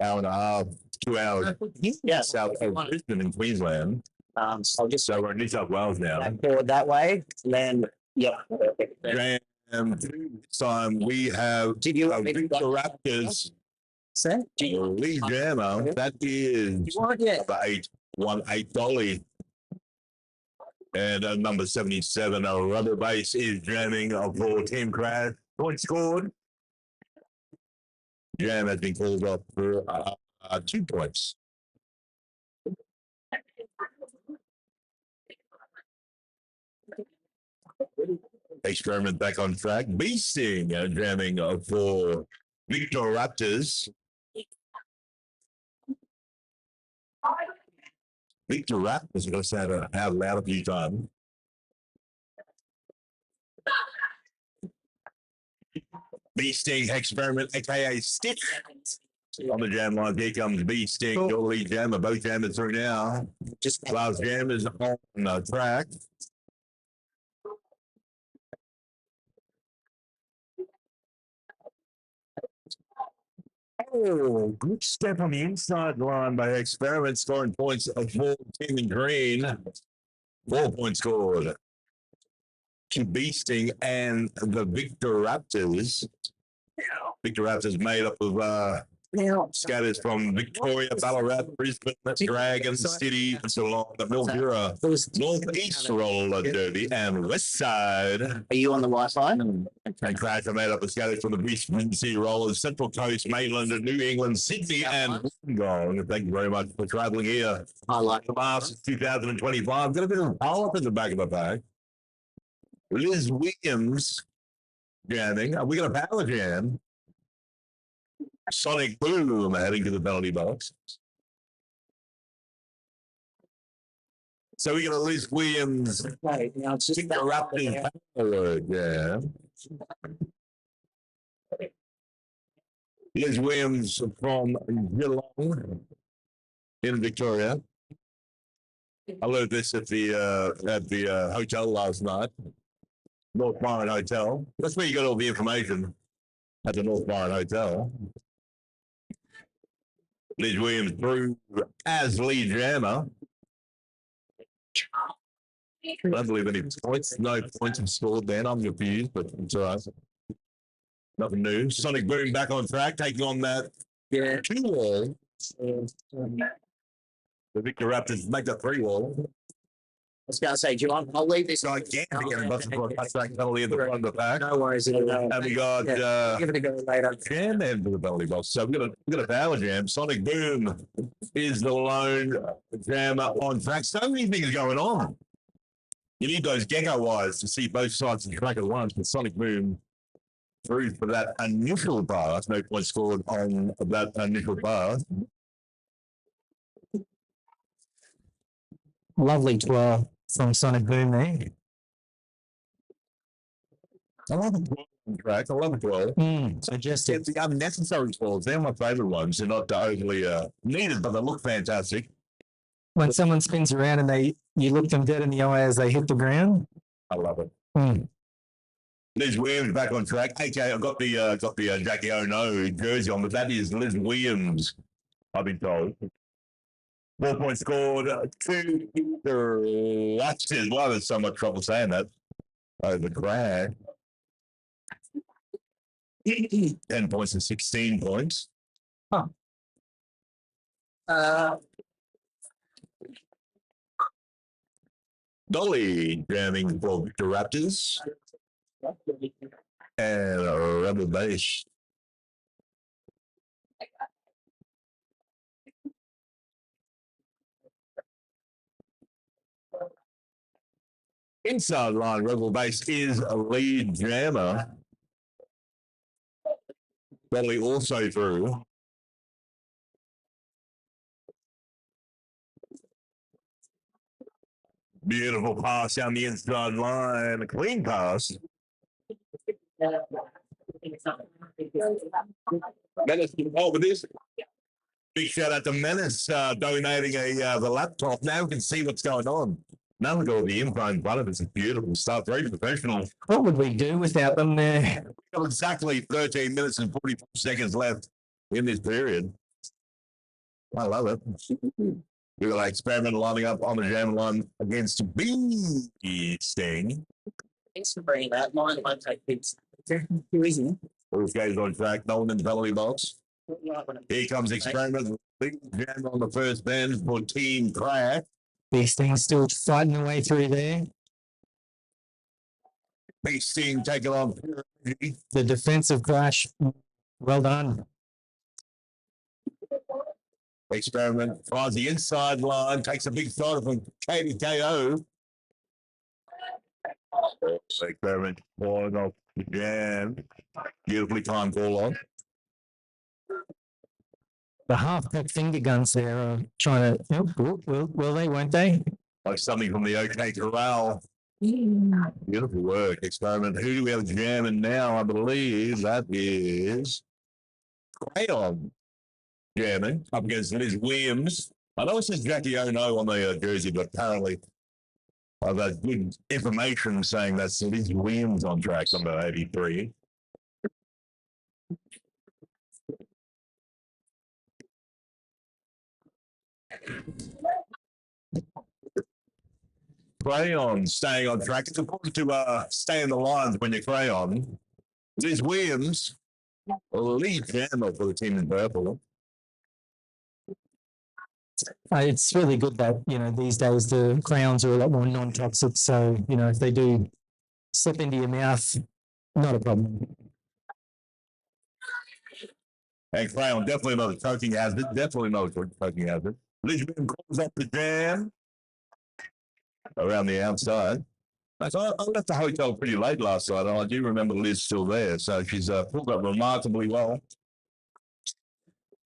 Hour and a half, 2 hours south of Brisbane in Queensland. I'll just So we're in New South Wales now. forward that way. Then, This time we have Victoraptors. Lead jammer. That is number 8 Dolly. And number 77, a rubber base is jamming for Team Crash. Point scored. Jam has been called off for 2 points. Experiment back on track. Beasting jamming for Victoraptors. Victoraptors, I'm going to say it out loud a few times. Beasting experiment, aka Stick. On the jam line, here comes Beasting, your lead jammer. Both jammers through now. Last jammers on the track. Oh, good step on the inside line by Experiment, scoring points of 4 Team in green. 4 points scored to Beasting and the Victoraptors. Victoraptors made up of scatters from Victoria, Ballarat, Brisbane, Dragon City, Geelong, the Mildura, Northeast Roller Derby, and West Side. Are you on the Wi-Fi? And Crash are made up of scatters from the Brisbane City Rollers, Central Coast, Mainland, New England, Sydney, and Wollongong. Thank you very much for travelling here. I like the Masters 2025. Got a bit of power up in the back of the bag. Liz Williams jamming. We got a power jam. Sonic Boom heading to the penalty box. So we got a Liz Williams. Right, now it's just Raptors power jam. Liz Williams from Geelong in Victoria. I learned this at the hotel last night, North Byron Hotel. That's where you got all the information, at the North Byron Hotel. Liz Williams through as lead jammer. I don't believe any points. No points have scored then. I'm confused, but it's all right. Nothing new. Sonic Boom back on track, taking on that 2-wall. The Victoraptors make that 3-wall. I was going to say, do you want? I'll leave this. Gigantic touchback penalty at the front of the pack. No worries. And we got give it a go later. Jam end for the penalty box. So we've got a power jam. Sonic Boom is the lone jammer on track. So many things going on. You need those gecko eyes to see both sides of the track at once. But Sonic Boom through for that initial pass. No points scored on that initial pass. Lovely twirl from Sonic Boom there. I love it. Track. I love it. Well, So just it. the unnecessary twirls. They're my favourite ones. They're not overly needed, but they look fantastic. When someone spins around and you look them dead in the eye as they hit the ground. I love it. Liz Williams back on track. Okay, I've got the Jackie O jersey on, but that is Liz Williams, I've been told. 4 points scored to Victoraptors. Why there's so much trouble saying that over Grad. 10 points and 16 points. Huh. Dolly jamming for Victoraptors. And a rubber base. Inside line rebel base is a lead jammer. Dolly also through. Beautiful pass down the inside line. A clean pass. Menace over this. Big shout out to Menace donating the laptop. Now we can see what's going on. Now look at all the info in front of us. It's beautiful stuff. Very professional. What would we do without them there? We've got exactly 13 minutes and 44 seconds left in this period. I love it. We've got an experiment lining up on the jam line against Bee Sting. Thanks for bringing that. Mine won't take things. Too easy. All guys on track. No one in the penalty box. Here comes experiment. Big jam on the first bend for Team Crack. These things still fighting their way through there. Big Sting taking on The defensive crash. Well done. Experiment finds the inside line, takes a big shot from Katie KO. Experiment falling off the jam. Beautifully timed call on. The half-cock finger guns there are trying to. Oh, will they? Won't they? Like something from the OK Corral. Beautiful work. Experiment. Who do we have jamming now? I believe that is Crayon jamming up against Liz Williams. I know it says Jackie O on the jersey, but apparently I've had good information saying that's Liz Williams on track, number 83. Crayon staying on track. It's important to stay in the lines when you're Crayon. Liz Williams, lead jammer for the team in purple. It's really good that, these days the crayons are a lot more non-toxic. So, if they do slip into your mouth, not a problem. And Crayon, definitely not a choking hazard. Definitely not a choking hazard. Liz Williams calls up the jam around the outside. So I left the hotel pretty late last night, and I do remember Liz still there. So she's pulled up remarkably well.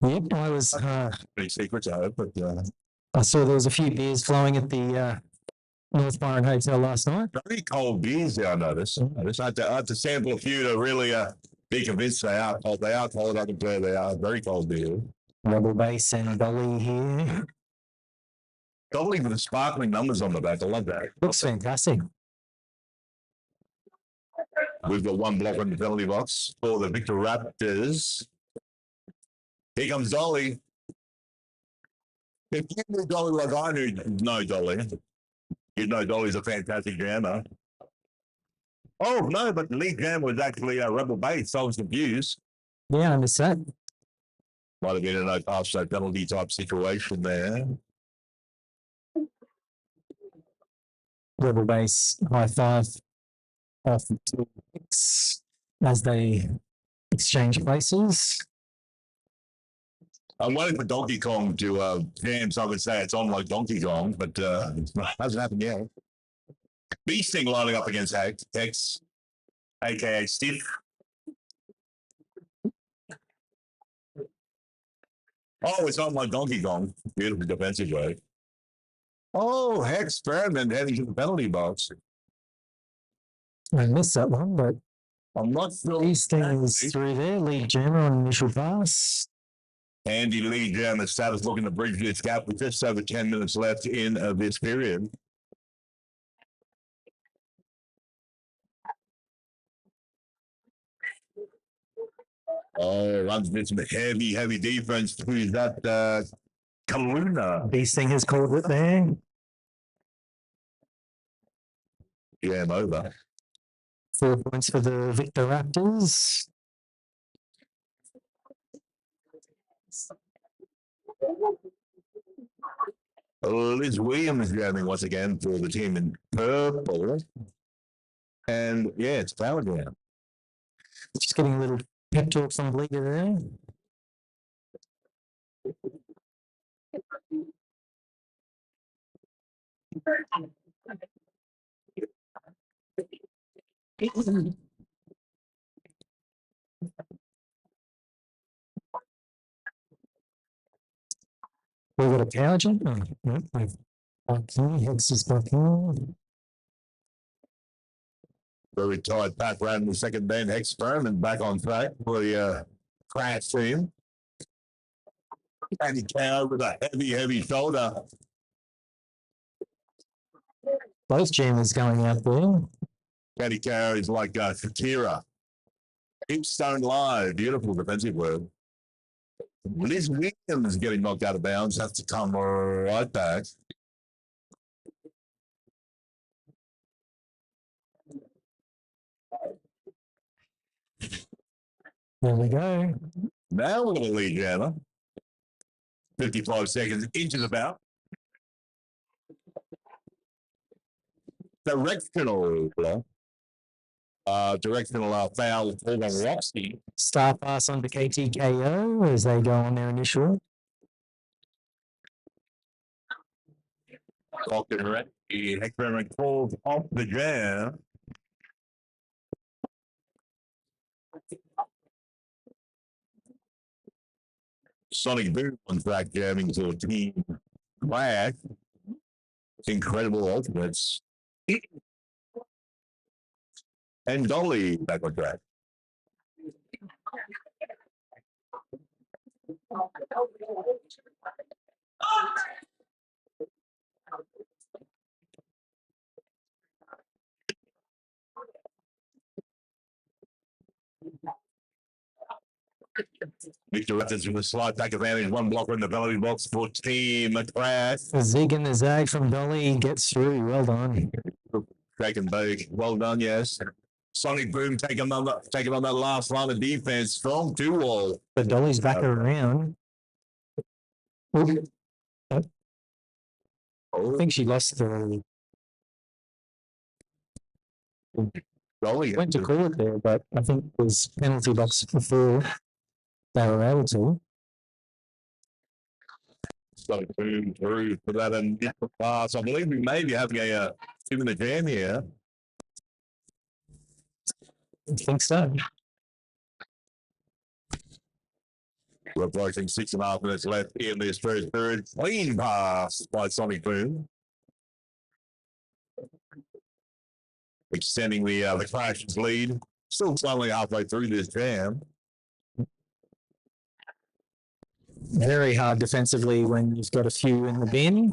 Yep, I was. Pretty secrets, I hope, but I saw there was a few beers flowing at the North Byron Hotel last night. very cold beers there, I noticed. I had to sample a few to really be convinced they are cold. They are cold. I can tell they are very cold beers. Rebel Base and Dolly here. Dolly with the sparkling numbers on the back. I love that. Looks fantastic. We've got one block on the penalty box for the Victoraptors. Here comes Dolly. If you knew Dolly like I know Dolly, you'd know Dolly's a fantastic jammer. Oh, no, but the lead jammer was actually a Rebel Base, so I was confused. Yeah, I missed that. Might have been a no pass, no penalty type situation there. Rebel Base high five off to X as they exchange places. I'm waiting for Donkey Kong to jam, so I could say it's on like Donkey Kong, but it hasn't happened yet. Beasting lining up against X, aka Stiff. Oh, it's on like Donkey Kong. Beautiful defensive way. Oh, Hex Experiment heading to the penalty box. I missed that one, but I'm not sure. these things through there. Lead jammer on initial pass. Andy Lee Jammer status looking to bridge this gap with just over 10 minutes left in this period. Oh, runs with some heavy defense through that Kaluna. Beasting has called it there. Jam over. 4 points for the Victoraptors. Liz Williams jamming once again for the team in purple. And yeah, it's power jam. Just getting a little pep talk from Bleecker there. We've got a power jump. Oh, no, we've back here. Hex is back here. Very tight pack round the second band experiment back on track for the crash team. Andy Cow with a heavy shoulder. Both jammers going out there. Andy Cow is like Shakira. Keep stone live. Beautiful defensive work. Liz Williams getting knocked out of bounds. Has to come right back. There we go. Now we're going to lead jammer. 55 seconds into the bout. Directional foul called on Roxy. Star pass on to KTKO as they go on their initial. Dr. Experiment calls off the jam. Sonic Boom on track jamming to a team crash. Incredible ultimates. And Dolly back on track. Victoraptors with a slight back advantage. One blocker in the penalty box for Team Crash. The zig and the zag from Dolly gets through. Well done. Drake and Bake. Well done, yes. Sonic Boom taking on that last line of defense. Strong 2-wall. But Dolly's back around. I think she lost the. Dolly Went to call it there, but I think it was penalty box before they were able to. Sonic Boom through for that initial pass. I believe we may be having a 2-minute jam here. I think so. We're approaching 6.5 minutes left in this first period. Clean pass by Sonic Boom. Extending the Crash's lead. Still only halfway through this jam. Very hard defensively when you've got a few in the bin.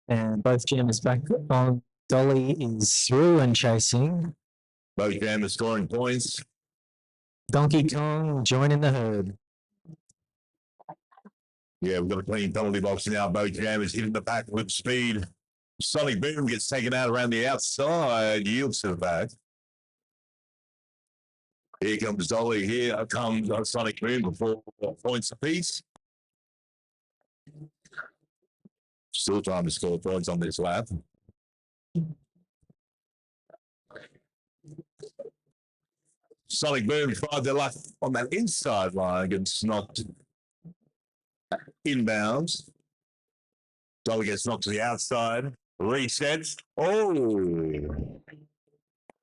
And both jammers back on. Dolly is through and chasing. Both jammers scoring points. Donkey Kong joining the herd. Yeah, we've got a clean penalty box now. Both jammers hitting the pack with speed. Sonic Boom gets taken out around the outside, yields to the back. Here comes Dolly. Here comes Sonic Boom for 4 points apiece. Still trying to score points on this lap. Sonic Boom tried their luck on that inside line, gets knocked inbounds. Dolly gets knocked to the outside. Resets. Oh,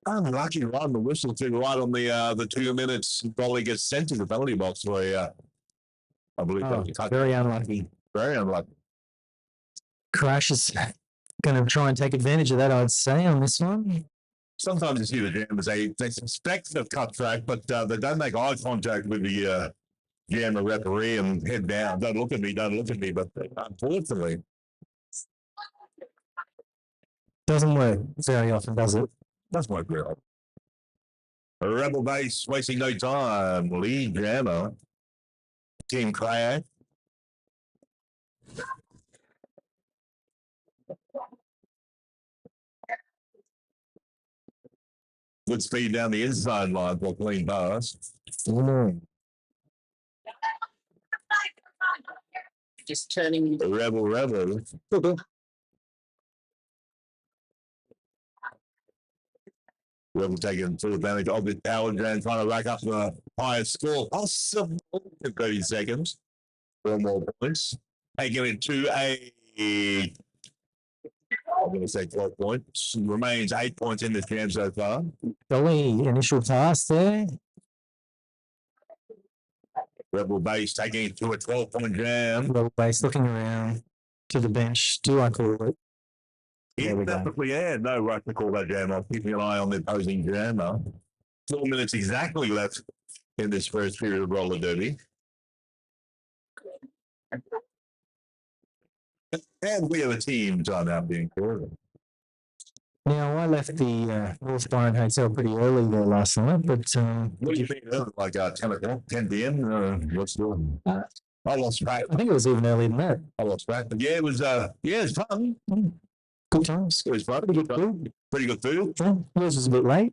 unlucky run. The whistle to right on the 2 minutes. Dolly gets sent to the penalty box for I believe that was a touch. Very unlucky. Very unlucky. Crash is going to try and take advantage of that, I'd say, on this one. Sometimes you see the jammers, they suspect they've cut track, but they don't make eye contact with the jammer referee and head down. Don't look at me. But unfortunately, Doesn't work very often, does it? that's my girl. Rebel base, wasting no time. Lead jammer. Team Crash. Good speed down the inside line for clean pass. Just turning. Rebel. Rebel taking full advantage of the power drain, trying to rack up the highest score possible in 30 seconds. 4 more points. Taking it to I'm going to say 12 points. Remains 8 points in this jam so far. Dolly, initial pass there. Rebel base taking it to a 12-point jam. Rebel base looking around to the bench. Do I call it? There we go. Definitely, yeah. No rush to call that jam. I'm keeping an eye on the opposing jammer. 4 minutes exactly left in this first period of roller derby. And we have a team timeout being called. Now, I left the North Byron Hotel pretty early there last night, but What do you mean? Like 10 o'clock, 10 p.m.? What's the... I lost track. I think it was even earlier than that. I lost track. But yeah, it was fun. Good times. It was fun. Pretty good food. Pretty good food. Yeah, yours was a bit late.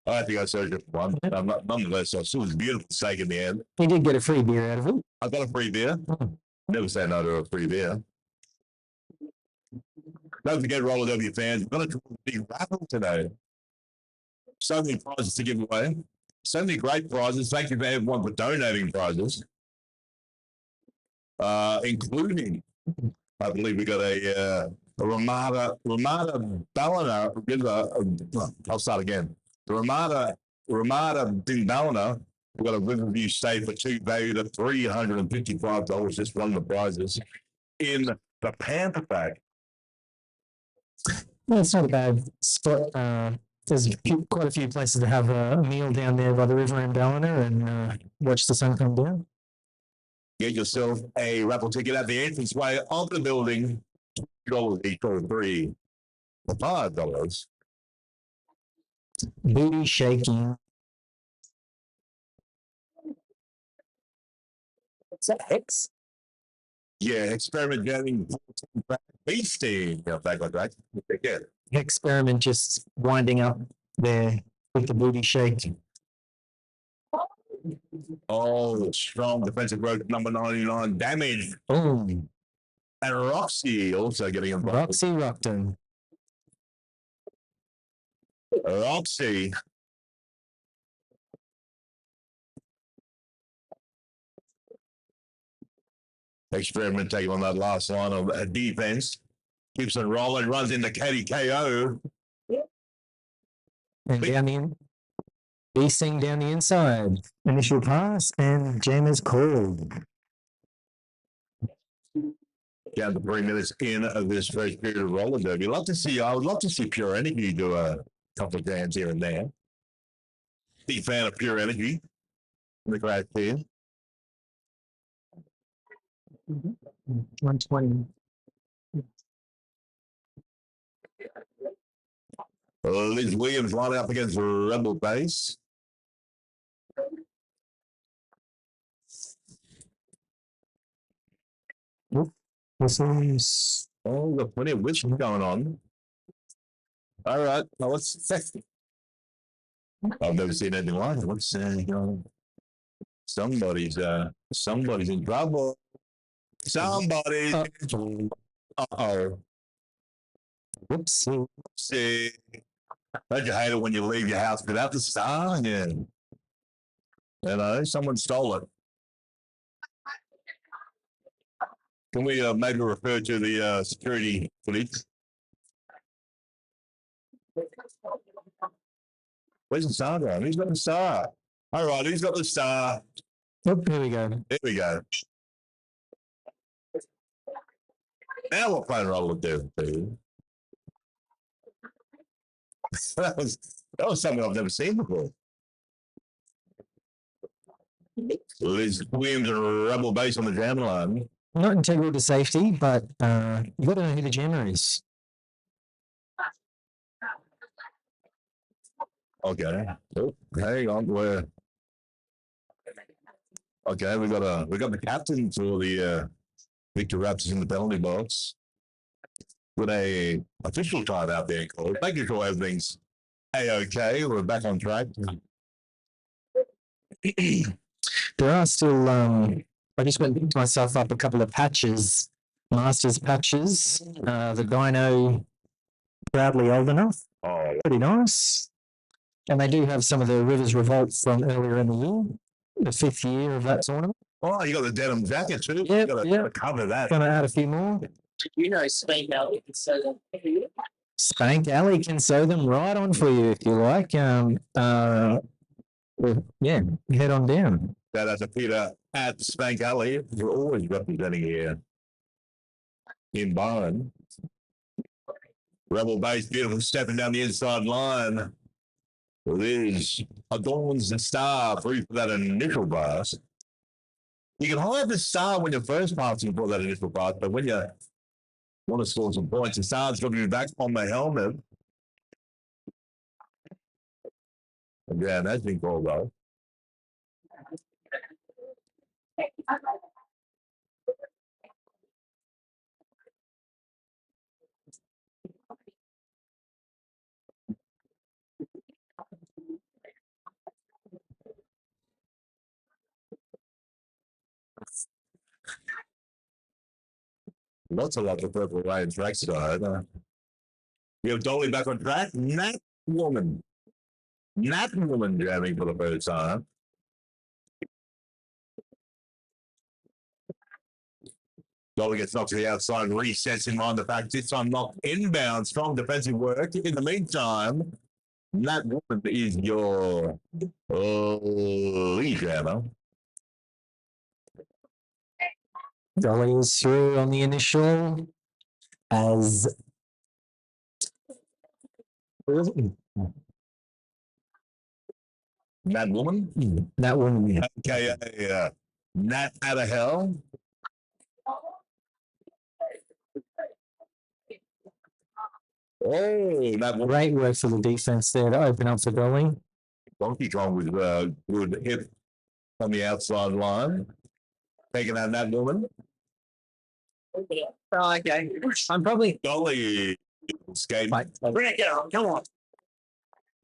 I think I served it for one. Nonetheless, it was beautiful steak in the end. You did get a free beer out of it. I got a free beer. Never say no to a free beer. Don't forget, Roller W fans, we're going to do a big raffle today. So many prizes to give away. So many great prizes. Thank you for everyone for donating prizes. Including, I believe we got a Ramada Ballina River. I'll start again. The Ramada Din Ballina. We've got a Riverview stay for 2 valued at $355. Just won the prizes in the Panther Pack. Well, it's not a bad spot. There's quite a few places to have a meal down there by the river in Ballina and watch the sun come down. Get yourself a raffle ticket at the entranceway of the building. $2 each or $3 for $5. Booty shaking. Is that Hex? Yeah, experiment jamming feasting. Yeah, back on track. Yeah. Experiment just winding up there with the booty shake. Oh, strong defensive road number 99 damage. Boom. And Roxy also getting involved. Roxy Rockton. Roxy. Experiment taking on that last line of defense. Keeps on rolling, runs into KO. And down the beasting down the inside. Initial pass and Jammer's called. Down to 3 minutes in of this first period of roller derby. I would love to see Pure Energy do a couple of jams here and there. Big fan of Pure Energy in the crowd here. 120. Liz Williams lining up against Rebel Base. Whistles. Oh, we've got plenty of whistles going on. All right, now what's I've never seen anything like it. What's going on? Somebody's in trouble. Somebody. Uh-oh. Whoopsie. See, don't you hate it when you leave your house without the star? Yeah. You know, someone stole it. Can we maybe refer to the security footage? Where's the star going? Who's got the star? All right, who's got the star? Oh, here we go. There we go. Now we're playing roll of death, dude. that was something I've never seen before. Liz Williams and Rebel Base on the jam line. Not integral to safety, but you got to know who the jammer is. Okay. Oh, hang on. Okay, we got the captain for the Victoraptors in the penalty box with a official time out there, called. Making sure everything's a-okay. We're back on track. There are still, I just went and picked myself up a couple of patches, Masters patches. The Dino Proudly Old Enough. Oh, Pretty nice. And they do have some of the Rivers Revolt from earlier in the year, the 5th year of that tournament. oh, you got the denim jacket too. Yep, Got to yep. cover that. Going to add a few more. You know, Spank Alley can sew them. Spank Alley can sew them right on for you if you like. Yeah, head on down. Shout out to Peter at Spank Alley. You're always representing here in Byron. Rebel base, beautiful stepping down the inside line. Liz adorns the star for that initial pass. You can hide the star when you're first passing for that initial pass, but when you want to score some points, the star's got to be back on the helmet. Again, that's been called though. Lots of the purple rain trackside. You have Dolly back on track. Nat Woman jamming for the first time. Dolly gets knocked to the outside, resets in mind the fact this time knocked inbound. Strong defensive work. In the meantime, Nat Woman is your lead jammer. Dolly is through on the initial as Nat Woman. that woman. Yeah. Okay, Nat out of hell. Oh, Nat Woman. Great work for the defense there to open up for Dolly. Donkey Kong with a good hit on the outside line. Taking out Nat Woman. Oh, okay. I'm probably. Dolly skate. Bring it down. Come on.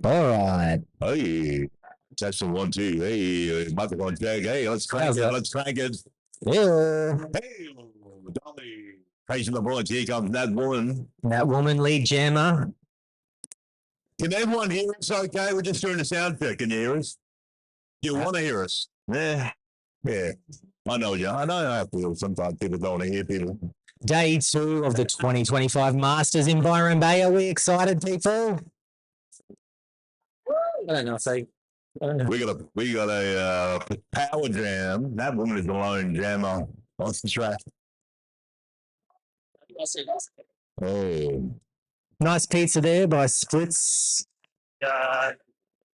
All right. Hey, testing 1, 2. Hey, microphone check. Hey, let's crank it. Let's crank it. Yeah. Hey, Dolly. Praising the bullets. Here comes Nat Woman. That woman lead jammer. Can everyone hear us okay? We're just doing a sound check. Can you hear us? You want to hear us? Yeah. Yeah. I know, yeah. I know how I feel. Sometimes people don't want to hear people. Day 2 of the 2025 Masters in Byron Bay. Are we excited, people? I don't know if they. We got a power jam. That woman is the lone jammer on the track. Oh. Nice pizza there by Splits.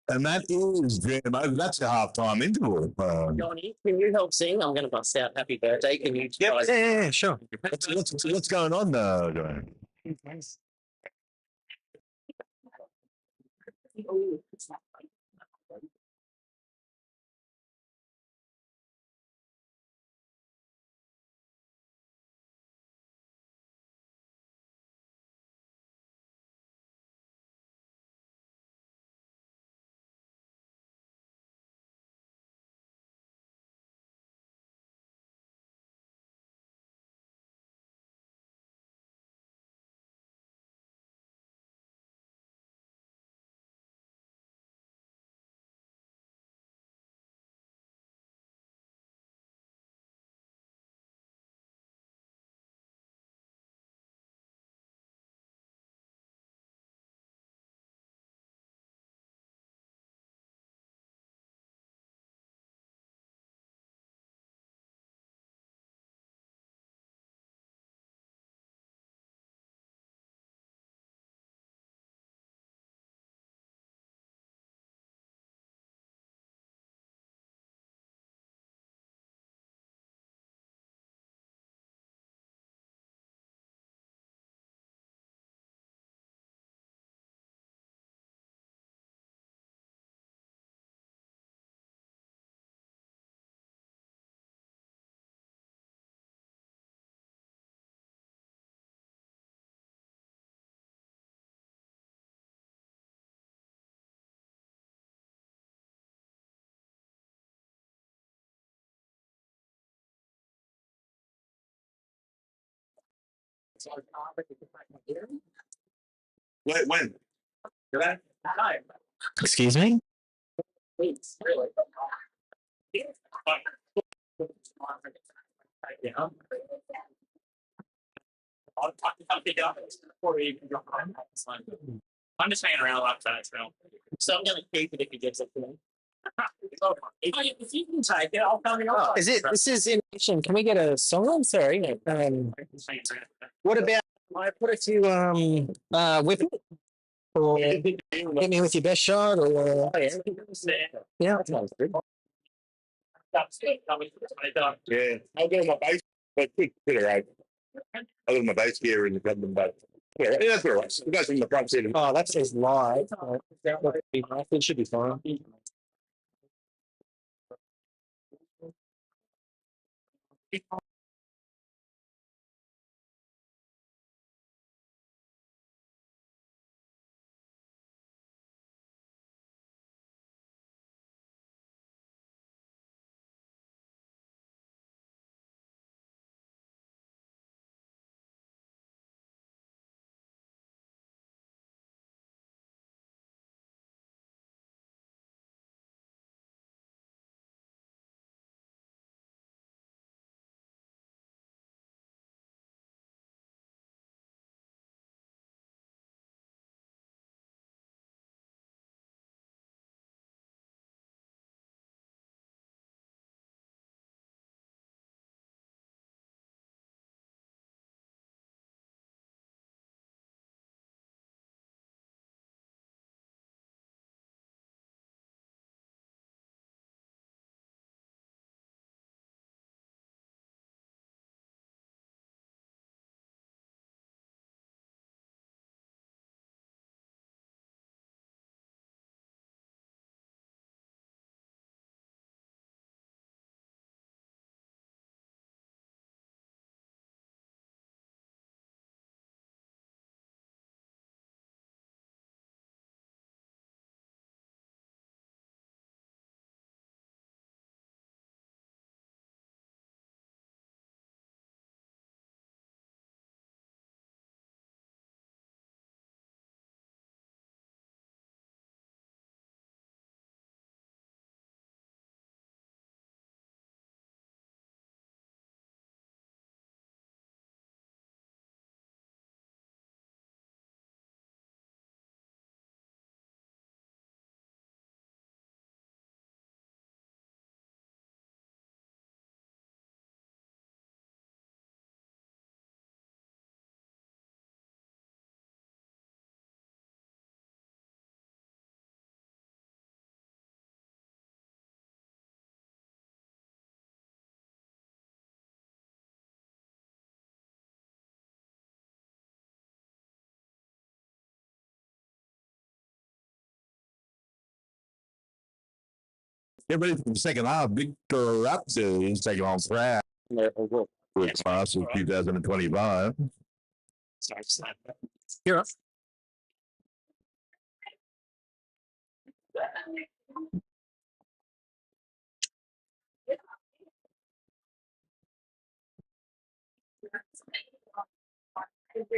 And that is jam. That's a halftime interval. Johnny, can you help sing? I'm going to bust out Happy Birthday. Can you? Yeah, sure. What's going on there? When? Excuse me? I'm just hanging around outside, so I'm gonna keep it if he gives it to me. If you can take it, I'll come Oh, is it? This is in action. Can we get a song? I'm sorry. What about I put it to whip it or hit me with your best shot or yeah. Yeah, I'll go to my base, but quick, right. I'll go to my base gear in the problem, but yeah, that's all right. You guys in the front seat. Oh, that says live. It should be fine. Get ready for the second half. Victoraptors is taking on Pratt with class of 2025. Here up.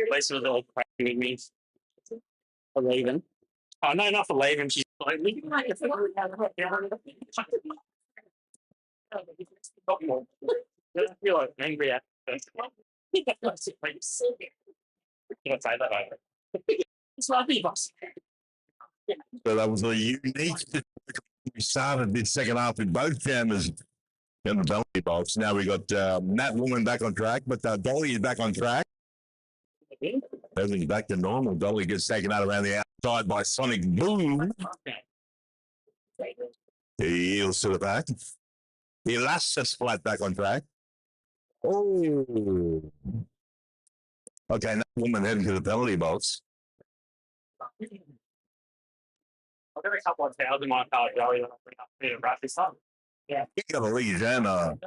Place with all cracking me. For Raven. Oh no, not for Raven. She's like, you're like angry at her. Can't say that either. It's lovely, boss. So that was a unique situation. We started this second half with both jammers in the penalty box. Now we got Matt Woman back on track, but Dolly is back on track. Everything's back to normal. Dolly gets taken out around the outside by Sonic Boom. He yields to the back. Elastis flat back on track. Oh. Okay, now Woman heading to the penalty box. I'll get a couple of tails in my car, Joey, and I'll bring up to wrap this up. Yeah. We got a lead jammer.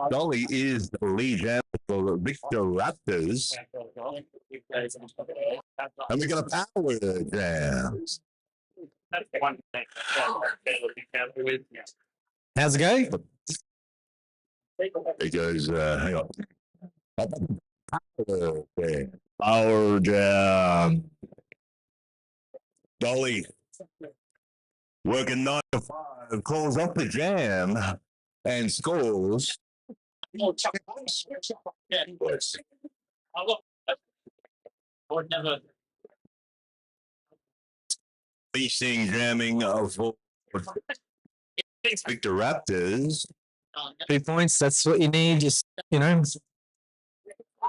Dolly is the lead jammer for the Victoraptors. And we got a power jam. That's one thing. How's it going? It goes, hang on. Power jam. Our Dolly working 9 to 5 calls off the jam and scores. Yeah. I look. Or never. Leasing jamming of Victoraptors. 2 points. That's what you need. Just, you know.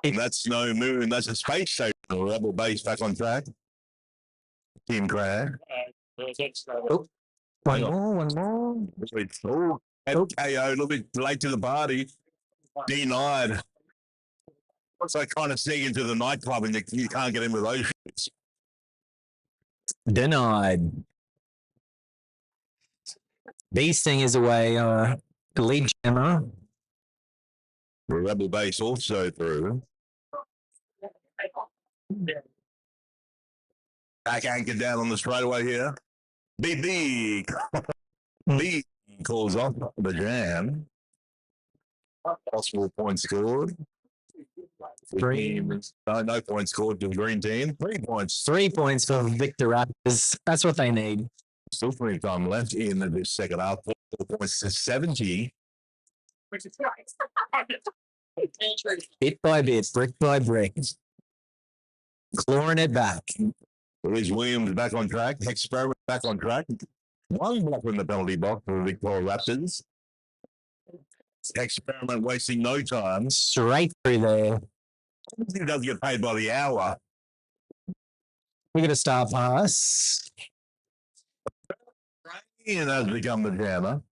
And that's no moon. That's a space station. Rebel base back on track. Team Crag. Oh, one more, one more. Oh, KO, a little bit late to the party. Denied. It's like trying to sneak into the nightclub and you can't get in with those shits. Denied. Beasting is away. Lead jammer. The Rebel base also through. Back anchor down on the straightaway here. BB. B calls off the jam. Possible points scored. Three. No points scored to the green team. 3 points. 3 points for Victoraptors. That's what they need. Still plenty of time left in the second half. 4 points to 70. Bit by bit, brick by brick. Clawing it back. Rhys Williams back on track. Experiment back on track. 1 block in the penalty box for the Victoraptors. Experiment wasting no time. Straight through there. He doesn't get paid by the hour. We're going to start pass. Ian has become the jammer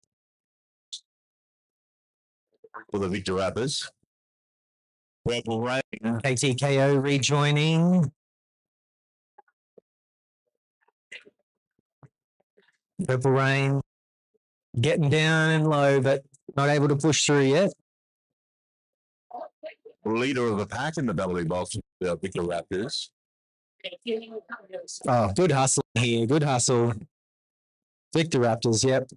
for the Victoraptors. Purple Rain. KTKO rejoining. Purple Rain getting down and low, but not able to push through yet. Leader of the pack in the penalty box, the Victoraptors. Oh, good hustle here. Good hustle. Victoraptors, yep.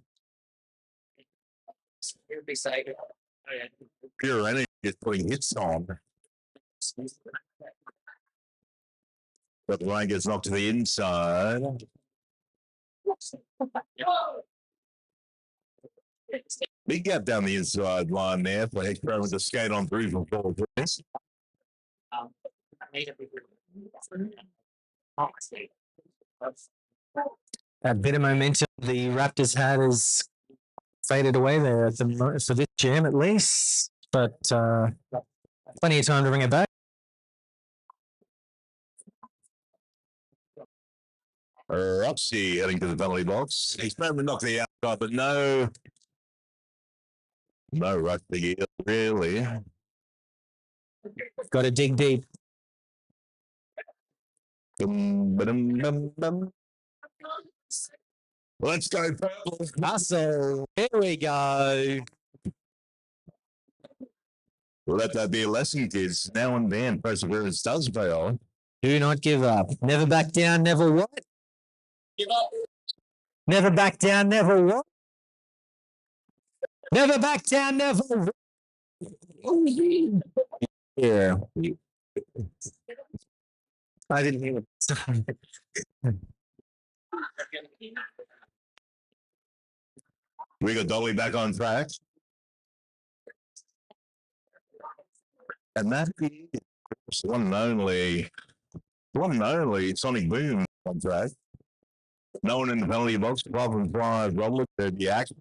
Pure energy is putting hits on. But the line gets knocked to the inside. Big gap down the inside line there for Experiment to skate on through from 4 points. That bit of momentum the Raptors had has faded away there at for this jam at least, but plenty of time to bring it back. Roxy heading to the penalty box. Experiment knocked the outside, but no rush to get really. Got to dig deep. Let's go purple. Hustle. Here we go. Let that be a lesson, kids. Now and then, perseverance does pay off. Do not give up. Never back down, never what? Give up. Never back down, never what? Never back down, never what? Yeah. I didn't hear it. We got Dolly back on track. And that is the one and only Sonic Boom on track. No one in the penalty box, 12 and 5. Robert, the action.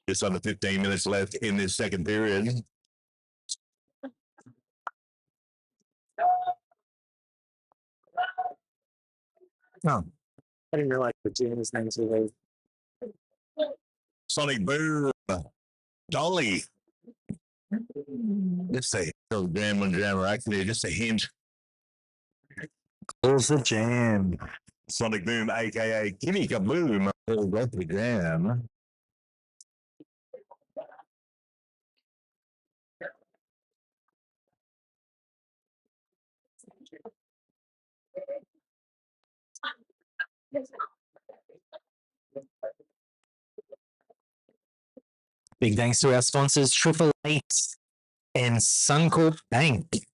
Just under 15 minutes left in this second period. Oh, I didn't realize the team's names were Sonic Boom. Dolly. Just a jammer actually, just a hint. Close the jam. Sonic Boom, aka Kimmy Kaboom, pulled off the jam. Big thanks to our sponsors, 888 and Suncorp Bank.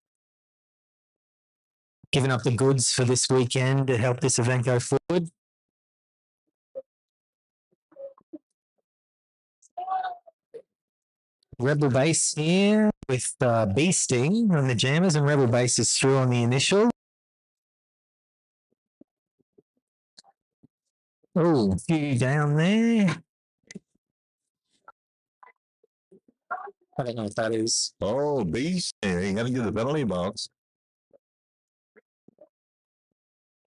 Giving up the goods for this weekend to help this event go forward. Rebel Base here with Bee Sting on the jammers, and Rebel Base is through on the initial. Oh, a few down there. I don't know what that is. Oh, beast. You got to get the penalty box.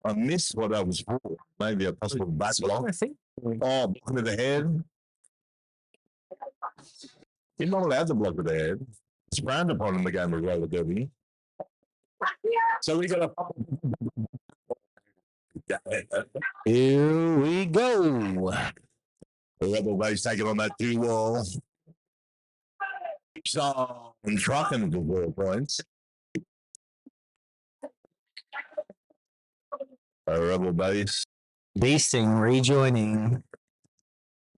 I missed what I was for. Maybe a possible back block. I think. Oh, blocking with the head. You're not allowed to block with the head. It's frowned upon in the game of roller derby. So we got a. Here we go. The Rebel Base taking on that 2-wall. Keeps on trucking for 4 points. A Rebel Base. Beasting rejoining.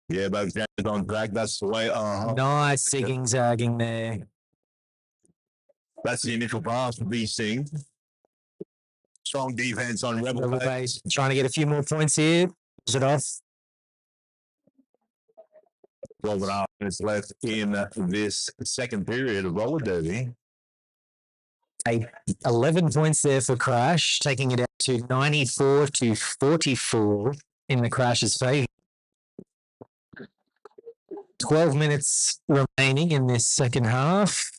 Yeah, both games on track. That's the way. Nice zigging zagging there. That's the initial pass for Beasting. Strong defense on Rebel Base. Trying to get a few more points here. Is it off? 12.5 minutes left in this second period of roller derby. 11 points there for Crash, taking it out to 94 to 44 in the Crash's favour. 12 minutes remaining in this second half.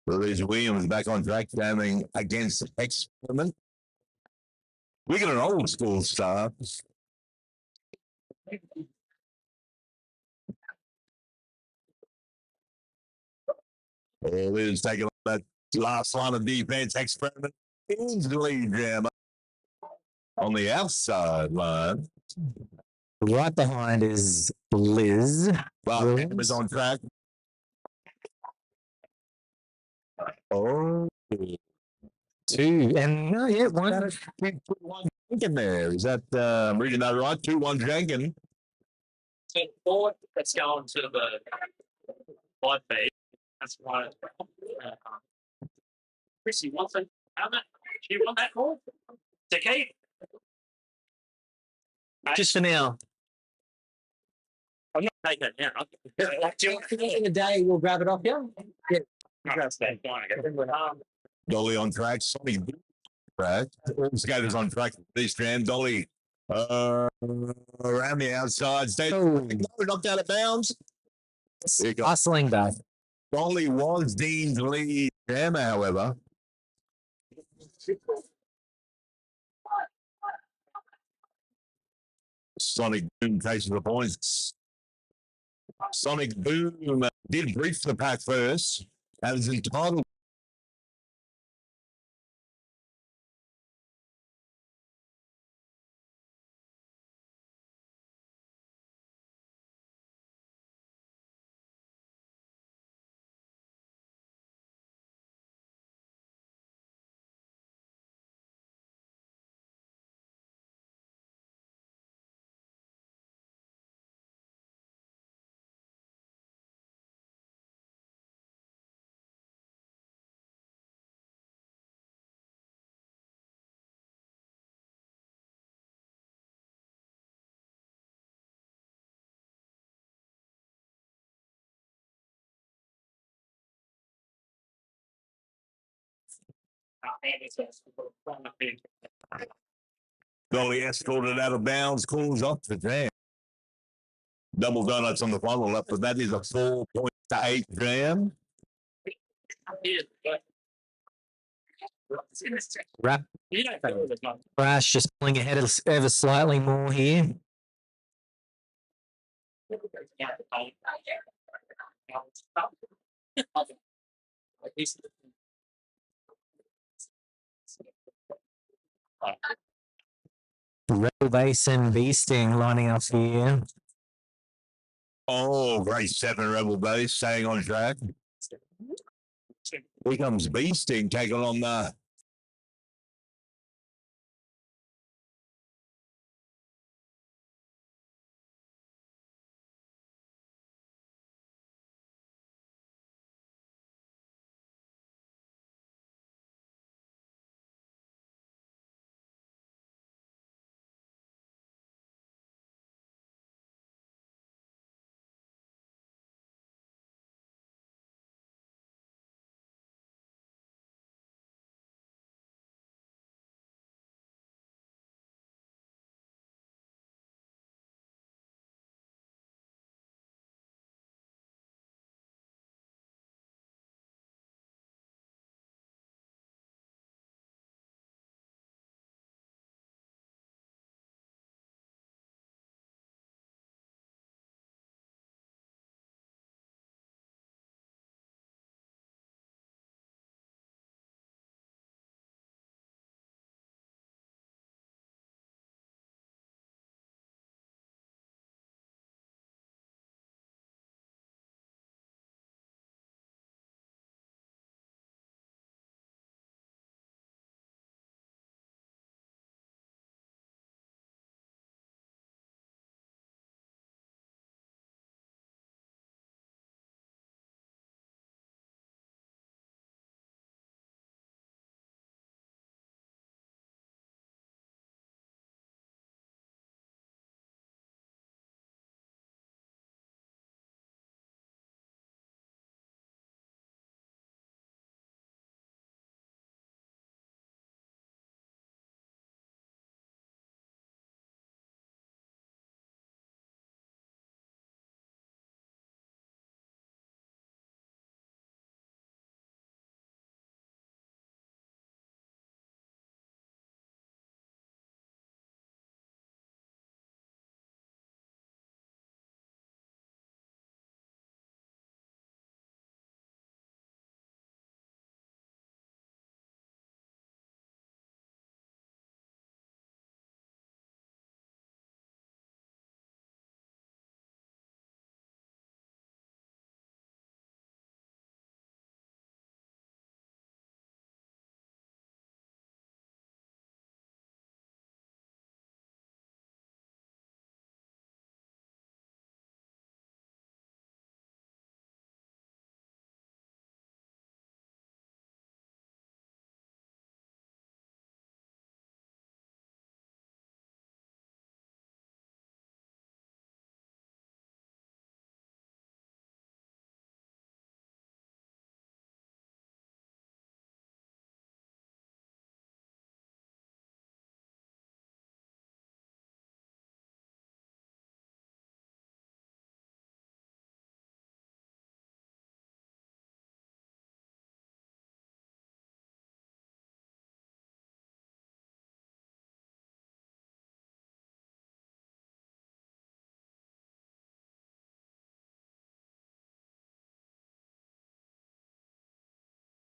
Louise Williams back on track, standing against Experiment. We got an old school star. Liz taking on that last line of defense. Experiment easily jam on the outside line. Right behind is Liz. Well, is on track. Oh, 2 and no, yeah, 1. One Jenkins there. Is that I'm reading that right? 2-1 Jenkins. Forward, let's go on to the live feed. That's right. Chrissy wants it. Have it. Do you want that call? To keep? Just for now. I'm not taking it now. Do you want In the day, we'll grab it off you. Yeah. That's fine. Dolly on track. Sonny track. All skaters on track. This jam. Dolly around the outside. No, knocked out of bounds. Hustling back. Dolly was Dean's lead jammer, however. Sonic Boom takes the points. Sonic Boom did brief the pack first and is entitled. Dolly escorted out of bounds, calls off the jam. Double donuts on the final left, but that is a 4.8 jam. Wrap. Crash just pulling ahead ever slightly more here. Rebel Base and Beasting lining up here. Oh, great 7 Rebel Base staying on track. Here comes Beasting taking on the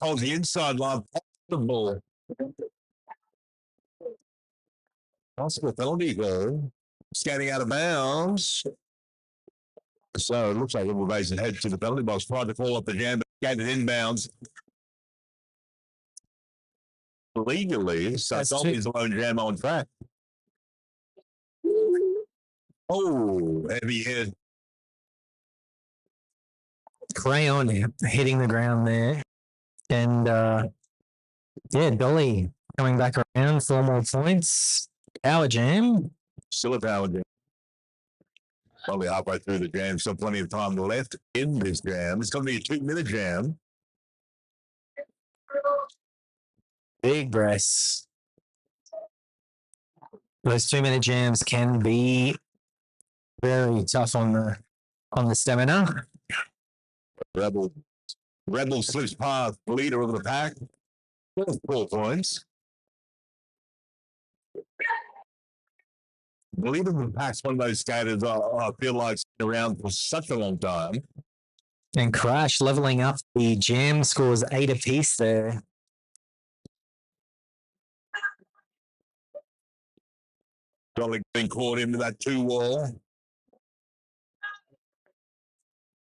Holds the inside line possible. Possible penalty goal. Skating out of bounds. So it looks like Liverpool Base head to the penalty box, tried to call up the jam, but skated inbounds legally. So Dolby's the lone jam on track. Oh, heavy hit. Crayon hitting the ground there. And yeah, Dolly coming back around, 4 more points. Power jam. Still a power jam. Probably halfway through the jam, still plenty of time left in this jam. It's going to be a 2-minute jam. Big breaths. Those 2-minute jams can be very tough on the stamina. Rebel slips past the leader of the pack. 4 points. The leader of the pack's one of those skaters I feel like been around for such a long time. And Crash leveling up the jam scores 8 apiece there. Dolly being caught into that 2 wall.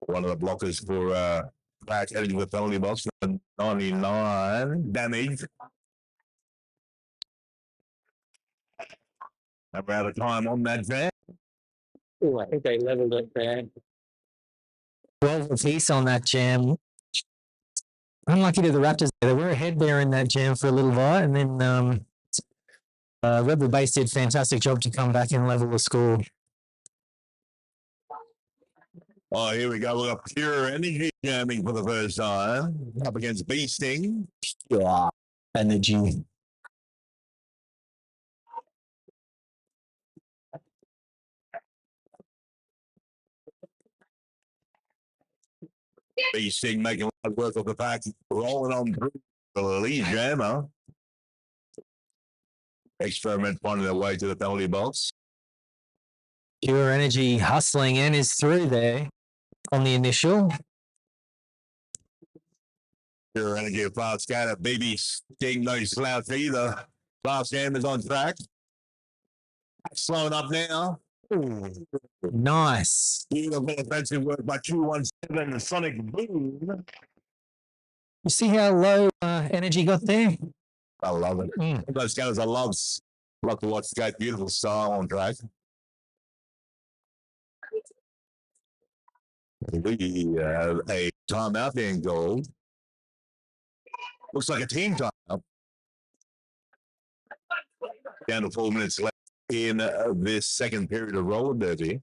One of the blockers for Crash heading to the penalty box. 99 damage. I'm out of time on that jam. Oh, I think they leveled it there. 12 apiece on that jam. Unlucky to the Raptors. They were ahead there in that jam for a little while, and then Rebel Base did a fantastic job to come back and level the score. Oh, here we go. We've got Pure Energy jamming for the first time. Up against Bee Sting. Pure Energy. Bee Sting making a lot of work of the pack. Rolling on through the lead jammer. Experiment finding their way to the penalty box. Pure Energy hustling and is through there on the initial. Pure Energy, a fast skater. BB Sting, no slouch either. Last jam is on track. Slowing up now. Ooh, nice. Beautiful offensive work by 217. The Sonic Boom. You see how low Energy got there? I love it. Those skaters I love to watch skate. Beautiful style on track. We have a timeout being called. Looks like a team timeout. Down to 4 minutes left in this second period of roller derby.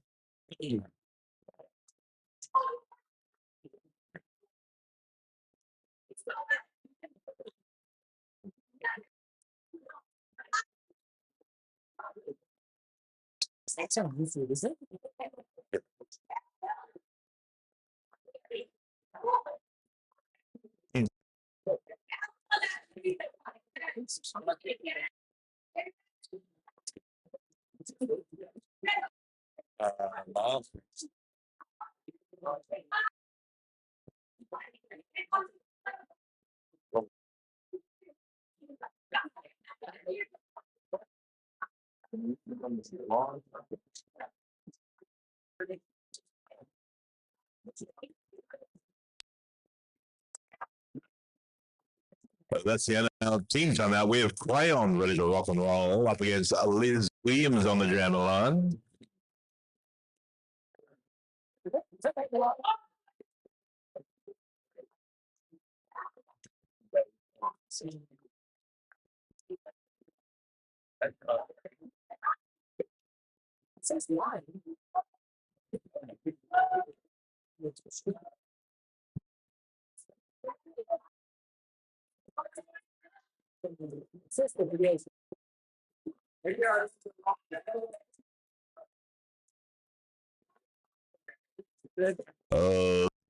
That's how easy is it? That's the end of our team timeout. We have Crayon ready to rock and roll up against Liz Williams on the jammer line.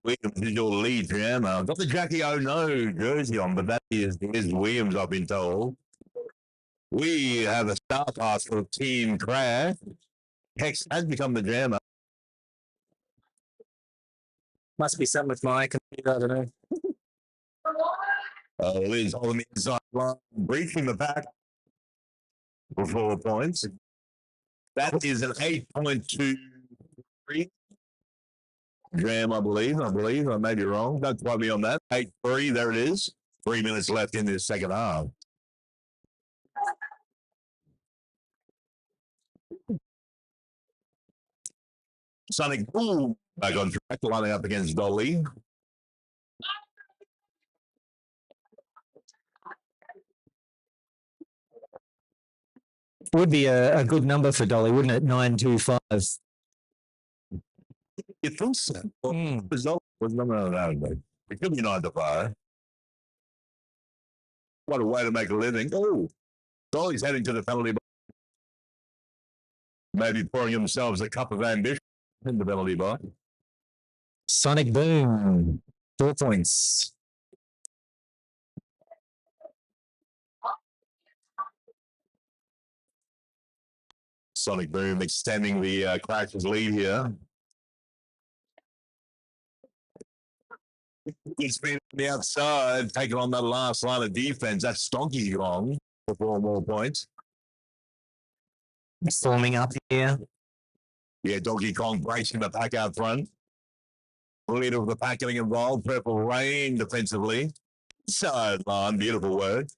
Williams is your lead jammer. Got the Jackie O no jersey on, but that is Liz Williams, I've been told. We have a star pass for Team Crash. Hex has become the jammer. Must be something with my computer, I don't know. Liz on the inside line, breaching the pack for 4 points. That is an 8.23. Jam, I believe. I may be wrong. Don't quote me on that. 8-3, there it is. 3 minutes left in this second half. Sonic Boom back on track, lining up against Dolly. Would be a good number for Dolly, wouldn't it? 925. You think so? Mm. No. It could be 9 to 5. What a way to make a living. Oh, Dolly's heading to the penalty box. Maybe pouring themselves a cup of ambition in the penalty box. Sonic Boom, 4 points. Sonic Boom extending the Crackers lead here. Good speed on the outside, taking on that last line of defense. That's Stonky Long for 4 more points. Forming up here. Yeah, Donkey Kong bracing the pack out front. Leader of the pack getting involved. Purple Rain defensively. Sideline, beautiful work.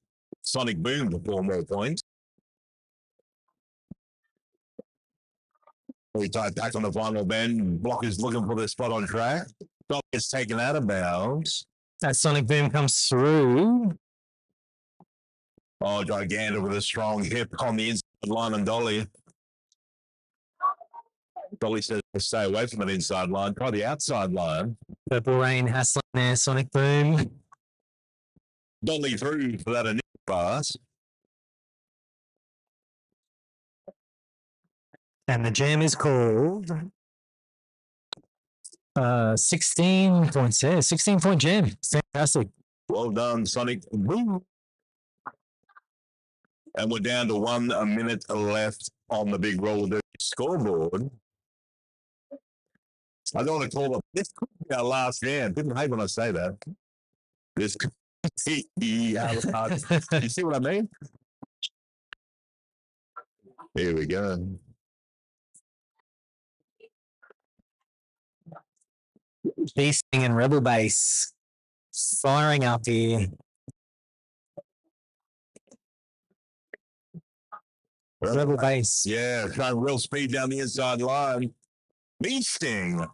Sonic Boom for 4 more points. We tight back on the final bend. Block is looking for the spot on track. Dog gets taken out of bounds. That Sonic Boom comes through. Oh, Gigantic with a strong hip on the inside line on Dolly. Dolly says stay away from that inside line. Try the outside line. Purple Rain hassling there, Sonic Boom. Dolly through for that initial pass. And the jam is called 16 points. Yeah, 16-point jam. Fantastic. Well done, Sonic Boom. And we're down to 1 minute left on the big roller derby scoreboard. I don't want to call it. This could be our last jam. Didn't hate when I say that. This could be our last. You see what I mean? Here we go. Beasting and Rebel Base firing up here. Rebel Base. Yeah, trying real speed down the inside line. Beasting.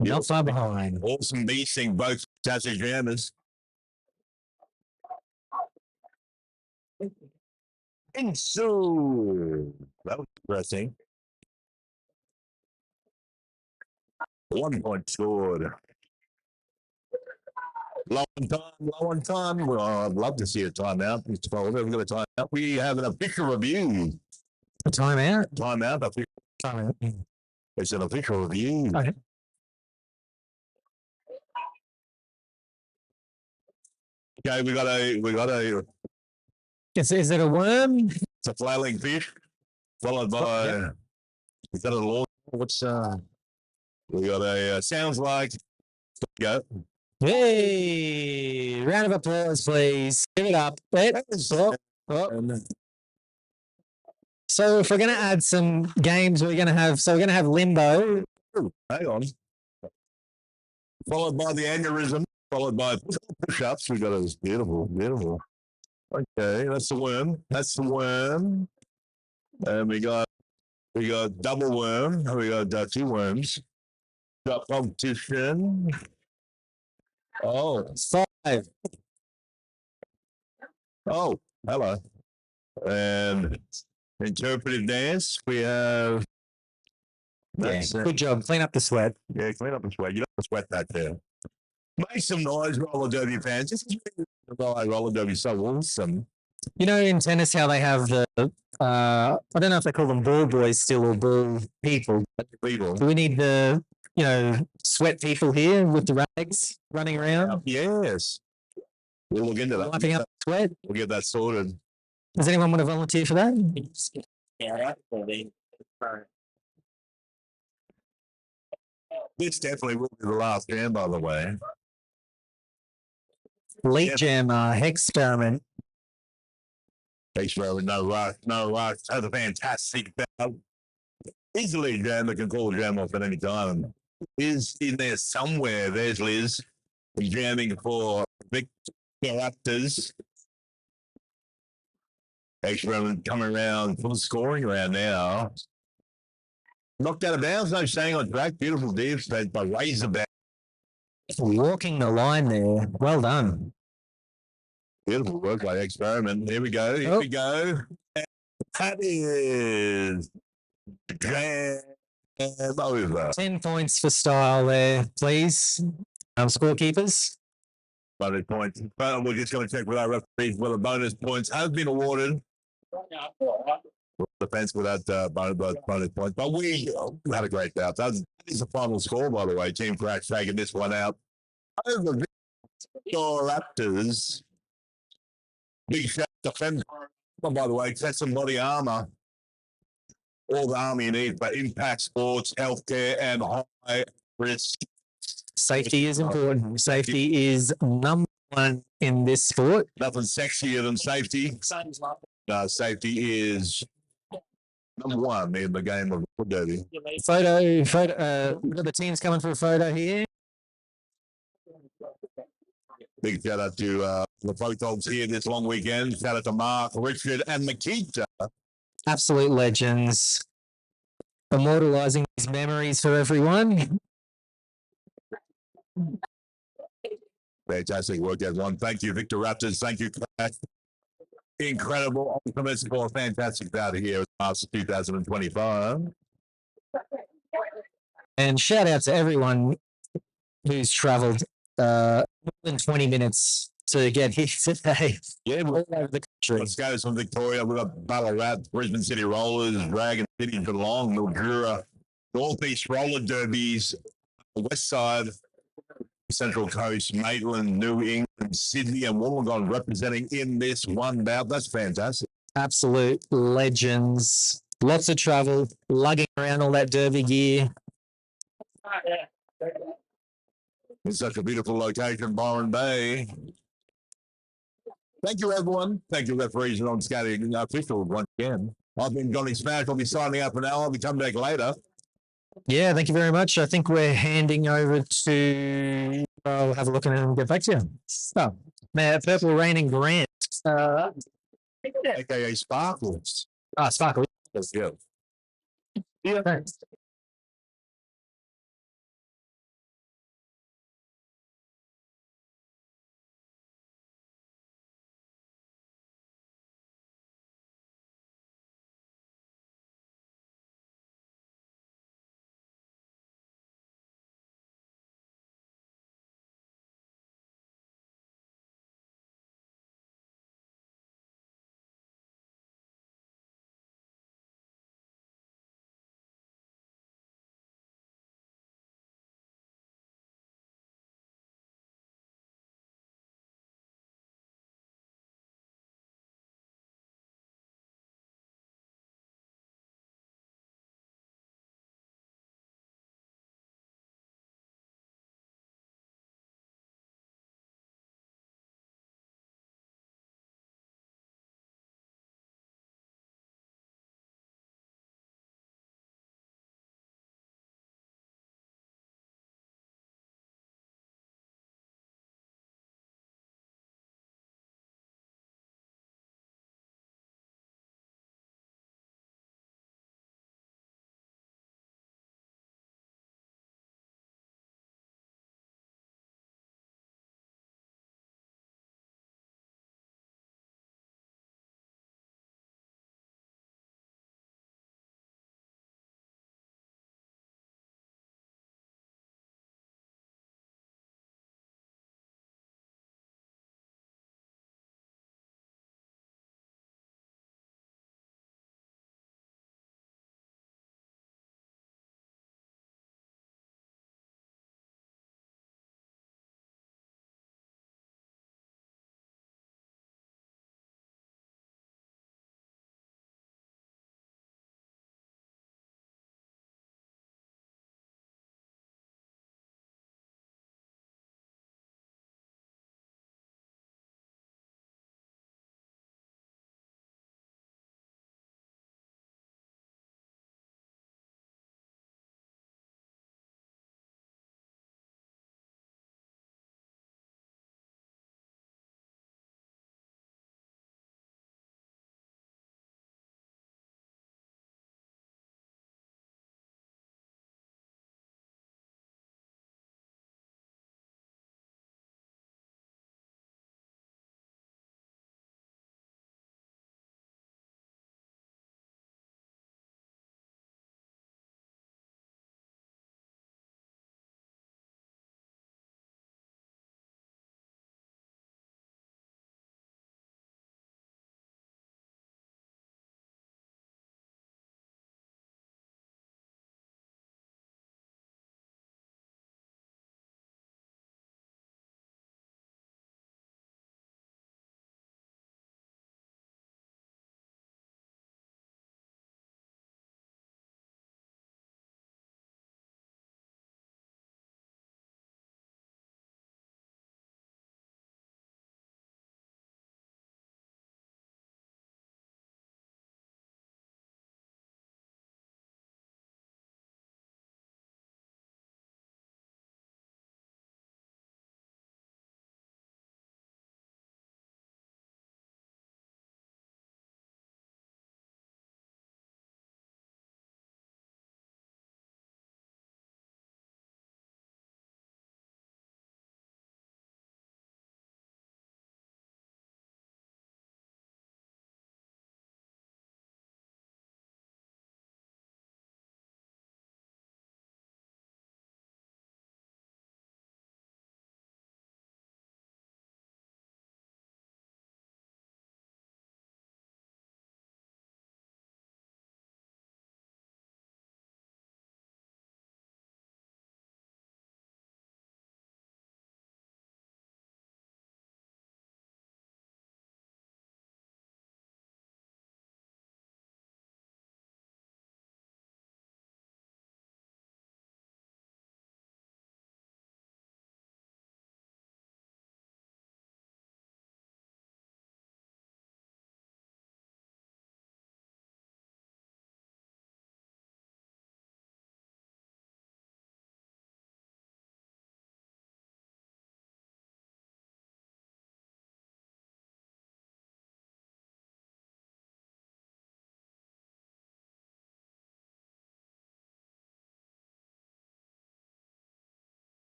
Not far behind. Awesome beasting, both fantastic jammers. And so that was interesting. 1 point scored. Low on time. Well, I'd love to see a timeout. We've got a timeout. We have an official review. A timeout? Timeout. Timeout. It's an official review. Okay. Okay, we got a. Is it a worm? It's a flailing fish, followed by. Yep. Is that a law? What's We got a sounds like. Go. Hey! Round of applause, please. Give it up. So if we're going to add some games, we're going to have Limbo. Hang on. Followed by the aneurysm, followed by push-ups. We got a beautiful. Okay, that's the worm. And we got double worm. We got 2 worms. Got competition. Oh, 5. Oh, hello. And interpretive dance. We have. Good job. Clean up the sweat. Yeah, clean up the sweat. You don't have to sweat back there. Make some noise, roller derby fans. This is roller derby so awesome. You know, in tennis, how they have the, I don't know if they call them ball boys still or ball people. Do we need the, sweat people here with the rags running around? Yes. We'll look into that. Wiping up sweat. We'll get that sorted. Does anyone want to volunteer for that? Yeah, This definitely will be the last jam, by the way. Leak Jam experiment. Experiment, no rush, no rush. Has a fantastic battle. Easily jam that can call a jam off at any time. Is in there somewhere. There's Liz jamming for Victoraptors. Experiment coming around for the scoring round now. Knocked out of bounds, no staying on track. Beautiful defense by Razorback. Walking the line there. Well done. Beautiful work by Experiment. Here we go. Here we go. And that is jam over. 10 points for style there, please. Scorekeepers. Bonus points. But we're just going to check with our referees whether bonus points have been awarded. Defense without bonus points. But we had a great bout. That is the final score, by the way. Team Crash taking this one out over Victoraptors. Big shout to Fem, by the way. Test some body armor. All the army you need for impact sports, healthcare, and high risk. Safety is important. Safety is number one in this sport. Nothing sexier than safety. Safety is number one in the game of derby. Photo. We've got the teams coming for a photo here. Big shout out to the photos here this long weekend. Shout out to Mark, Richard, and Makita. Absolute legends. Immortalizing these memories for everyone. Fantastic work, everyone. Thank you, Victoraptors. Thank you, Clash. Incredible. Ultimate for a fantastic bout here at Masters 2025. And shout out to everyone who's travelled more than 20 minutes to get here today. Yeah, all over the country. Let's go from Victoria. We've got Ballarat, Brisbane City Rollers, Dragon City, Geelong, Mildura, Northeast Roller Derbies, West Side, Central Coast, Maitland, New England, Sydney, and Wollongong representing in this one bout. That's fantastic. Absolute legends. Lots of travel, lugging around all that derby gear. It's such a beautiful location, Byron Bay. Thank you, everyone. Thank you, referees and on scouting officials once again. I've been Johnny Smash. I'll be signing up now. I'll be coming back later. Yeah, thank you very much. I think we're handing over to. I'll have a look and get back to you. Oh, Purple Rain and Grant. AKA Sparkles. Sparkle. Yeah. Thanks.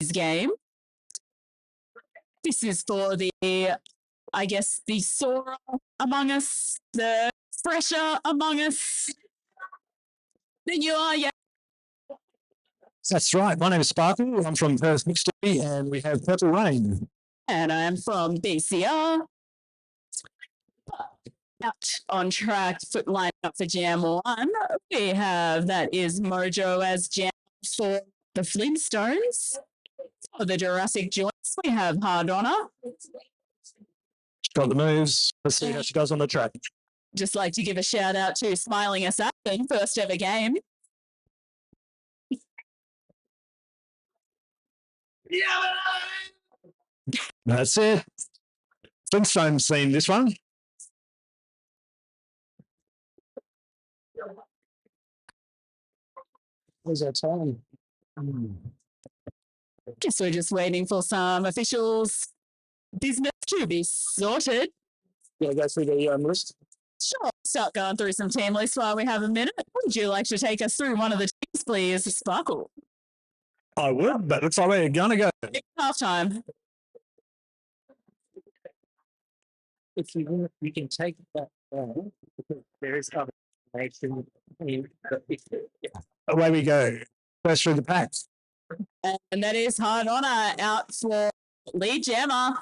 today's game. This is for the, I guess, the sorer among us, the fresher among us than you are. Yeah. That's right. My name is Sparkle. I'm from Perth Mixtery, and we have Purple Rain. And I'm from BCR. Out on track, line up for Jam 1. We have, that is Mojo as Jam for the Flintstones. For the Jurassic joints, we have Hard Honor. She's got the moves. Let's see how she does on the track. Just like to give a shout out to Smiling Assassin, first ever game. That's it. Flintstones seen this one. Where's our time? Guess we're just waiting for some officials' business to be sorted. Yeah, go through the list. Sure, start going through some team lists while we have a minute. Would you like to take us through one of the teams, please, Sparkle? I would, but looks like we're gonna go. Half time. If you want, you can take that down because there is other information. Away we go. First through the pack. And that is Hard Honor out for lead jammer.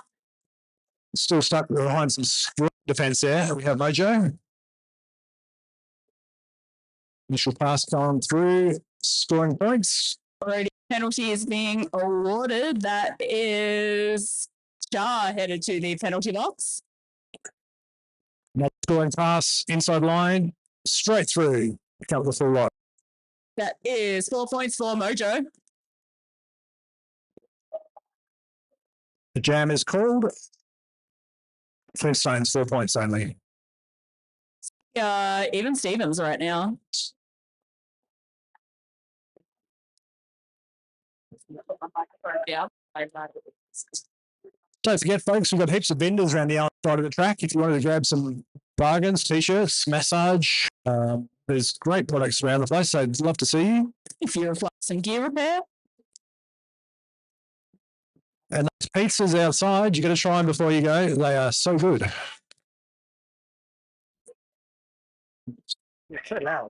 Still stuck behind some strong defense there. We have Mojo. Initial pass going through, scoring points. Already penalty is being awarded. That is Char headed to the penalty box. Not scoring pass, inside line, straight through. Count the full lot. That is 4 points for Mojo. The jam is called. Flintstones, 4 points only. Even Stevens right now. Yeah. Don't forget, folks, we've got heaps of vendors around the outside of the track. If you wanted to grab some bargains, t-shirts, massage, there's great products around the place. So I'd love to see you. If you're some gear repair. And those pizzas outside, you got to try them before you go. They are so good. You're so loud.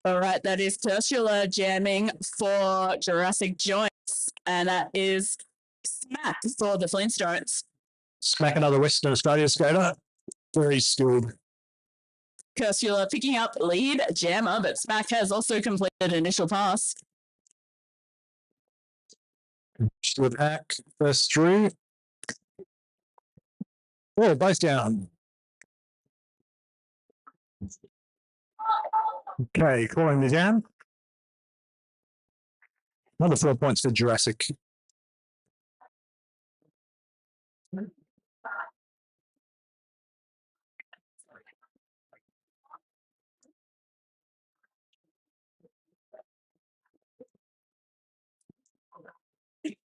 All right, that is Ursula jamming for Jurassic joints, and that is Smack for the Flintstones. Smack, another Western Australia skater. Very skilled. Ursula picking up lead jammer, but Smack has also completed initial pass. To attack, first through. Oh, both down. Okay, calling the jam. Another 4 points for Jurassic.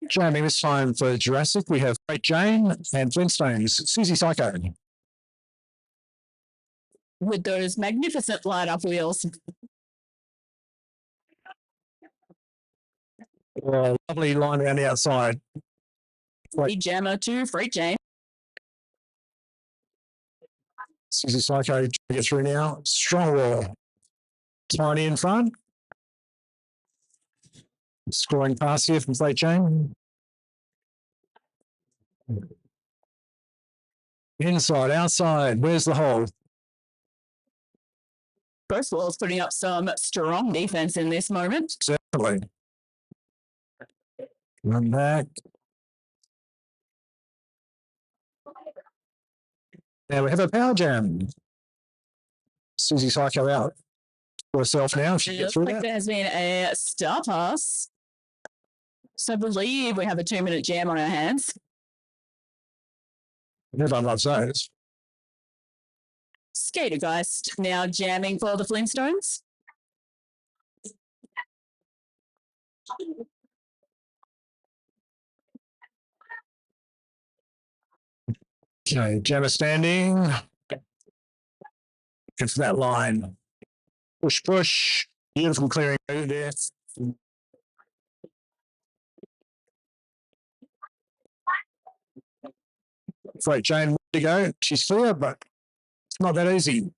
Jamming this time for Jurassic, we have Great Jane and Flintstones, Susie Psycho. With those magnificent light-up wheels. Lovely line around the outside. Lead jammer to Freight Jane. Susie Psycho trying to get through now. Strong wall. Tiny in front. Scoring pass here from Freight Jane. Inside, outside. Where's the hole? Both walls putting up some strong defense in this moment. Certainly. Run back. Now we have a power jam. Susie Psycho out for herself now. If she gets through that. There has been a star pass. So I believe we have a 2-minute jam on our hands. Everyone loves those. Skatergeist now jamming for the Flintstones. Okay, jammer standing. Against that line. Push, push. Beautiful clearing there. Freight Jane, way to go. She's clear, but it's not that easy.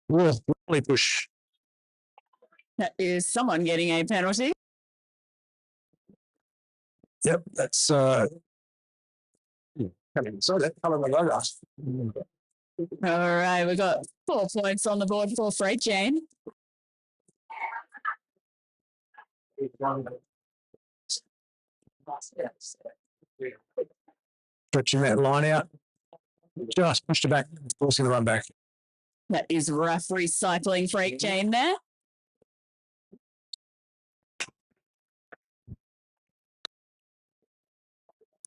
Really push. That is someone getting a penalty. Yep, that's sorry, that colour of the logo. All right, we've got 4 points on the board for Freight Jane. Stretching that line out. Just pushed it back, forcing the run back. That is rough recycling Freight Jane there.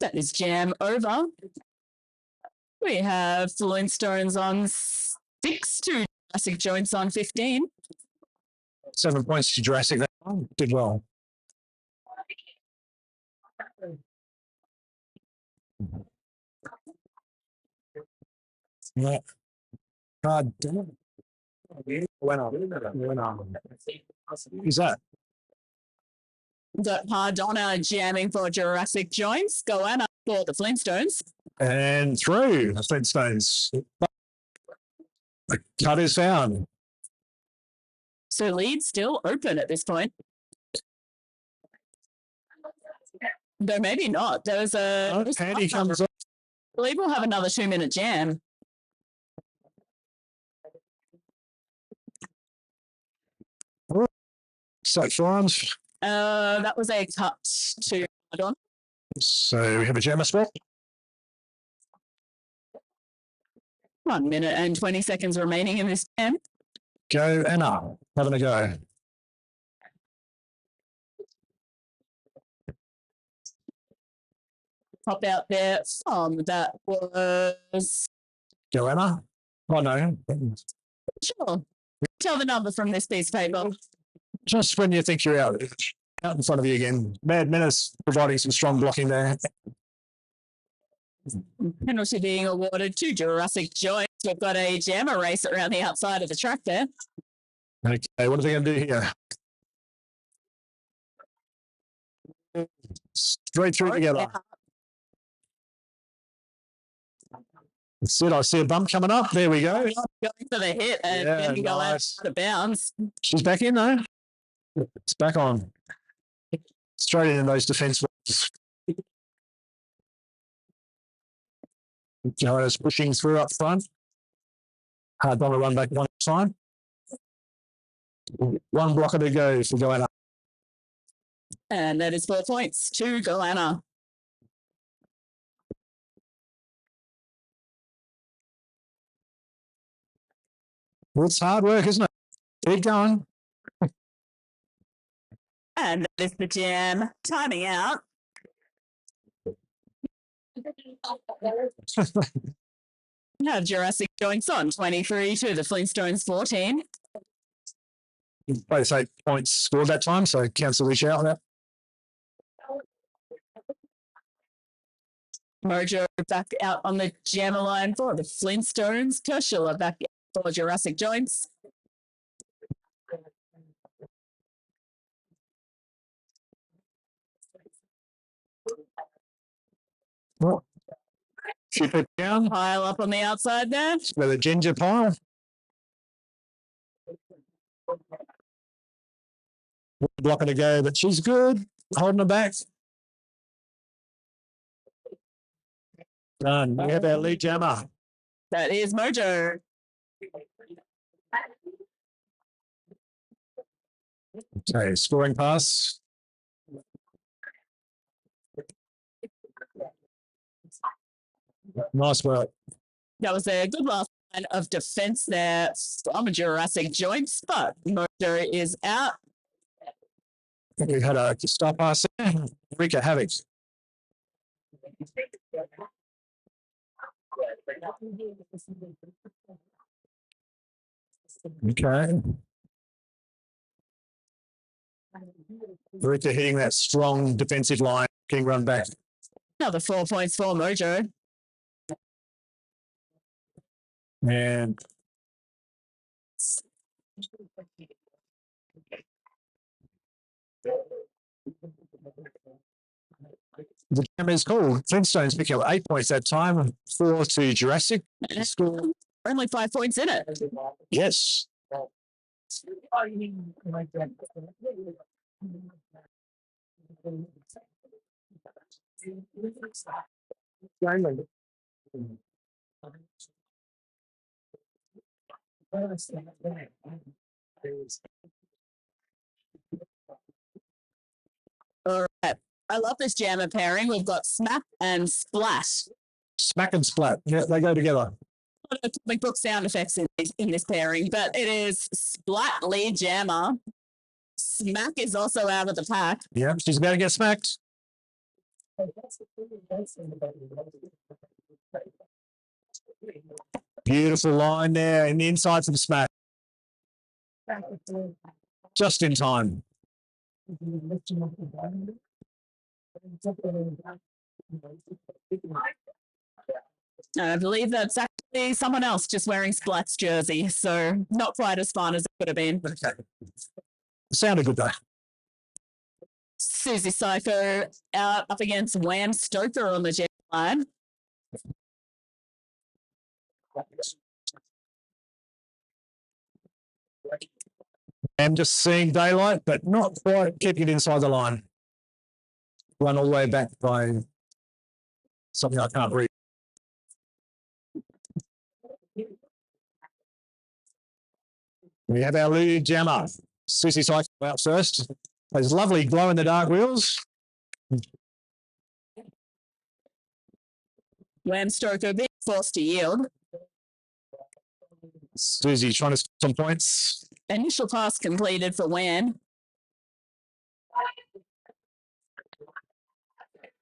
That is jam over. We have Flintstones on 6 to Jurassic Joints on 15. 7 points to Jurassic. That did well. Yeah. God damn it. Went on. Who's that? Got Pardonna jamming for Jurassic Joints. Goanna for the Flintstones. And through the Flintstones. The cut is found. So lead still open at this point. Though maybe not. There was a... Handy comes up. I believe we'll have another 2-minute jam. So farms. That was a cut to Madonna. So we have a jammer spot. 1 minute and 20 seconds remaining in this jam. Go Anna. Having a go. Pop out there from that was... Go Anna. Oh, no. Sure. Tell the number from this piece of paper. Just when you think you're out in front of you again. Mad Menace providing some strong blocking there. Penalty being awarded to Jurassic Joints. We've got a jammer race around the outside of the track there. Okay, what are they going to do here? Straight through together. That's it. I see a bump coming up. There we go. Going for the hit and then go out of bounds. She's back in though. It's back on. Straight in those defence walls. Joanna's pushing through up front. Hard on to run back one time. One blocker to go for Joanna. And that is 4 points to Goanna. Well, it's hard work, isn't it? Keep going. And that is the jam timing out. Have Jurassic Joints on 23 to the Flintstones 14. Both 8 points scored that time, so cancel each out on that. Mojo back out on the jammer line for the Flintstones. Kershula back for Jurassic Joints. Oh. Keep it down. Pile up on the outside there. With a ginger pile. Blocking to go, but she's good. Holding her back. Done. We have our lead jammer. That is Mojo. Okay, scoring pass. Nice work. That was a good last line of defence there from Jurassic Joints, but Mojo is out. We had a stop pass there. Rika Havoc. Okay. Rika hitting that strong defensive line, getting run back. Another 4 points for Mojo. And The game is called Flintstones pick up 8 points that time, 4 to Jurassic. Score. Only 5 points in it. Yes. All right. I love this jammer pairing. We've got Smack and Splat. Smack and splat. Yeah, they go together. Comic book sound effects in this pairing, but it is Splat lead jammer. Smack is also out of the pack. Yeah, she's about to get smacked. Beautiful line there in the insides of Smack. Just in time. And I believe that's actually someone else just wearing Splat's jersey, so not quite as fun as it could have been. Okay. Sounded good though. Susie Psycho out up against Wham Stoker on the jet line. I'm just seeing daylight, but not quite keeping it inside the line. Run all the way back by something I can't read. We have our lead jammer, Susie Psycho out first. Those lovely glow in the dark wheels. Wham Stoker being forced to yield. Susie trying to score some points. Initial pass completed for Wham.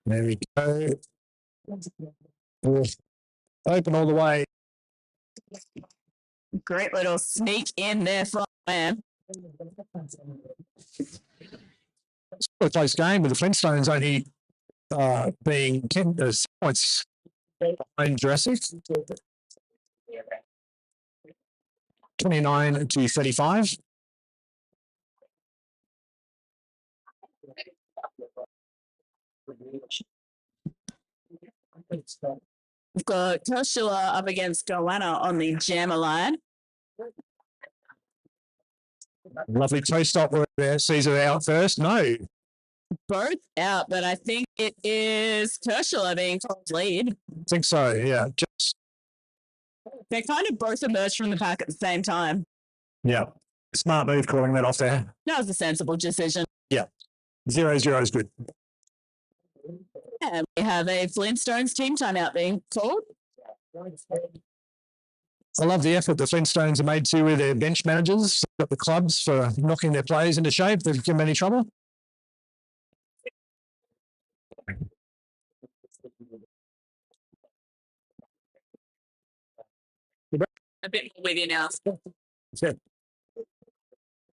There we go. Open all the way. Great little sneak in there from Wham. It's a close game with the Flintstones only being 10 points behind Jurassic. 29 to 35. We've got Ursula up against Goanna on the jammer line. Lovely toe stop where Caesar out first. No. Both out, but I think it is Ursula being told to lead. I think so, yeah. Just They kind of both emerged from the pack at the same time. yeah. Smart move calling that off there. That was a sensible decision. Yeah. 0-0 is good. And we have a Flintstones team timeout being called. I love the effort the Flintstones are made to with their bench managers. Got the clubs for knocking their players into shape. They've given them any trouble. A bit more with you now. Yeah.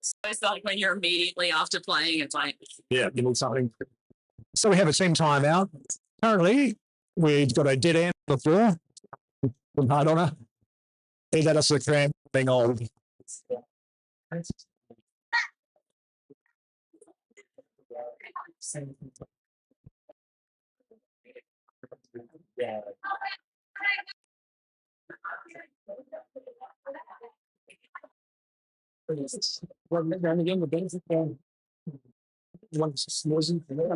So it's like when you're immediately after playing, it's like, Yeah, you need something. So we have a team timeout. Currently, we've got a dead end on the floor from Hard Honor. Either us the cramp being old.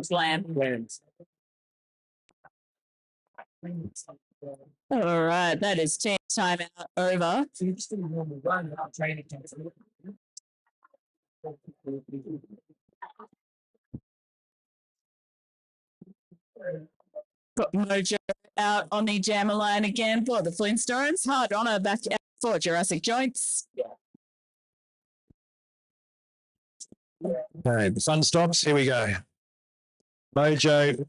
Blam. All right, that is team timeout over. Got Mojo out on the jammer line again for the Flintstones. Hard Honor back out for Jurassic Joints. Okay, the fun stops. Here we go. Mojo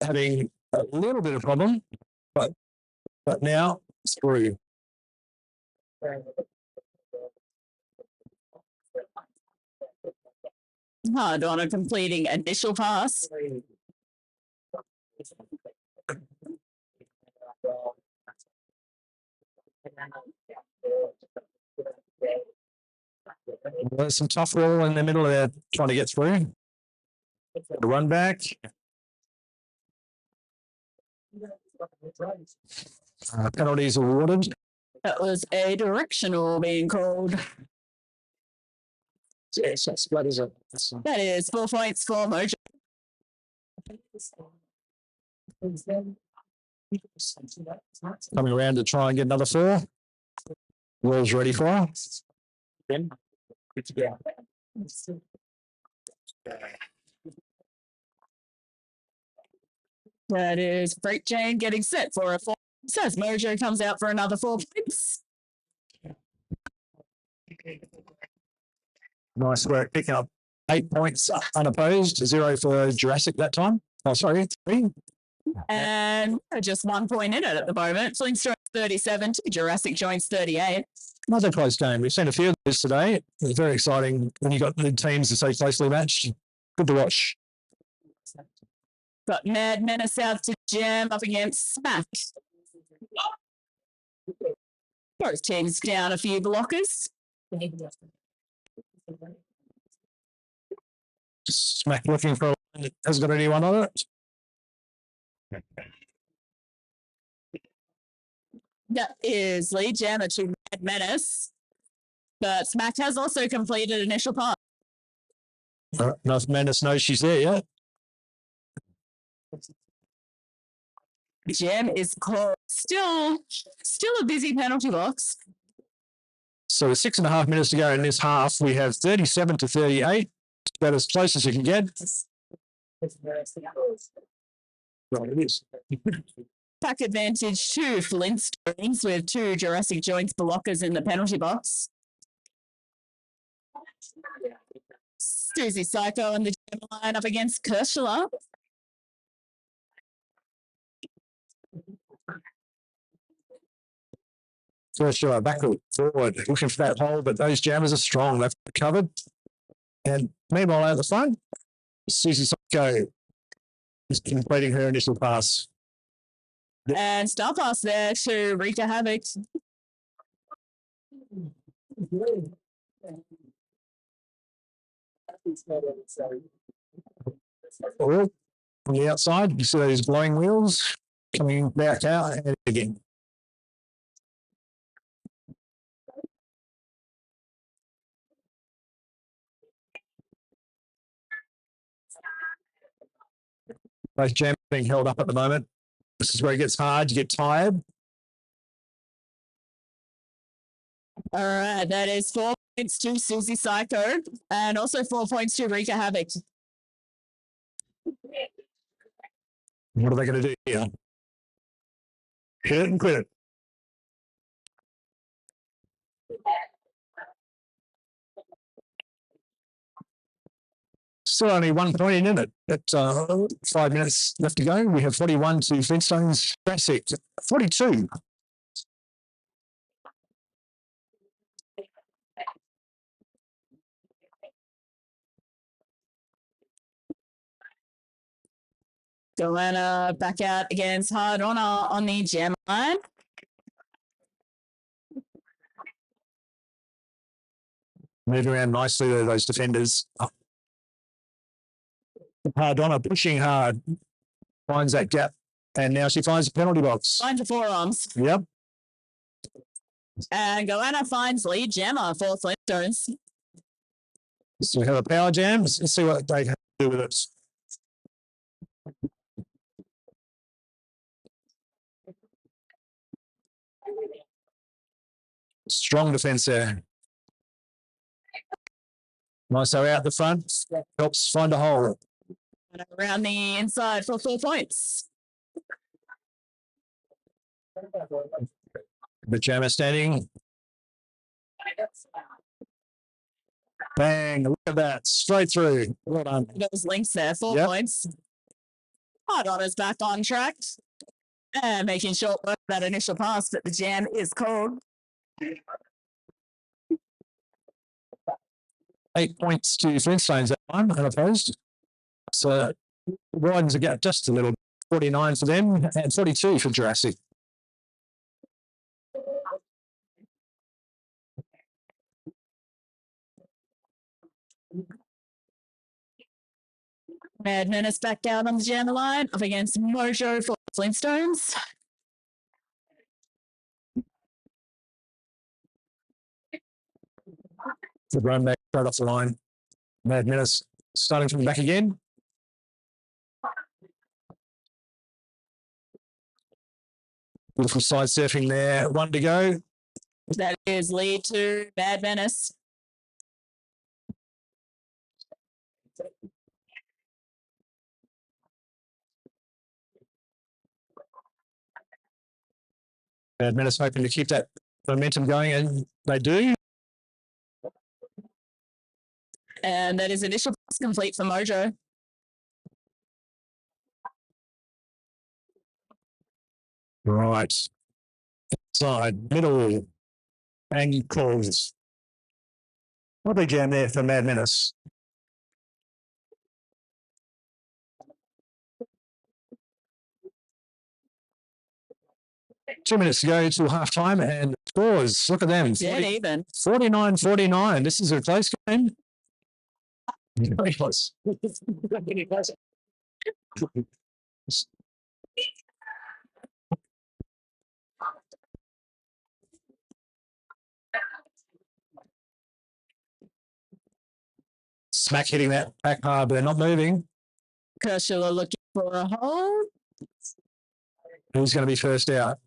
having a little bit of problem, but now it's through. Hard Honor completing initial pass. There's some tough wall in the middle there trying to get through. The run back. Penalties awarded. That was a directional being called. Yes, that's what is it? That is 4 points for Mojo. Coming around to try and get another 4. Wall's ready for her. That is Great Jane getting set for a 4. Says Mojo comes out for another 4 points. Nice work picking up 8 points unopposed, 0 for Jurassic that time. Oh, sorry, 3. And just 1 point in it at the moment. Flintstones 37 to Jurassic Joints 38. Another close game. We've seen a few of these today. It's very exciting when you've got the teams that so closely matched. Good to watch. Got Mad Menace out to Jam up against Smack. Both teams down a few blockers. Smack looking for one that hasn't got anyone on it. That is lead jammer to Mad Menace. But Smack has also completed initial pass. No, Menace knows she's there yet. Jam is close. Still a busy penalty box. So with 6.5 minutes to go in this half, we have 37 to 38. About as close as you can get. Well, it is. Pack advantage to Flintstones with 2 Jurassic Joints blockers in the penalty box. Susie Psycho and the Jam line up against Kershula. First backward, forward, looking for that hole, but those jammers are strong. They've covered. And meanwhile, out the front, Susie Psycho is completing her initial pass. And star pass there to Rika Havoc. Or on the outside, you see those glowing wheels coming back out and again. Both jams being held up at the moment. This is where it gets hard. You get tired. All right, that is 4 points to Susie Psycho and also 4 points to Rika Havoc. What are they going to do here? Hit it and quit it. Still only 1 point in it. At 5 minutes left to go. We have 41 to Flintstones. Jurassic 42. Joanna back out against Hard Honor on the jam line. Moving around nicely there, those defenders. Hard Honor pushing hard. Finds that gap. And now she finds the penalty box. Finds the forearms. Yep. And Goanna finds lead jammer for Flintstones. So we have a power jam. Let's see what they can do with it. Strong defense there. Nice out the front. Helps find a hole. And around the inside for 4 points. The jammer standing. Bang, look at that. Straight through. Well done. Those links there, 4 points. Hard Honor's back on track. And making short work of that initial pass, but the jam is called. 8 points to Flintstones that one, unopposed. So widens the gap just a little. 49 for them and 42 for Jurassic. Mad Menace back out on the jammer line up against Mojo for the Flintstones. The run back straight off the line. Mad Menace starting from the back again. Beautiful side surfing there. One to go. That is lead to Mad Menace. Mad Menace hoping to keep that momentum going, and they do. And that is initial pass complete for Mojo. Right. Side, middle, ankles. What a big jam there for Mad Menace. Two minutes to go to half time, and scores. Look at them. Dead even. 49-49. This is a close game. Very close. Smack hitting that back hard, but they're not moving. Kershaw looking for a hold. Who's going to be first out?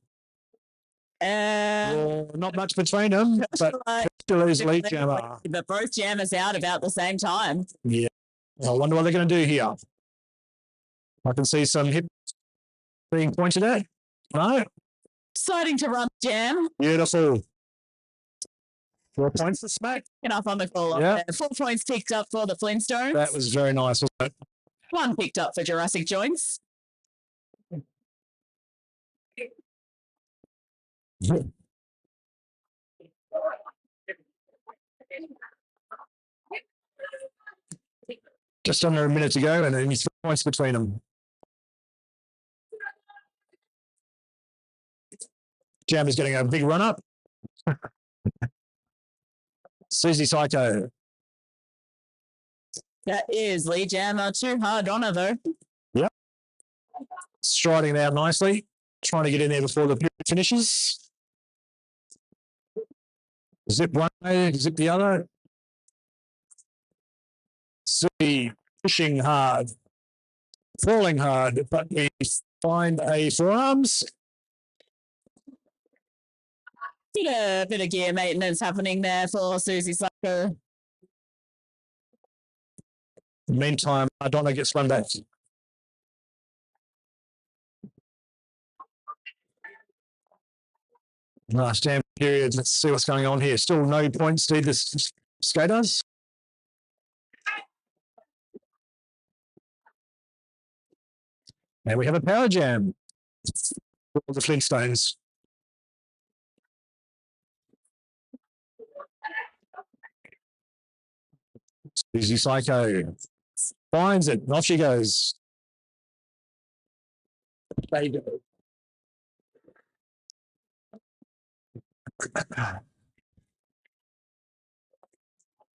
Not much between them, but still is lead jammer. But both jammers out about the same time. Yeah. I wonder what they're going to do here. I can see some hip being pointed at. No. Deciding to run jam. Beautiful. 4 points for Smack. Enough on the call. Yeah. 4 points picked up for the Flintstones. That was very nice, wasn't it? 1 picked up for Jurassic Joints. Just under a minute to go, and only 3 points between them. Jam is getting a big run up. Susie Psycho. That is lead jammer. Too hard on her, though. Yep. Striding it out nicely. Trying to get in there before the period finishes. Zip one way, zip the other. Susie pushing hard. Falling hard, but we find a forearms. Bit of gear maintenance happening there for Susie Psycho. In the meantime, Donna gets run back. Last damn period. Let's see what's going on here. Still no points to the skaters. And we have a power jam for the Flintstones. Susie Psycho finds it. Off she goes. They do.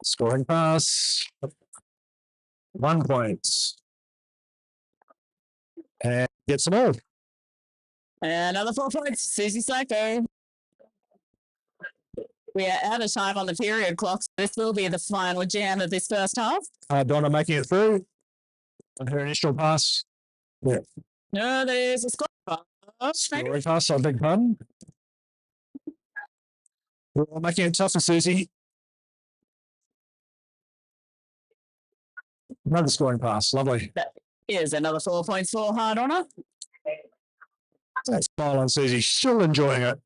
Scoring pass. 1 point. And gets them all. Another 4 points, Susie Psycho. We are out of time on the period clock. So this will be the final jam of this first half. Donna making it through on her initial pass. Yeah. No, there's a score pass. Scoring pass, I beg pardon. We're all making it tough for Susie. Another scoring pass. Lovely. That is another 4 points for hard on her. That smile on Susie. Still enjoying it.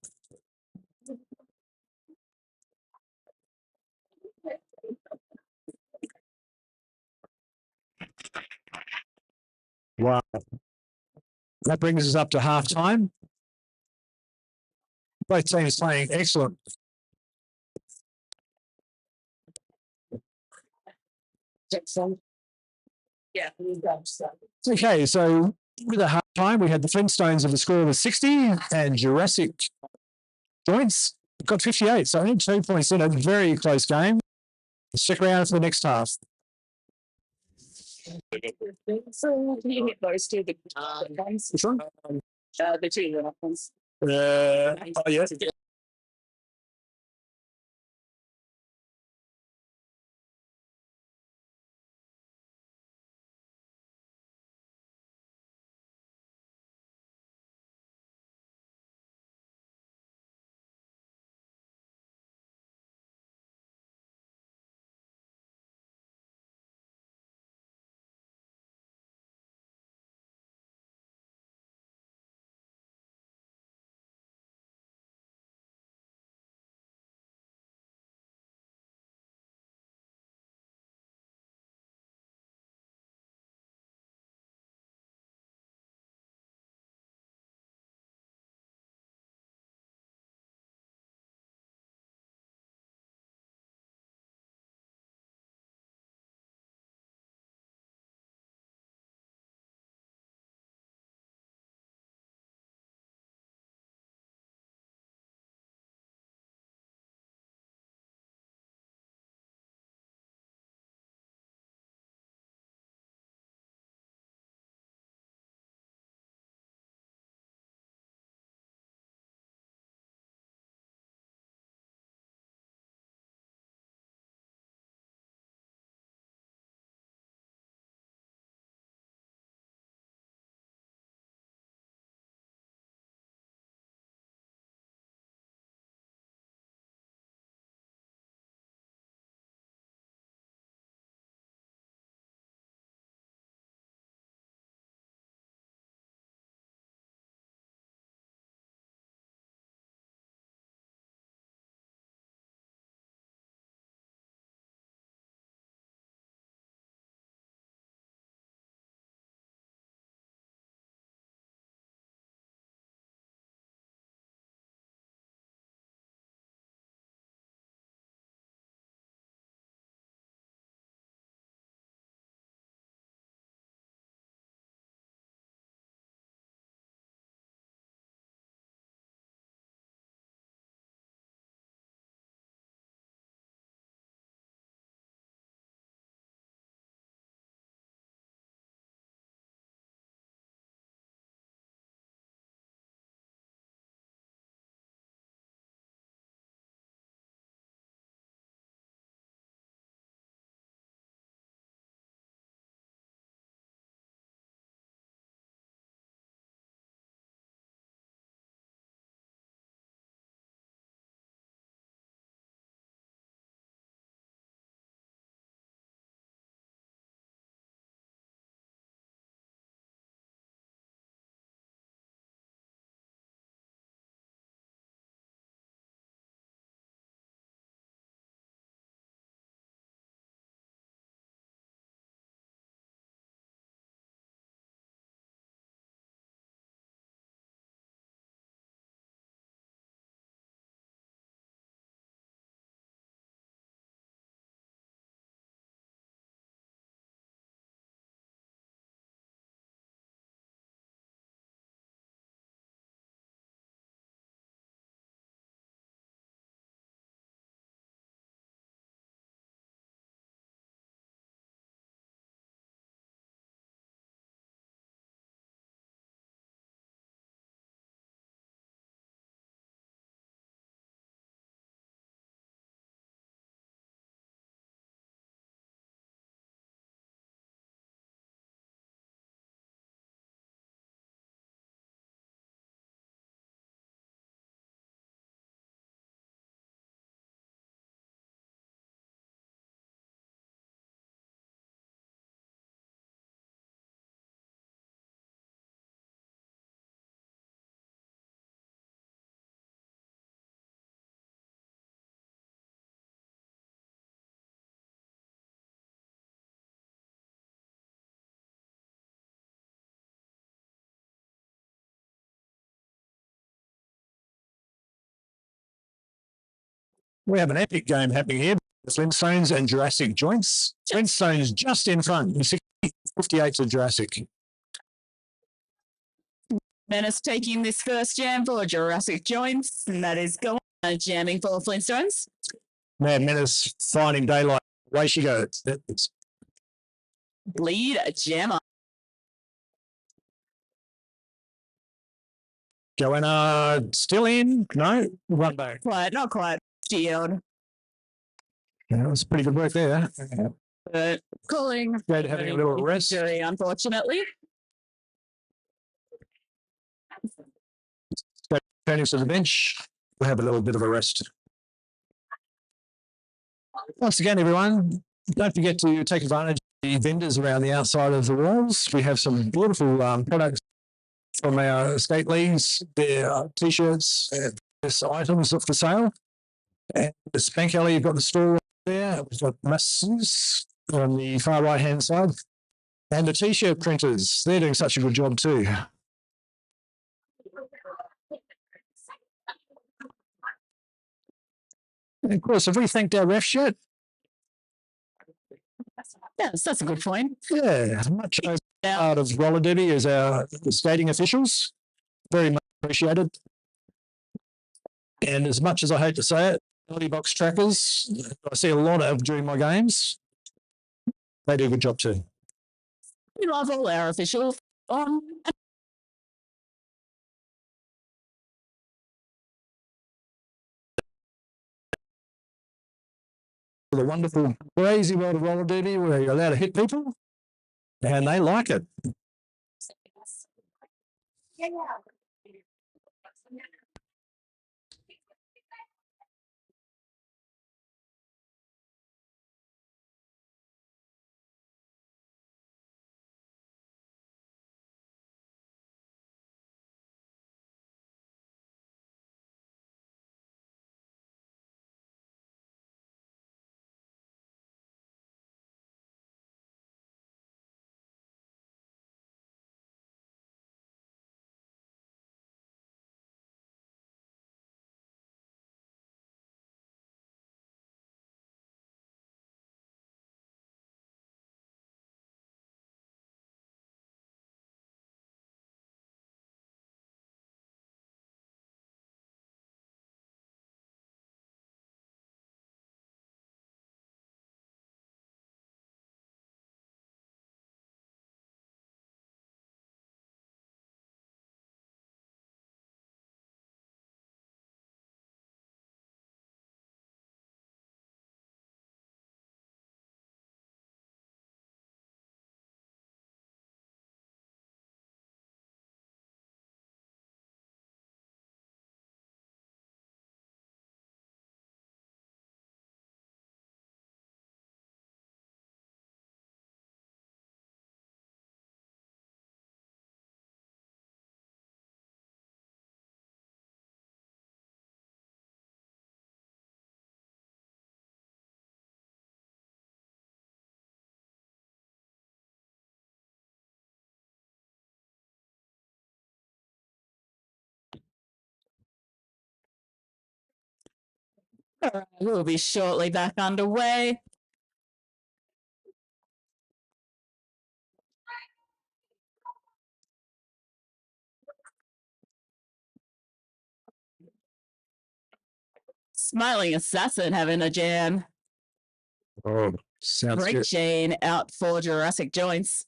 Wow. That brings us up to half time. Both teams playing excellent. Yeah. Okay, so with the half time, we had the Flintstones with a score of 60 and Jurassic Joints got 58. So only 2 points in a very close game. Let's check around for the next half. So can you hit those two, the ones? Which one? The two ones. Oh, yeah. We have an epic game happening here. The Flintstones and Jurassic joints. Flintstones just in front. 58 to Jurassic. Menace taking this first jam for Jurassic joints, and that is going jamming for Flintstones. Man, Menace finding daylight. Away she goes. Bleed Jammer. Joanna still in? No, run back. Quite, not quite. Shield. Yeah, that was pretty good work there. But calling. Great having a little rest. Injury, unfortunately. Turning to the bench, we'll have a little bit of a rest. Once again, everyone, don't forget to take advantage of the vendors around the outside of the walls. We have some beautiful products from our skate leagues. There are t-shirts, items for sale. And the Spank Alley, you've got the store there. We've got masses on the far right-hand side. And the t-shirt printers, they're doing such a good job too. And of course, have we thanked our refs yet? Yes, that's a good point. Yeah, much part of roller derby is our skating officials. Very much appreciated. And as much as I hate to say it, penalty box trackers, I see a lot of during my games. They do a good job too. We love all our officials. The wonderful, crazy world of roller derby where you're allowed to hit people, and they like it. We'll be shortly back underway. Smiling Assassin having a jam. Oh, sounds Break good. chain out for Jurassic joints.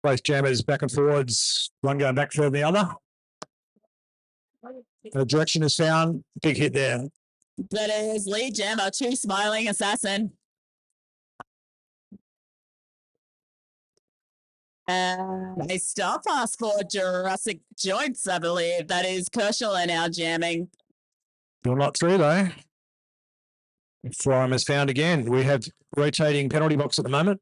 Both jammers back and forwards, one going back for the other. The direction is found. Big hit there. That is lead jammer to Smiling Assassin. And a star pass for Jurassic joints, I believe. That is Kershal now jamming. Still not through though. Forearm is found again. We have rotating penalty box at the moment.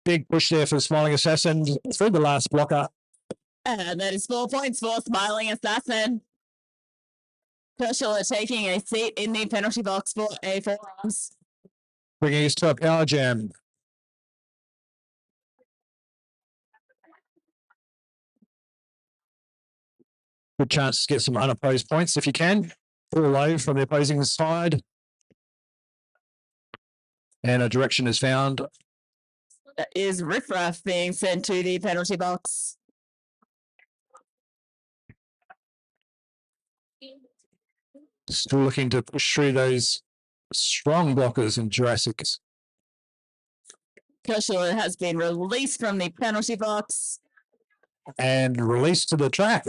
Big push there for Smiling Assassin through the last blocker. And that is 4 points for Smiling Assassin. Kershal are taking a seat in the penalty box for a forearms. Bringing us to a power jam. Good chance to get some unopposed points if you can. Full low from the opposing side. And a direction is found. That is Riffraff being sent to the penalty box. Still looking to push through those strong blockers in Jurassic. Kershaw has been released from the penalty box. And released to the track.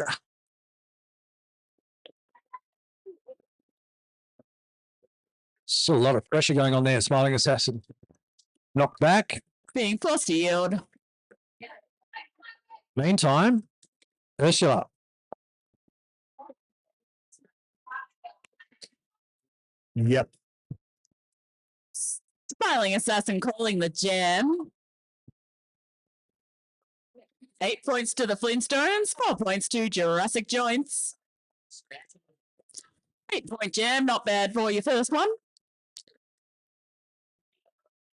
Still a lot of pressure going on there. Smiling Assassin knocked back. Being forced to yield. Meantime, Ursula. Yep. Smiling Assassin calling the jam. 8 points to the Flintstones, 4 points to Jurassic Joints. 8-point jam, not bad for your first one.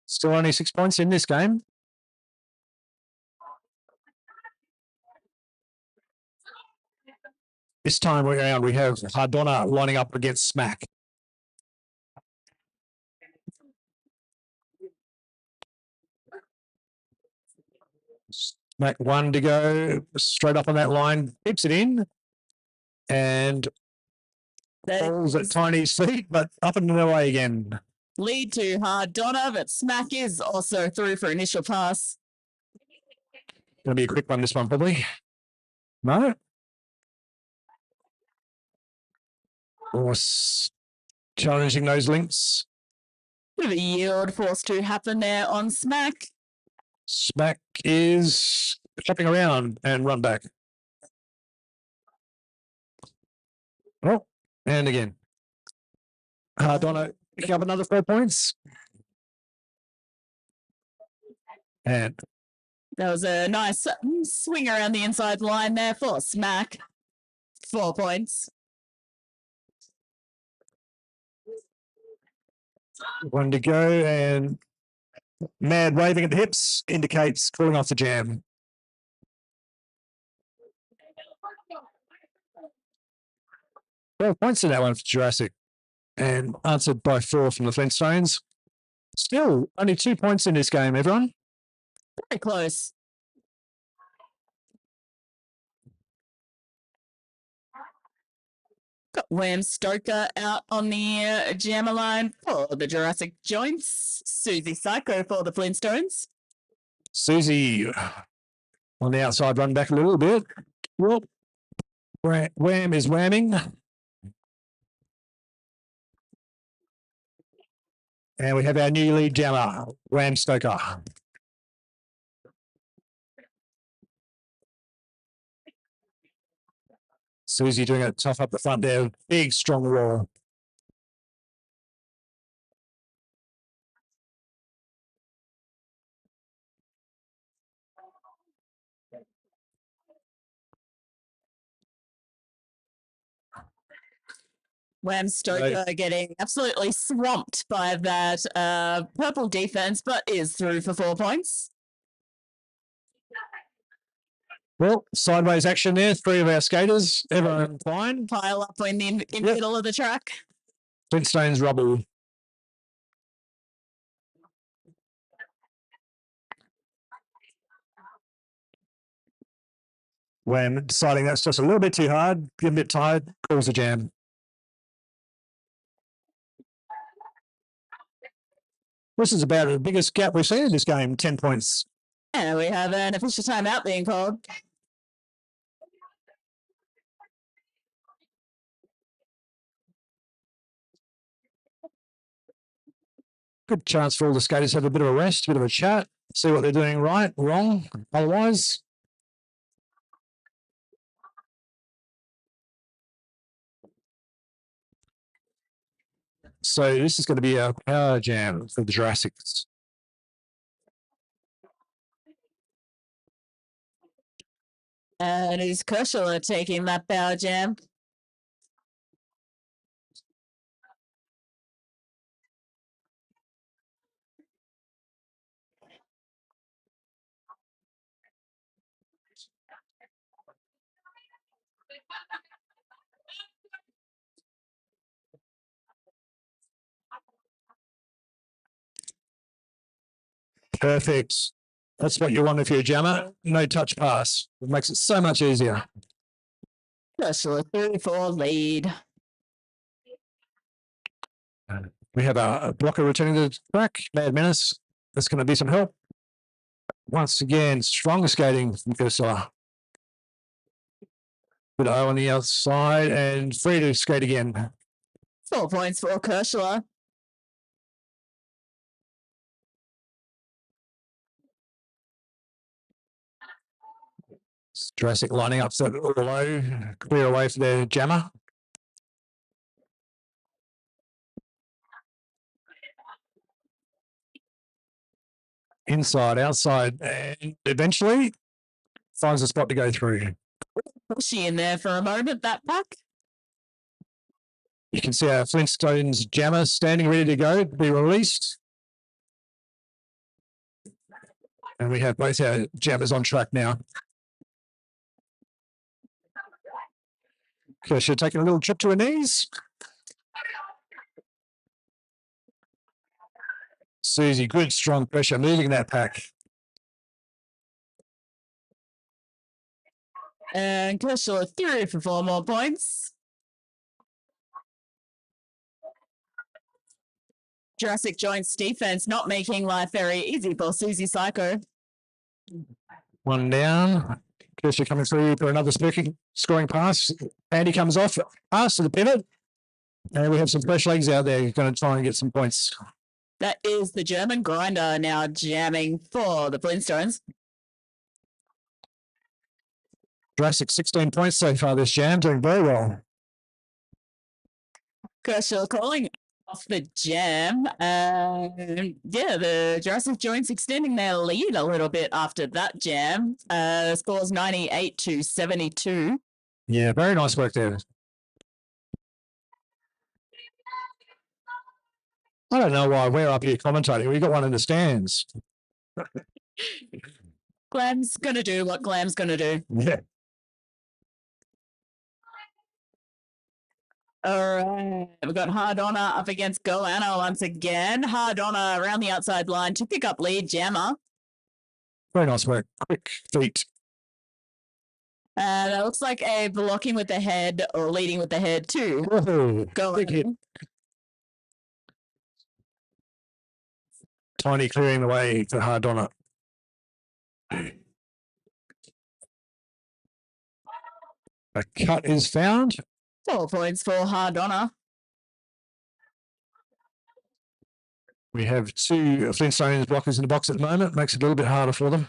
Still only 6 points in this game. This time around, we have Hardonna lining up against Smack. Smack 1 to go, straight up on that line, keeps it in, and falls at Tiny's feet, but up and away again. Lead to Hardonna, but Smack is also through for initial pass. Going to be a quick one, this one, probably. No? Or challenging those links. Bit of a yield forced to happen there on Smack. Smack is hopping around and run back. Oh, and again. Hardonna pick up another 4 points. And that was a nice swing around the inside line there for Smack. 4 points. 1 to go, and Mad waving at the hips indicates calling off the jam. Well, points to that one for Jurassic, and answered by 4 from the Flintstones. Still, only 2 points in this game, everyone. Very close. Got Wham Stoker out on the jammer line for the Jurassic Joints. Susie Psycho for the Flintstones. Susie on the outside, run back a little bit. Well, Wham is whamming. And we have our new lead jammer, Wham Stoker. Susie doing it tough up the front there. Big, strong roar. Wham Stoker getting absolutely swamped by that purple defense, but is through for 4 points. Well, sideways action there. 3 of our skaters. Everyone fine. Pile up in the middle of the track. Flintstones rubble. When deciding that's just a little bit too hard, get a bit tired, calls a jam. This is about the biggest gap we've seen in this game, 10 points. And we have an official timeout being called. Good chance for all the skaters to have a bit of a rest, a bit of a chat, see what they're doing right, wrong, otherwise. So this is going to be a power jam for the Jurassics. And is Kershaw taking that power jam? Perfect. That's what you want if you're a jammer. No touch pass. It makes it so much easier. Ursula 3-4 lead. We have a blocker returning to the track. Mad Menace. That's going to be some help. Once again, strong skating from Ursula. Good O on the outside and free to skate again. 4 points for Ursula. Jurassic lining up so low, clear away for their jammer. Inside, outside, and eventually finds a spot to go through. Pushy in there for a moment, that pack. You can see our Flintstones jammer standing ready to go to be released. And we have both our jammers on track now. Kershaw taking a little trip to her knees. Susie, good strong pressure, moving that pack. And Kershaw through for 4 more points. Jurassic Joints defense not making life very easy for Susie Psycho. One down. Kershaw coming through for another scoring pass. Andy comes off, pass to the pivot. And we have some fresh legs out there going to try and get some points. That is the German grinder now jamming for the Flintstones. Jurassic 16 points so far this jam, doing very well. Kershaw calling off the jam. Yeah, the Jurassic Joints extending their lead a little bit after that jam. Scores 98-72. Yeah, very nice work there. I don't know why we're up here commentating. We got one in the stands. Glam's going to do what Glam's going to do. Yeah. All right, we've got Hardonna up against Goanna once again. Hardonna around the outside line to pick up lead jammer. Very nice work. Quick feet. That looks like a blocking with the head or leading with the head too. Whoa, big hit. Goanna. Tiny clearing the way for Hardonna. A cut is found. 4 points for Hardonna. We have 2 Flintstones blockers in the box at the moment. Makes it a little bit harder for them.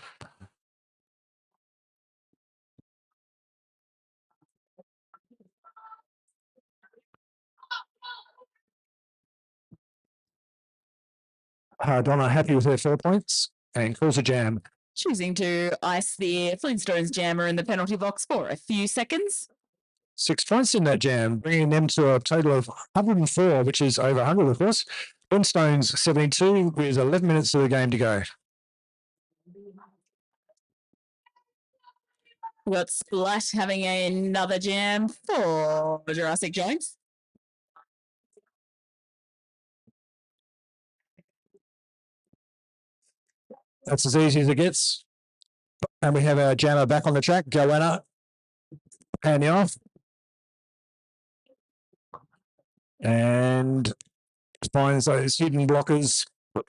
Hardonna happy with her 4 points and calls a jam. Choosing to ice the Flintstones jammer in the penalty box for a few seconds. 6 points in that jam, bringing them to a total of 104, which is over 100, of course. Flintstones 72 with 11 minutes of the game to go. We've got Splash having another jam for the Jurassic Joints. That's as easy as it gets. And we have our jammer back on the track. Goanna handing off. And finds those hidden blockers.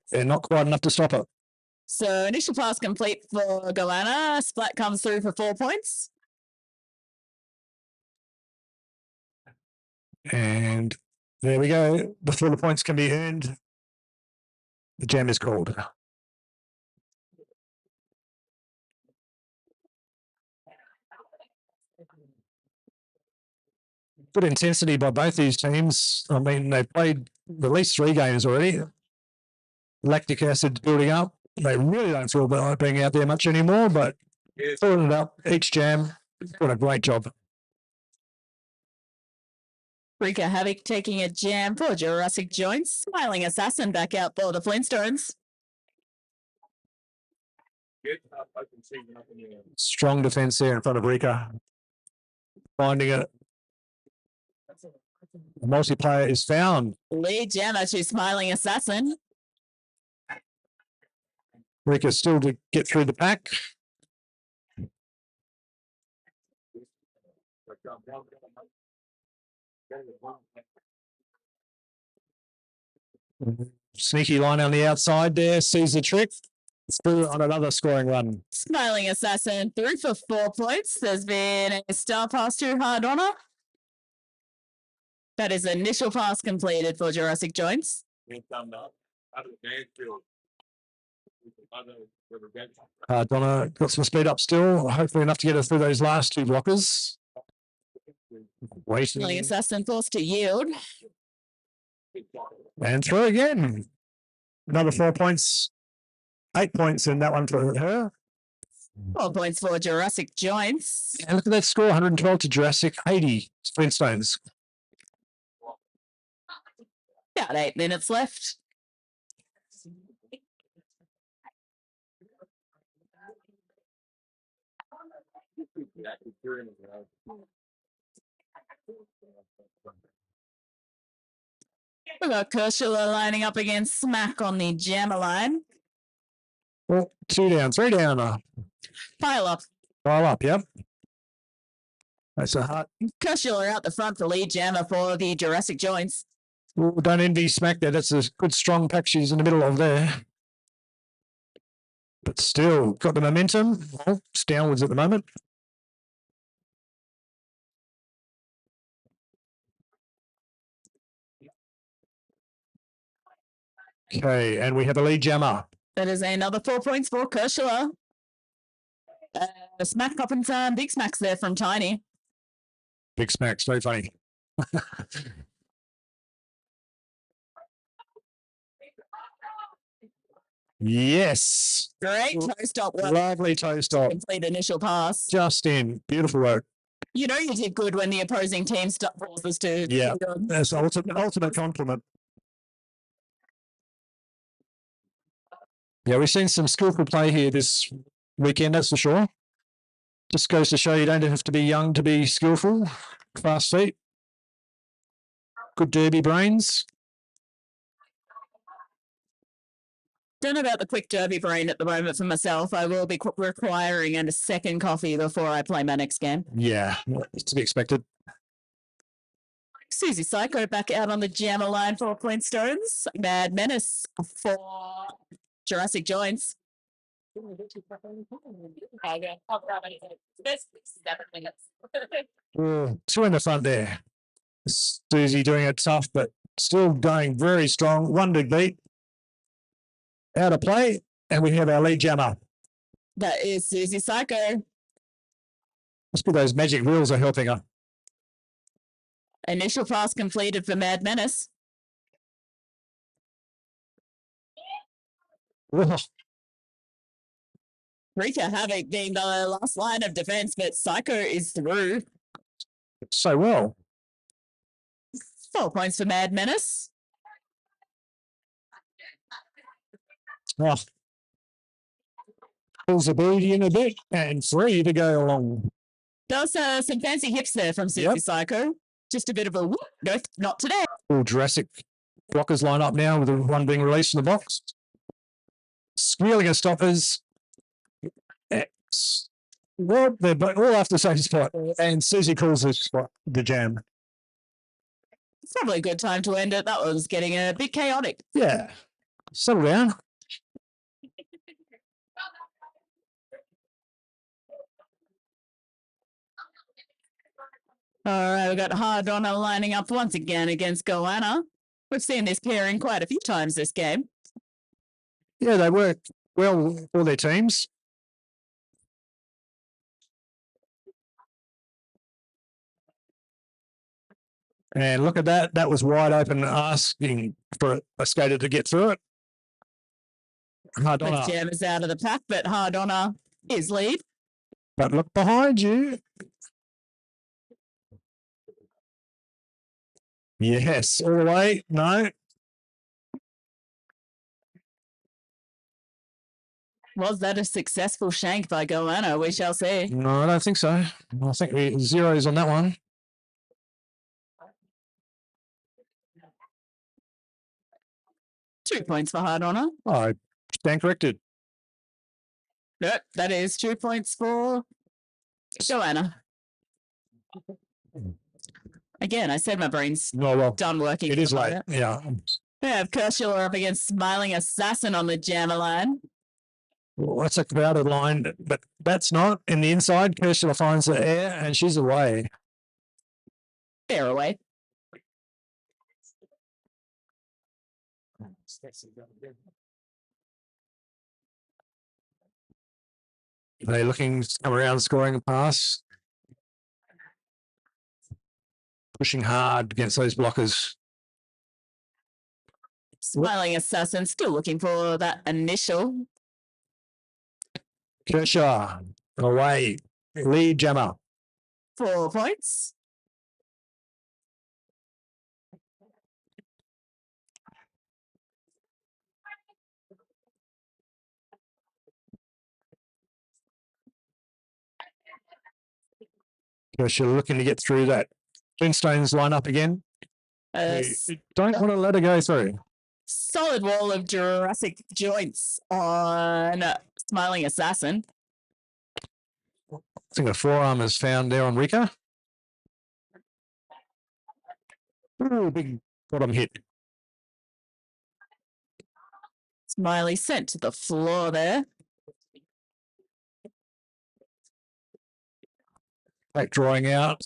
They're not quite enough to stop it. So initial pass complete for Goanna. Splat comes through for 4 points. And there we go. Before the points can be earned, the jam is called. Good intensity by both these teams. I mean, they've played at least 3 games already. Lactic acid building up. They really don't feel like being out there much anymore, but filling it up each jam. Doing a great job. Rika Havoc taking a jam for Jurassic Joints. Smiling Assassin back out for the Flintstones. Strong defense there in front of Rika. Finding it. The multiplayer is found. Lead jammer to Smiling Assassin. Rika still to get through the pack. Sneaky line on the outside there, sees the trick. Through on another scoring run. Smiling Assassin through for 4 points. There's been a star pass to Hard Honor. That is initial pass completed for Jurassic Joints. Donna got some speed up still, hopefully enough to get her through those last 2 blockers. Smiling Waiting Assassin forced to yield. and through again. Another 4 points, 8 points in that one for her. 4 points for Jurassic Joints. And look at that score, 112 to Jurassic, 80 Flintstones. About 8 minutes left. We've got Kershula lining up against Smack on the jammer line. Well, 2 down, 3 down. Pile up. Pile up, yep. That's a hard. Kershula out the front for lead jammer for the Jurassic Joints. Well, don't envy Smack there. That's a good strong pack she's in the middle of there. But still got the momentum. Well, it's downwards at the moment. Okay, and we have a lead jammer. That is another 4 points for Kershula. Smack up and some big smacks there from Tiny. Big Smack's very funny. Yes. Great toe stop work. Lovely toe stop. Complete initial pass. Just in. Beautiful work. You know you did good when the opposing team forces to. Yeah, that's ultimate compliment. Yeah, we've seen some skillful play here this weekend, that's for sure. Just goes to show you don't have to be young to be skillful. Fast feet. Good derby brains. Don't know about the quick derby brain at the moment for myself. I will be requiring a second coffee before I play my next game. Yeah, it's to be expected. Susie Psycho back out on the jammer line for Flintstones. Mad Menace for Jurassic Joints. Oh, 2 in the front there. Susie doing it tough, but still going very strong. 1 to beat. Out of play, and we have our lead jammer. That is Susie Psycho. Must be those magic wheels are helping her. Initial pass completed for Mad Menace. Oh, Rika Havoc being the last line of defense, but Psycho is through. so well. 4 points for Mad Menace. Oh. Pulls the booty in a bit and 3 to go along. Does some fancy hips there from Susie Psycho. Just a bit of a whoop. No, not today. All Jurassic blockers line up now with the one being released from the box. Squealing and stoppers. Well, they're all after the same spot. And Susie calls the spot the jam. It's probably a good time to end it. That was getting a bit chaotic. Yeah. Settle down. All right, we've got Hard Honor lining up once again against Goanna. We've seen this pairing quite a few times this game. Yeah, they work well for their teams. And look at that. That was wide open, asking for a skater to get through it. Hard Honor. Jam is out of the pack, but Hard Honor is lead. But look behind you. Yes, all the way. No. Was that a successful shank by Goanna? We shall see. No, I don't think so. I think we zeros on that one. Two points for Hard Honor. Oh, stand corrected. Nope, that is 2 points for Joanna. Again, I said my brain's done working. It is late. Yeah. We have Kershaw up against Smiling Assassin on the jammer line. Well, that's a crowded line, but that's not. In the inside, Kershaw finds the air and she's away. They're away. They're looking to come around, scoring a pass. Pushing hard against those blockers. Smiling Assassin still looking for that initial. Kershaw away. Lead jammer. 4 points. Kershaw looking to get through that. Flintstones line up again. Don't want to let her go through. Solid wall of Jurassic joints on Smiling Assassin. I think a forearm is found there on Rika. Ooh, big bottom hit. Smiley sent to the floor there. Back drawing out.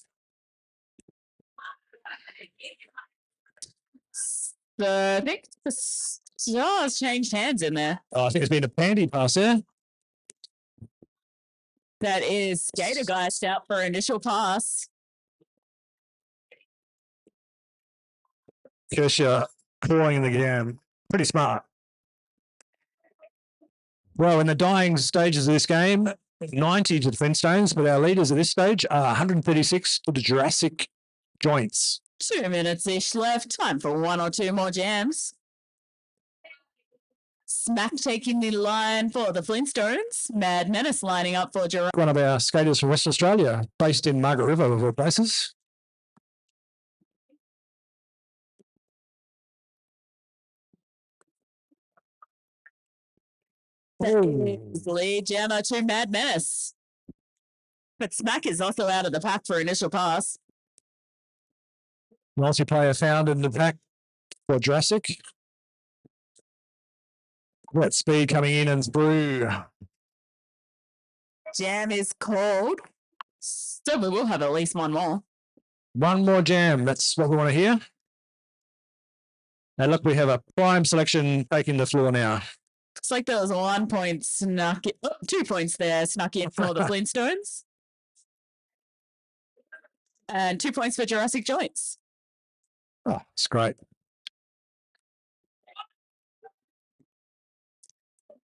I think the stars changed hands in there. Oh, I think it's been a panty pass there. That is Skatergeist out for initial pass. Kershaw clawing the game. Pretty smart. Well, in the dying stages of this game, 90 to the Flintstones, but our leaders at this stage are 136 to the Jurassic joints. 2 minutes-ish left. Time for 1 or 2 more jams. Smack taking the line for the Flintstones. Mad Menace lining up for Jurassic. One of our skaters from Western Australia, based in Margaret River, of all places. Lead jammer to Mad Menace. But Smack is also out of the pack for initial pass. Multiplayer found in the pack for Jurassic. That speed coming in and through. Jam is called. So we will have at least one more. One more jam. That's what we want to hear. And look, we have a prime selection taking the floor now. Looks like there was 1 point snuck in, 2 points there snuck in for the Flintstones. And 2 points for Jurassic joints. Oh, it's great.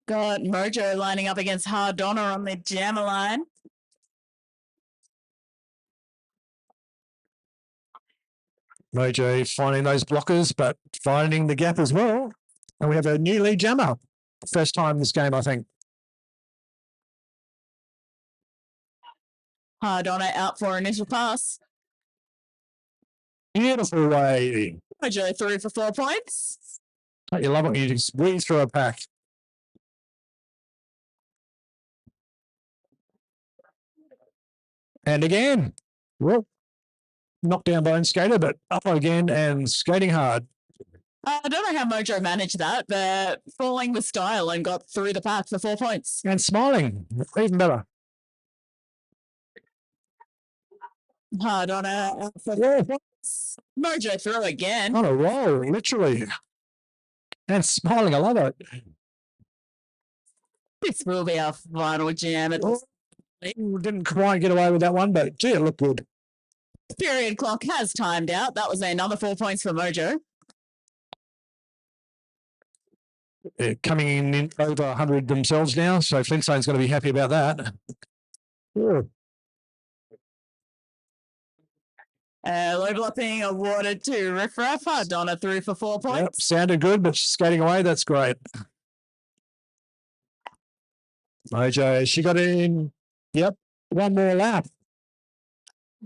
Got Mojo lining up against Hard Donna on the jammer line. Mojo finding those blockers, but finding the gap as well. And we have a new lead jammer. First time this game, I think. Hard Donna out for initial pass. Beautiful way. Mojo through for 4 points. Don't you love it when you just weave through a pack? And again, well, knocked down by own skater, but up again and skating hard. I don't know how Mojo managed that, but falling with style and got through the pack for 4 points. And smiling, even better. Hard on out for 4 points. Mojo through again. On a roll, literally. And smiling, I love it. This will be our final jam. Didn't quite get away with that one, but gee, it looked good. Period clock has timed out. That was another 4 points for Mojo. They're coming in over 100 themselves now, so Flintstone's going to be happy about that. Yeah. Overlapping awarded to Riff Raff. Donna through for 4 points. Yep, sounded good, but skating away, that's great. Mojo, she got in. Yep, one more lap.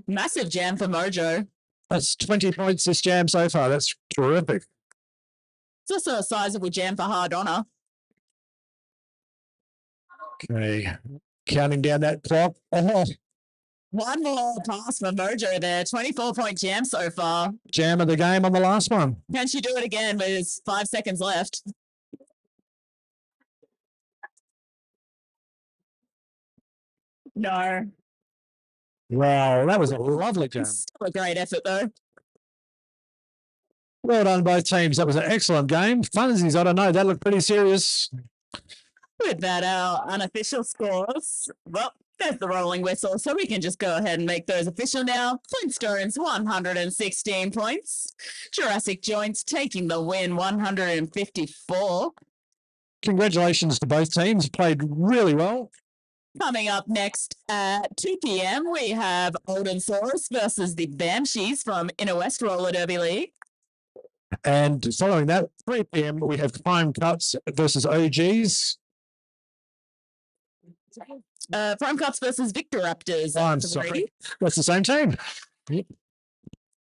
Massive jam for Mojo. That's 20 points this jam so far. That's terrific. It's also a sizable jam for Hard Honor. Okay. Counting down that clock. Oh, One more pass for Mojo there. 24-point jam so far. jam of the game on the last one. Can she do it again? There's 5 seconds left. No. Wow, that was a lovely jam. Still a great effort though. Well done, both teams. That was an excellent game. Funsies, I don't know. That looked pretty serious. With that, our unofficial scores. Well, there's the rolling whistle, so we can just go ahead and make those official now. Flintstones, 116 points. Jurassic Joints taking the win, 154. Congratulations to both teams. Played really well. Coming up next at 2 p.m., we have Old&Sore-US versus the Banshees from Inner West Roller Derby League. And following that, 3 p.m., we have Prime Cuts versus OGs. Prime Cups versus Victoraptors. I'm sorry. That's the same team. Yep.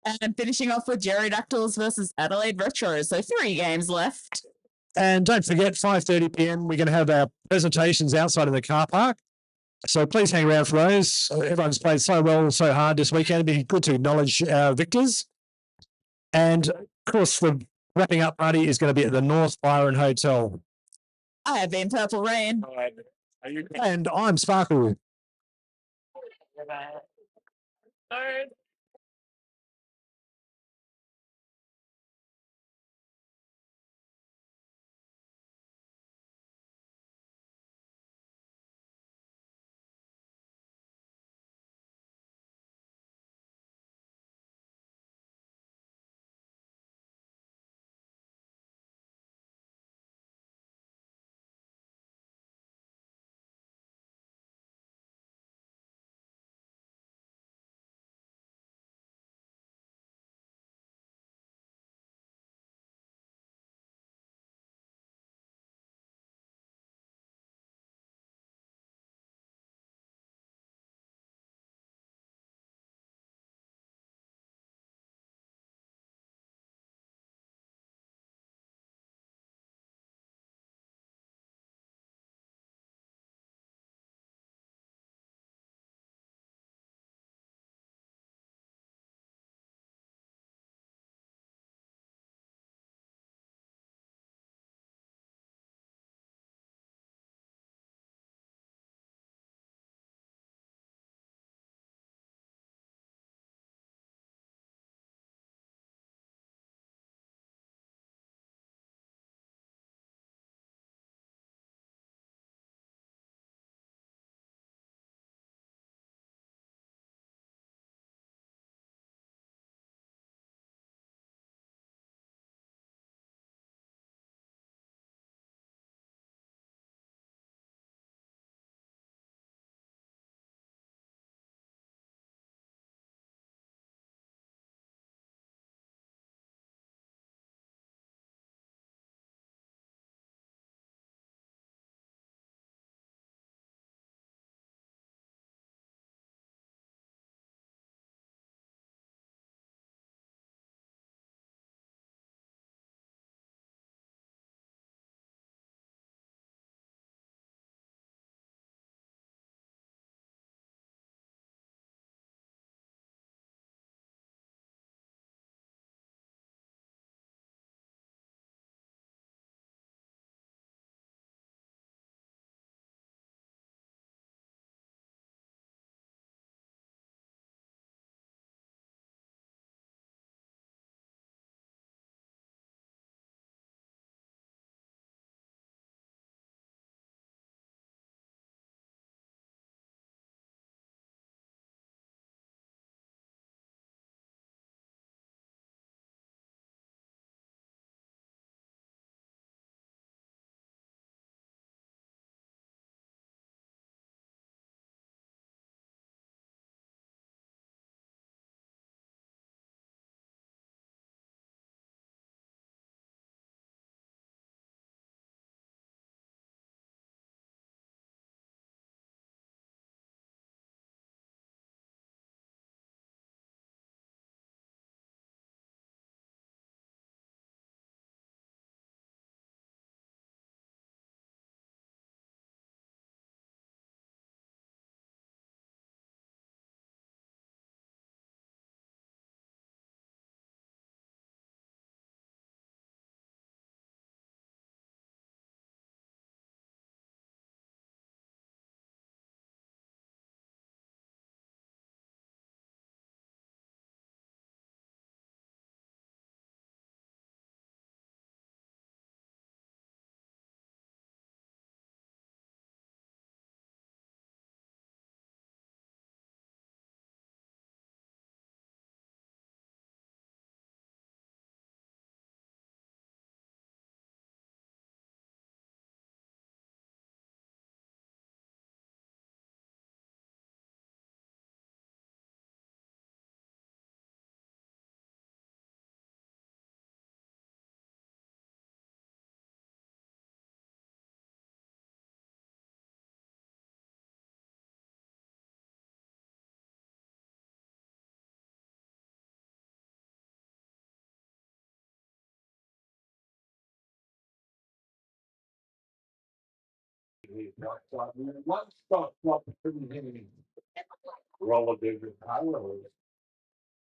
And finishing off with Jurassic versus Adelaide Retro. So 3 games left. And don't forget, 5:30 p.m., we're going to have our presentations outside of the car park. So please hang around for those. Everyone's played so well, so hard this weekend. It'd be good to acknowledge our victors. And, of course, the wrapping up party is going to be at the North Byron Hotel. I have been Purple Rain. And I'm Sparkle. one stop shop for the roller derby power.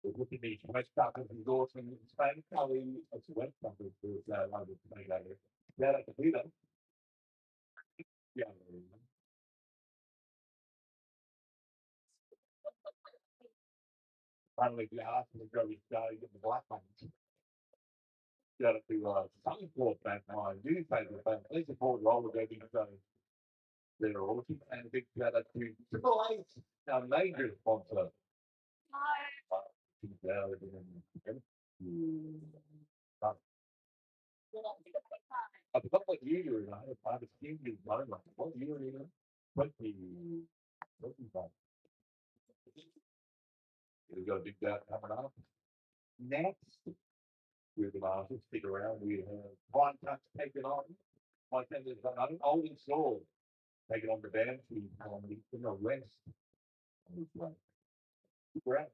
Look at me, my stop is endorsing Spain, Kelly, as well. Something to London, that at the leader. Yeah. Finally, the ask me to go get the black ones. Got to something for that mine. You say the thing, they support roller derby, so they're all and big got to Triple H, our major sponsor. I forgot what year you're in. I was thinking, what year are you in? 20. We've got a big day coming up. Next, we're going to stick around. We have Prime Touch taking on. My friend is an Old&Sore taking on the band. He's on the West. We're out.